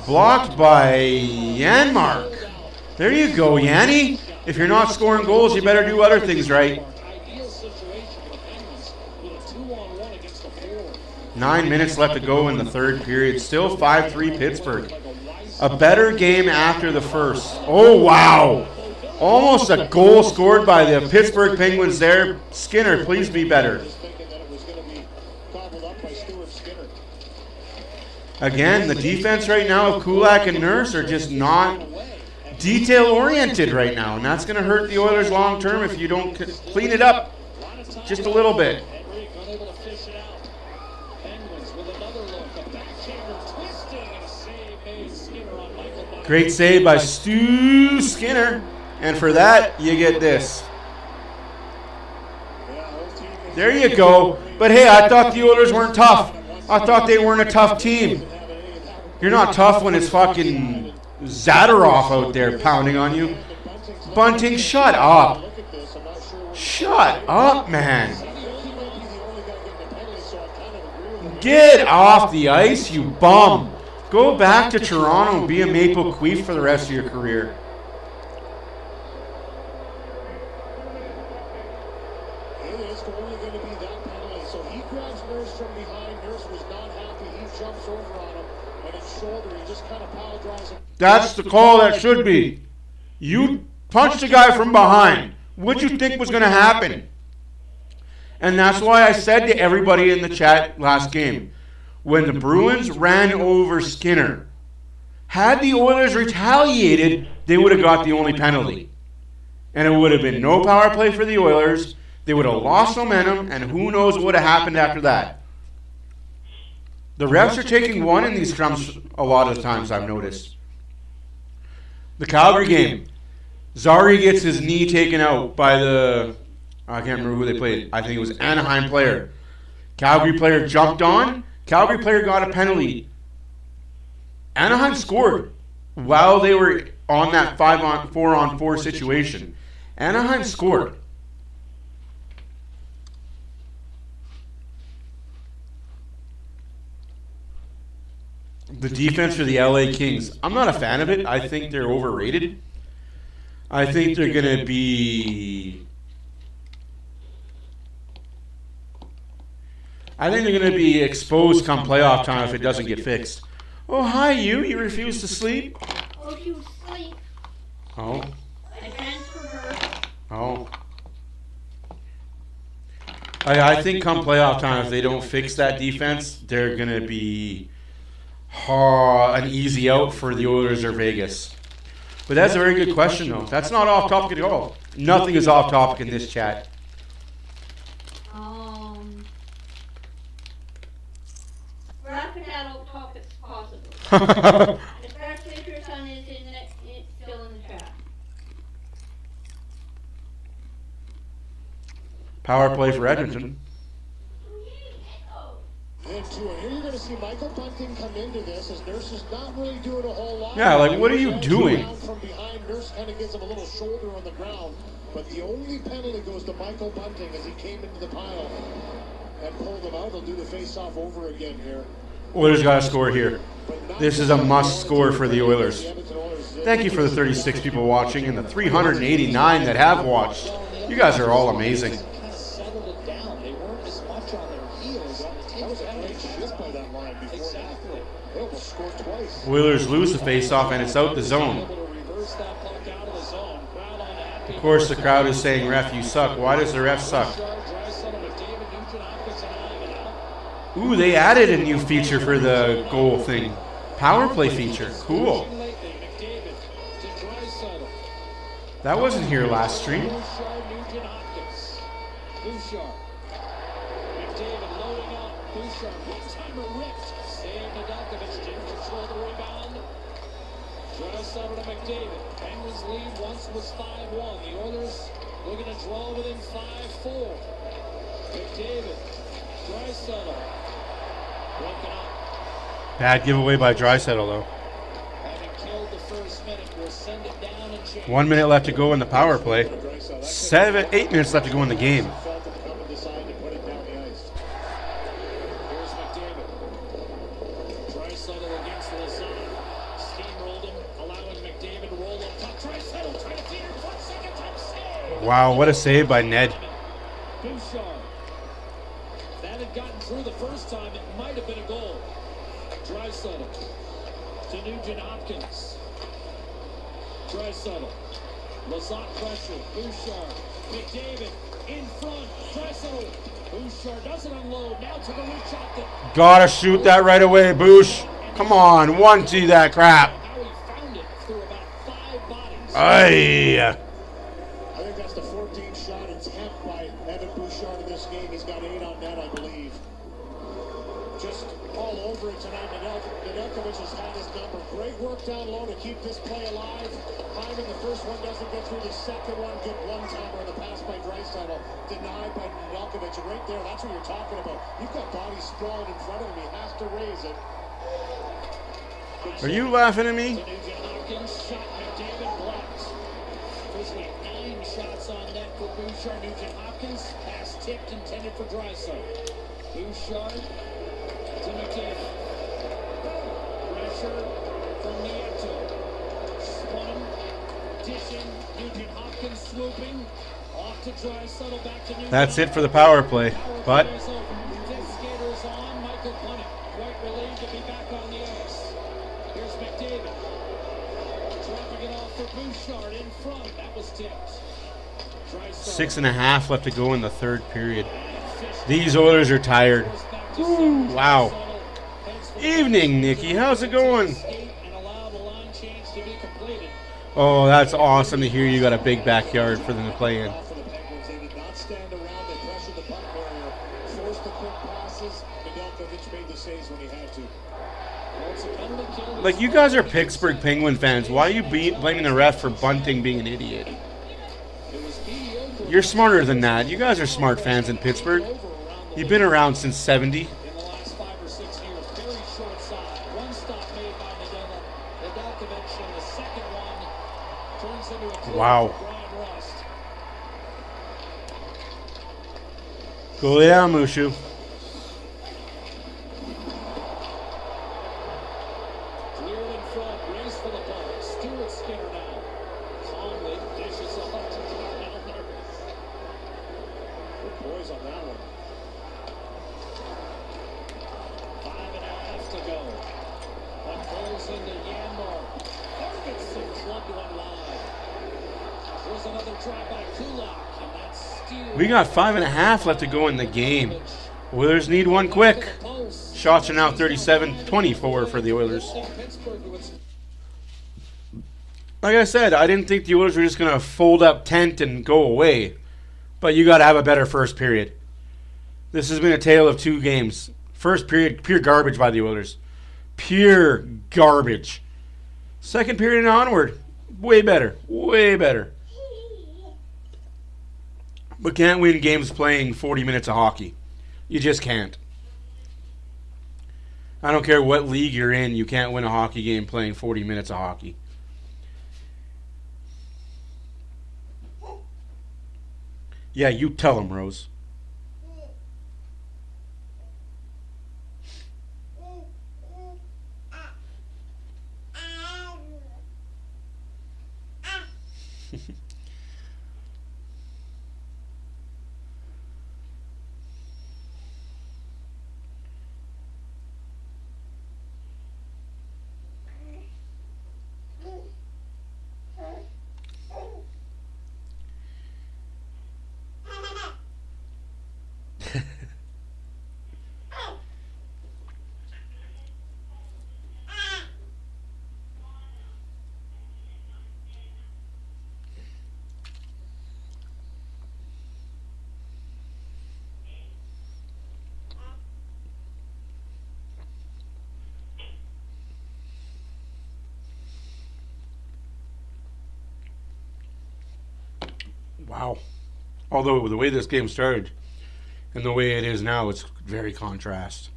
Blocked by Janmark. There you go, Yanni. If you're not scoring goals, you better do other things right. 9 minutes left to go in the third period. Still 5-3 Pittsburgh. A better game after the first. Oh, wow. Almost a goal scored by the Pittsburgh Penguins there. Skinner, please be better. Again, the defense right now of Kulak and Nurse are just not detail-oriented right now, and that's going to hurt the Oilers long-term if you don't clean it up just a little bit. Great save by Stu Skinner, and for that, you get this. There you go. But hey, I thought the Oilers weren't tough. I thought they weren't a tough team. You're not tough when it's fucking Zadorov out there pounding on you. Bunting, shut up. Shut up, man. Get off the ice, you bum. Go back to Toronto and be a Maple Queef for the rest of your career. That's the call that should be. You punched a guy from behind. What'd you think was going to happen? And that's why I said to everybody in the chat last game, when the Bruins ran over Skinner, had the Oilers retaliated, they would have got the only penalty. And it would have been no power play for the Oilers. They would have lost momentum, and who knows what would have happened after that. The refs are taking one in these scrums a lot of the times, I've noticed. The Calgary game, Zari gets his knee taken out by the, I can't remember who they played. I think it was Anaheim player. Calgary player jumped on. Calgary player got a penalty. Anaheim scored while they were on that 4-on-4 situation. Anaheim scored. The defense for the LA Kings, I'm not a fan of it. I think they're overrated. I think they're going to be... exposed come playoff time if it doesn't get fixed. Oh, hi, you. You refuse to sleep? Oh, she was asleep. Oh. I transferred her. Oh. I think come playoff time, if they don't fix that defense, they're going to be an easy out for the Oilers or Vegas. But that's a very good question, though. That's not off topic at all. Nothing is off topic in this chat. Wrap it out topics possible. Especially if your son is still in the chat. Power play for Edmonton. And here you're going to see Michael Bunting come into this as Nurse is not really doing a whole lot. Yeah, like, what are you doing? From behind, Nurse kind of gives him a little shoulder on the ground, but the only penalty goes to Michael Bunting as he came into the pile and pulled him out. He'll do the face-off over again here. Oilers got to score here. This is a must score for the Oilers. Thank you for the 36 people watching and the 389 that have watched. You guys are all amazing. Oilers lose the face-off and it's out the zone. Of course, the crowd is saying, "Ref, you suck." Why does the ref suck? Ooh, they added a new feature for the goal thing. Power play feature. Cool. That wasn't here last stream. Penguins lead once was 5-1. The Oilers looking to draw within 5-4. McDavid, Draisaitl, broken up. Bad giveaway by Draisaitl, though. Having killed the first minute, we'll send it down and change. 1 minute left to go in the power play. 8 minutes left to go in the game. Here's McDavid. Draisaitl against Lazard. Steamrolled him, allowing McDavid to roll up top. Draisaitl trying to feed her foot, second time save. Wow, what a save by Ned. Bouchard. That had gotten through the first time. It might have been a goal. Draisaitl to Nugent Hopkins. Draisaitl. Lazard pressure. Bouchard. McDavid in front. Draisaitl. Bouchard doesn't unload. Now to the reach shot. Gotta shoot that right away, Boosh. Come on, 1-2 that crap. How he found it through about 5 bodies. Aye. I think that's the 14th shot attempt by Evan Bouchard in this game. He's got 8 on net, I believe. Just all over it tonight. Nedeljkovic has had his number. Great work down low to keep this play alive. Hyman, the first one doesn't get through. The second one, good one-timer on the pass by Draisaitl. Denied by Nedeljkovic. And right there, that's what you're talking about. You've got bodies sprawling in front of him. He has to raise it. Are you laughing at me? Nugent Hopkins shot McDavid blocked. Officially 9 shots on net for Bouchard. Nugent Hopkins pass tipped intended for Draisaitl. Bouchard to McDavid. Pressure from Nieto. Spun, dishing. Nugent Hopkins swooping. Off to Draisaitl, back to Nugent. That's it for the power play. But Skaters on. Michael Bunting quite relieved to be back on the ice. Here's McDavid. Dropping it off for Bouchard in front. That was tipped. 6.5 left to go in the third period. These Oilers are tired. Woo, wow. Evening, Nikki. How's it going? Oh, that's awesome to hear you got a big backyard for them to play in. Like, you guys are Pittsburgh Penguin fans. Why are you blaming the ref for Bunting being an idiot? You're smarter than that. You guys are smart fans in Pittsburgh. You've been around since 70. Wow. Go lay down, Mushu. We got 5.5 left to go in the game. Oilers need one quick. Shots are now 37-24 for the Oilers. Like I said, I didn't think the Oilers were just going to fold up tent and go away. But you got to have a better first period. This has been a tale of two games. First period, pure garbage by the Oilers. Pure garbage. Second period and onward, way better. Way better. But can't win games playing 40 minutes of hockey. You just can't. I don't care what league you're in, you can't win a hockey game playing 40 minutes of hockey. Yeah, you tell him, Rose. Wow. Although the way this game started and the way it is now, it's very contrast.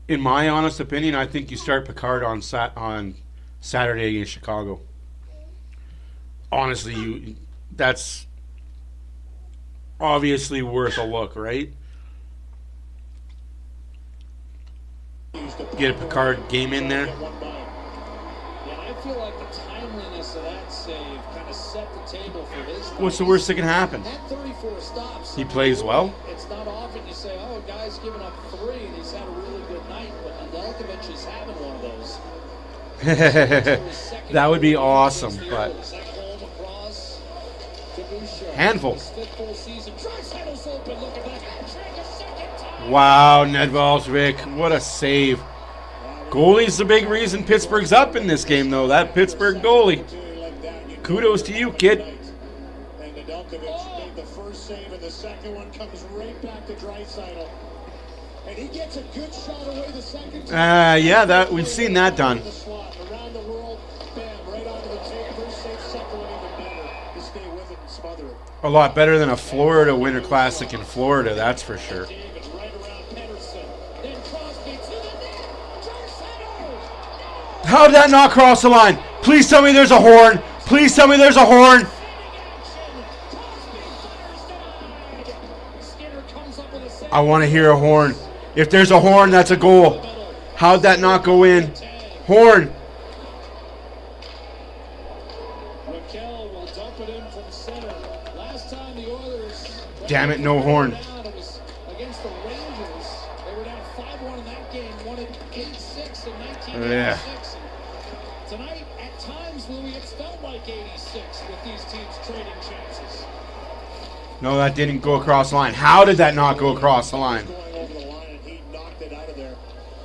In my honest opinion, I think you start Picard on Saturday against Chicago. Honestly, that's obviously worth a look, right? Get a Picard game in there. I feel like the timeliness of that save kind of set the table for his. What's the worst that can happen? That 34 stops. He plays well. It's not often you say, "Oh, guy's giving up 3 and he's had a really good night," but Nedeljkovic is having one of those. That would be awesome, but handful. Wow, Nedvalchik, what a save. Goalie's the big reason Pittsburgh's up in this game, though. That Pittsburgh goalie. Kudos to you, kid. And Nedeljkovic made the first save, and the second one comes right back to Draisaitl. And he gets a good shot away the second time. Yeah, we've seen that done. Around the world, bam, right onto the tape. First save, second one even better. To stay with it and smother it. A lot better than a Florida Winter Classic in Florida, that's for sure. How did that not cross the line? Please tell me there's a horn. Please tell me there's a horn. I want to hear a horn. If there's a horn, that's a goal. How'd that not go in? Horn. Damn it, no horn. Yeah. Tonight, at times, Louis, it's felt like 86 with these teams trading chances. No, that didn't go across the line. How did that not go across the line? Going over the line, and he knocked it out of there.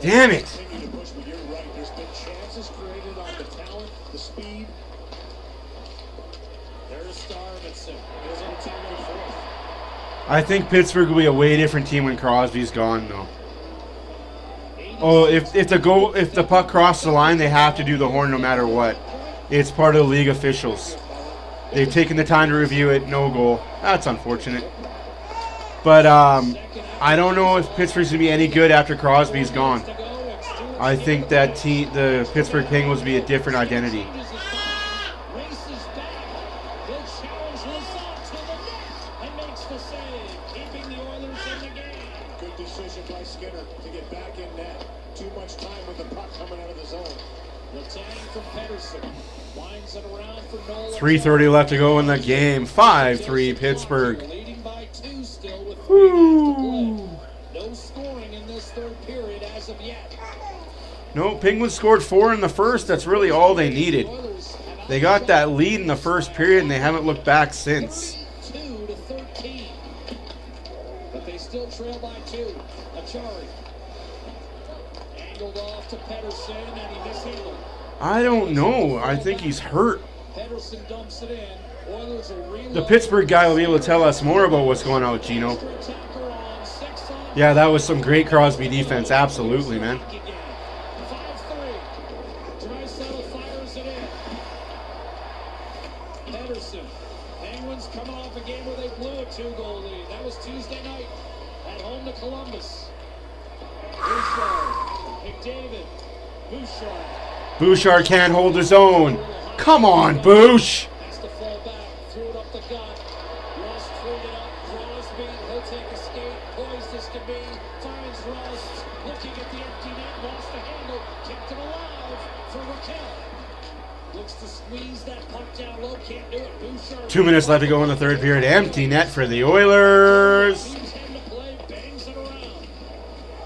Damn it. Continue to push, but you're right. There's been chances created on the talent, the speed. There's Starmanson. Goes on the 10-4. I think Pittsburgh will be a way different team when Crosby's gone, though. Oh, if the puck crosses the line, they have to do the horn no matter what. It's part of the league officials. They've taken the time to review it. No goal. That's unfortunate. But I don't know if Pittsburgh's going to be any good after Crosby's gone. I think that the Pittsburgh Penguins will be a different identity. Races back. He'll challenge Lazat to the net and makes the save, keeping the Oilers in the game. Good decision by Skinner to get back in net. Too much time with the puck coming out of the zone. Letang from Pedersen. Winds it around for Nolan. 3:30 left to go in the game. 5-3 Pittsburgh. Leading by 2 still with 3 minutes to play. No scoring in this third period as of yet. No, Penguins scored 4 in the first. That's really all they needed. They got that lead in the first period, and they haven't looked back since. 32-13. But they still trail by 2. Achari. Angled off to Pedersen, and he mishandled. I don't know. I think he's hurt. Pedersen dumps it in. Oilers will reload. The Pittsburgh guy will be able to tell us more about what's going on with Gino. Attacker on 6 on. Yeah, that was some great Crosby defense. Absolutely, man. 5-3. Draisaitl fires it in. Pedersen. Penguins coming off a game where they blew a 2-goal lead. That was Tuesday night at home to Columbus. Bouchard. McDavid. Bouchard. Bouchard can't hold his own. Come on, Bouch. Has to fall back. Threw it up the gut. Rust freed it up. Crosby. He'll take a skate. Poised as can be. Finds Rust. Looking at the empty net. Lost the handle. Kept it alive for Raquel. Looks to squeeze that puck down low. Can't do it. Bouchard. 2 minutes left to go in the third period. Empty net for the Oilers. Leaves him to play. Bangs it around.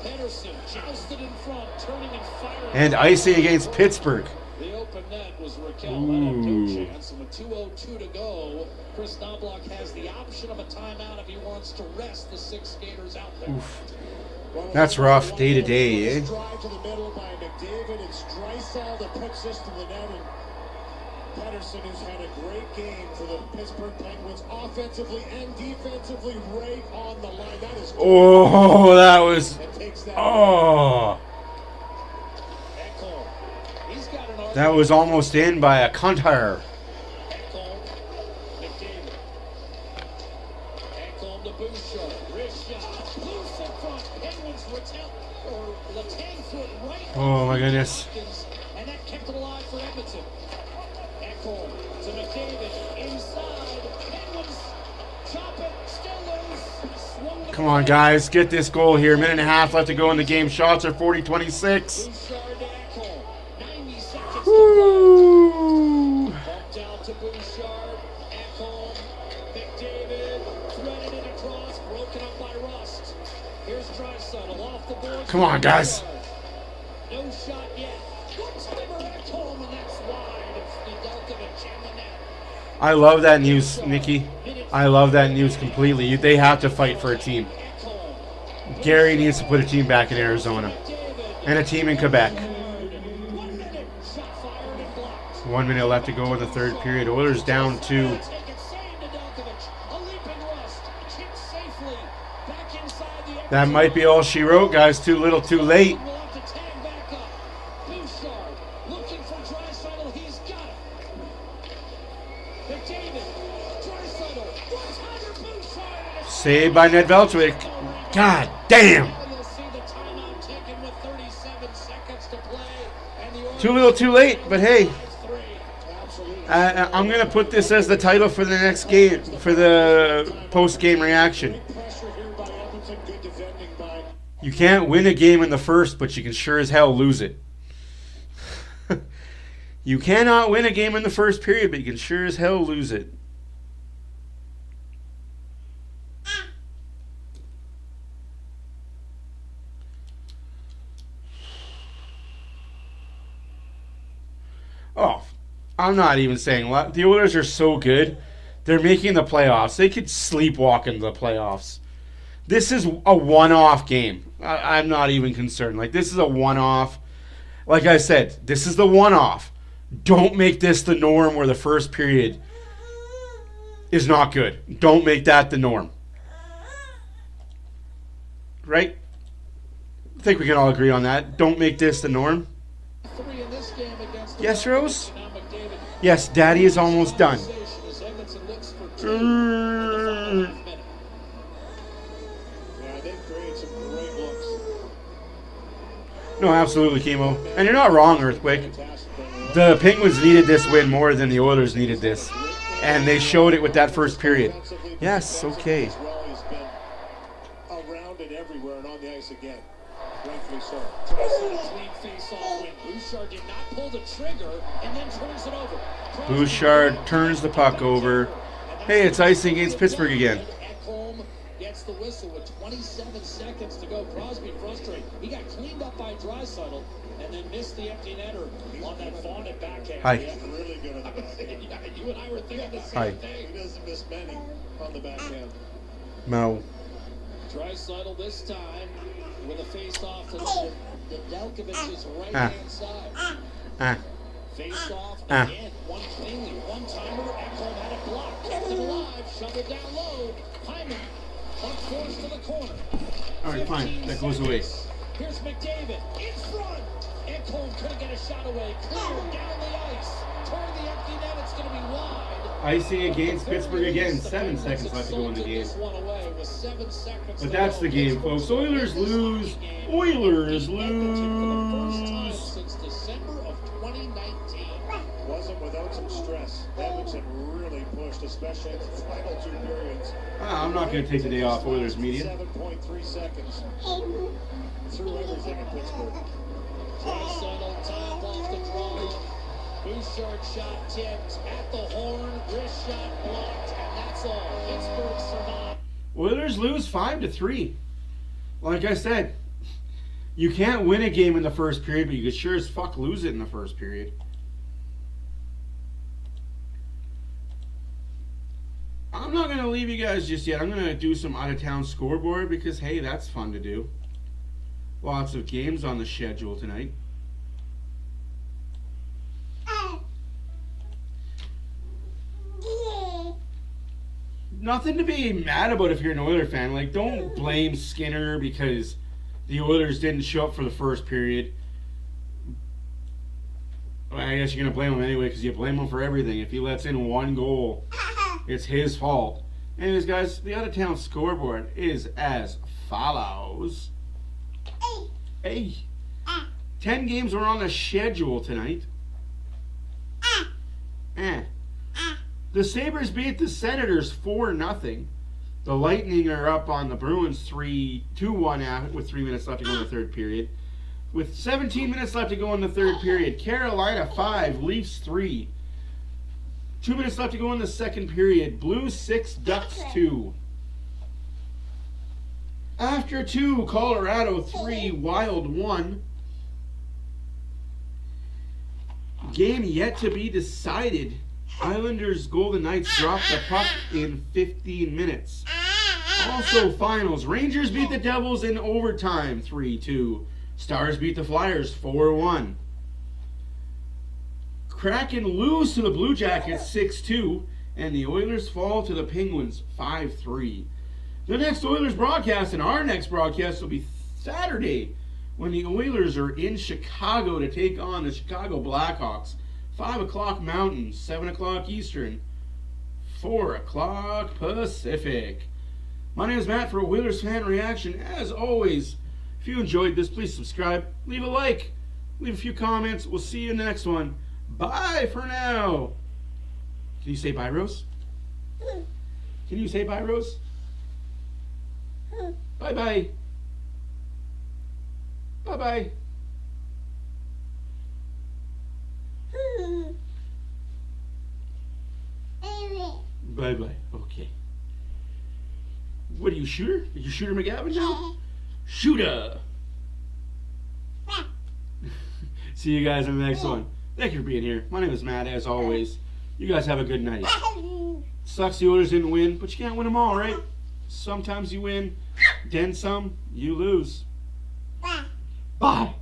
Pedersen jousted in front. Turning and firing. And icing against Pittsburgh. The open net was Raquel. That had no chance. And with 2:02 to go, Chris Knobloch has the option of a timeout if he wants to rest the 6 skaters out there. That's rough day to day, eh? Drive to the middle by McDavid. It's Draisaitl that puts this to the net. And Pedersen, who's had a great game for the Pittsburgh Penguins, offensively and defensively, right on the line. That is. Oh, that was. And takes that. Oh. Ekholm. He's got an arm. That was almost in by a Kuntar. Ekholm. McDavid. Ekholm to Bouchard. Wrist shot. Loose in front. Penguins Letang threw it right. Oh, my goodness. And that kept it alive for Edmonton. Ekholm to McDavid. Inside. Penguins chop it. Still loose. Swung to Come on, guys. Get this goal here. Minute and a half left to go in the game. Shots are 40-26. Bouchard to Ekholm. 90 seconds to play. Woo. Bumped out to Bouchard. Ekholm. McDavid. Threaded it across. Broken up by Rust. Here's Draisaitl off the board. Come on, guys. No shot yet. One-timer Ekholm, and that's wide. It's Nedeljkovic in the net. I love that news, Nikki. I love that news completely. They have to fight for a team. Ekholm. Gary needs to put a team back in Arizona and a team in Quebec. 1 minute. Shot fired and blocked. 1 minute left to go in the third period. Oilers down 2. Take it, save Nedeljkovic. A leaping Rust. Kicked safely. Back inside the That might be all she wrote, guys. Too little, too late. Will have to tag back up. Bouchard looking for Draisaitl. He's got it. McDavid. Draisaitl. One-timer Bouchard. And it's Saved by Nedeljkovic. God damn. You'll see the timeout taken with 37 seconds to play. And the Oilers Too little, too late. But hey, have 3. Absolutely. I'm going to put this as the title for the next game, for the post-game reaction. Big pressure here by Edmonton. Good defending by. You can't win a game in the first, but you can sure as hell lose it. You cannot win a game in the first period, but you can sure as hell lose it. Oh, I'm not even saying a lot. The Oilers are so good. They're making the playoffs. They could sleepwalk into the playoffs. This is a one-off game. I'm not even concerned. Like, this is a one-off. Like I said, this is the one-off. Don't make this the norm where the first period is not good. Don't make that the norm. Right? I think we can all agree on that. Don't make this the norm. Yes, Rose? Yes, Daddy is almost done. No, absolutely, Chemo. And you're not wrong, Earthquake. The Penguins needed this win more than the Oilers needed this. And they showed it with that first period. Yes, okay. Around it everywhere and on the ice again. Rightfully so. Bouchard did not pull the trigger and then turns it over. Bouchard turns the puck over. Hey, it's icing against Pittsburgh again. Gets the whistle with 27 seconds to go. Crosby frustrated. He got cleaned up by Draisaitl and then missed the empty netter on that vaunted backhand. Hi. Yeah, really good on the backhand. Yeah, you and I were thinking the same Hi. thing. He doesn't miss many on the backhand. No. Draisaitl this time with a face-off to the Delkovic's right-hand side. Face-off again. One cleanly, one-timer. Ekholm had it blocked. Kept it alive. Shoveled down low. Hyman. Puck forced to the corner. All right, fine. That goes away. Here's McDavid in front. Ekholm couldn't get a shot away. Clear down the ice. Toward the empty net. It's going to be wide. Icing against Pittsburgh again. 7 seconds left to go in the game. But that's the game, folks. Oilers lose. Oilers lose. Since December of 2019. Wasn't without some stress. Edmonton really pushed, especially in the final 2 periods. I'm not going to take the day off, Oilers media. 7.3 seconds. Threw everything in Pittsburgh. Draisaitl top off the draw. Bouchard shot tipped at the horn. Wrist shot blocked, and that's all. Pittsburgh survived. Oilers lose 5-3. Like I said, you can't win a game in the first period, but you could sure as fuck lose it in the first period. I'm not going to leave you guys just yet. I'm going to do some out-of-town scoreboard because, hey, that's fun to do. Lots of games on the schedule tonight. Nothing to be mad about if you're an Oilers fan. Like, don't blame Skinner because the Oilers didn't show up for the first period. Well, I guess you're going to blame him anyway because you blame him for everything. If he lets in 1 goal, it's his fault. Anyways, guys, the out-of-town scoreboard is as follows. Hey. 10 games are on the schedule tonight. The Sabres beat the Senators 4-0. The Lightning are up on the Bruins 2-1 with 3 minutes left to go in the third period. With 17 minutes left to go in the third period, Carolina 5, Leafs 3. 2 minutes left to go in the second period, Blues 6, Ducks 2. After 2, Colorado 3, Wild 1. Game yet to be decided. Islanders Golden Knights dropped the puck in 15 minutes. Also finals. Rangers beat the Devils in overtime 3-2. Stars beat the Flyers 4-1. Kraken lose to the Blue Jackets 6-2. And the Oilers fall to the Penguins 5-3. The next Oilers broadcast and our next broadcast will be Saturday when the Oilers are in Chicago to take on the Chicago Blackhawks. 5 o'clock Mountain, 7 o'clock Eastern, 4 o'clock Pacific. My name is Matt for Oilers Fan Reaction. As always, if you enjoyed this, please subscribe, leave a like, leave a few comments. We'll see you in the next one. Bye for now. Can you say bye, Rose? Can you say bye, Rose? Bye-bye. Bye-bye. Bye-bye. Okay. What are you, Shooter? Are you Shooter McGavin now? Shooter! See you guys in the next one. Thank you for being here. My name is Matt, as always. You guys have a good night. Sucks the Oilers didn't win, but you can't win them all, right? Sometimes you win, then some, you lose. Bye.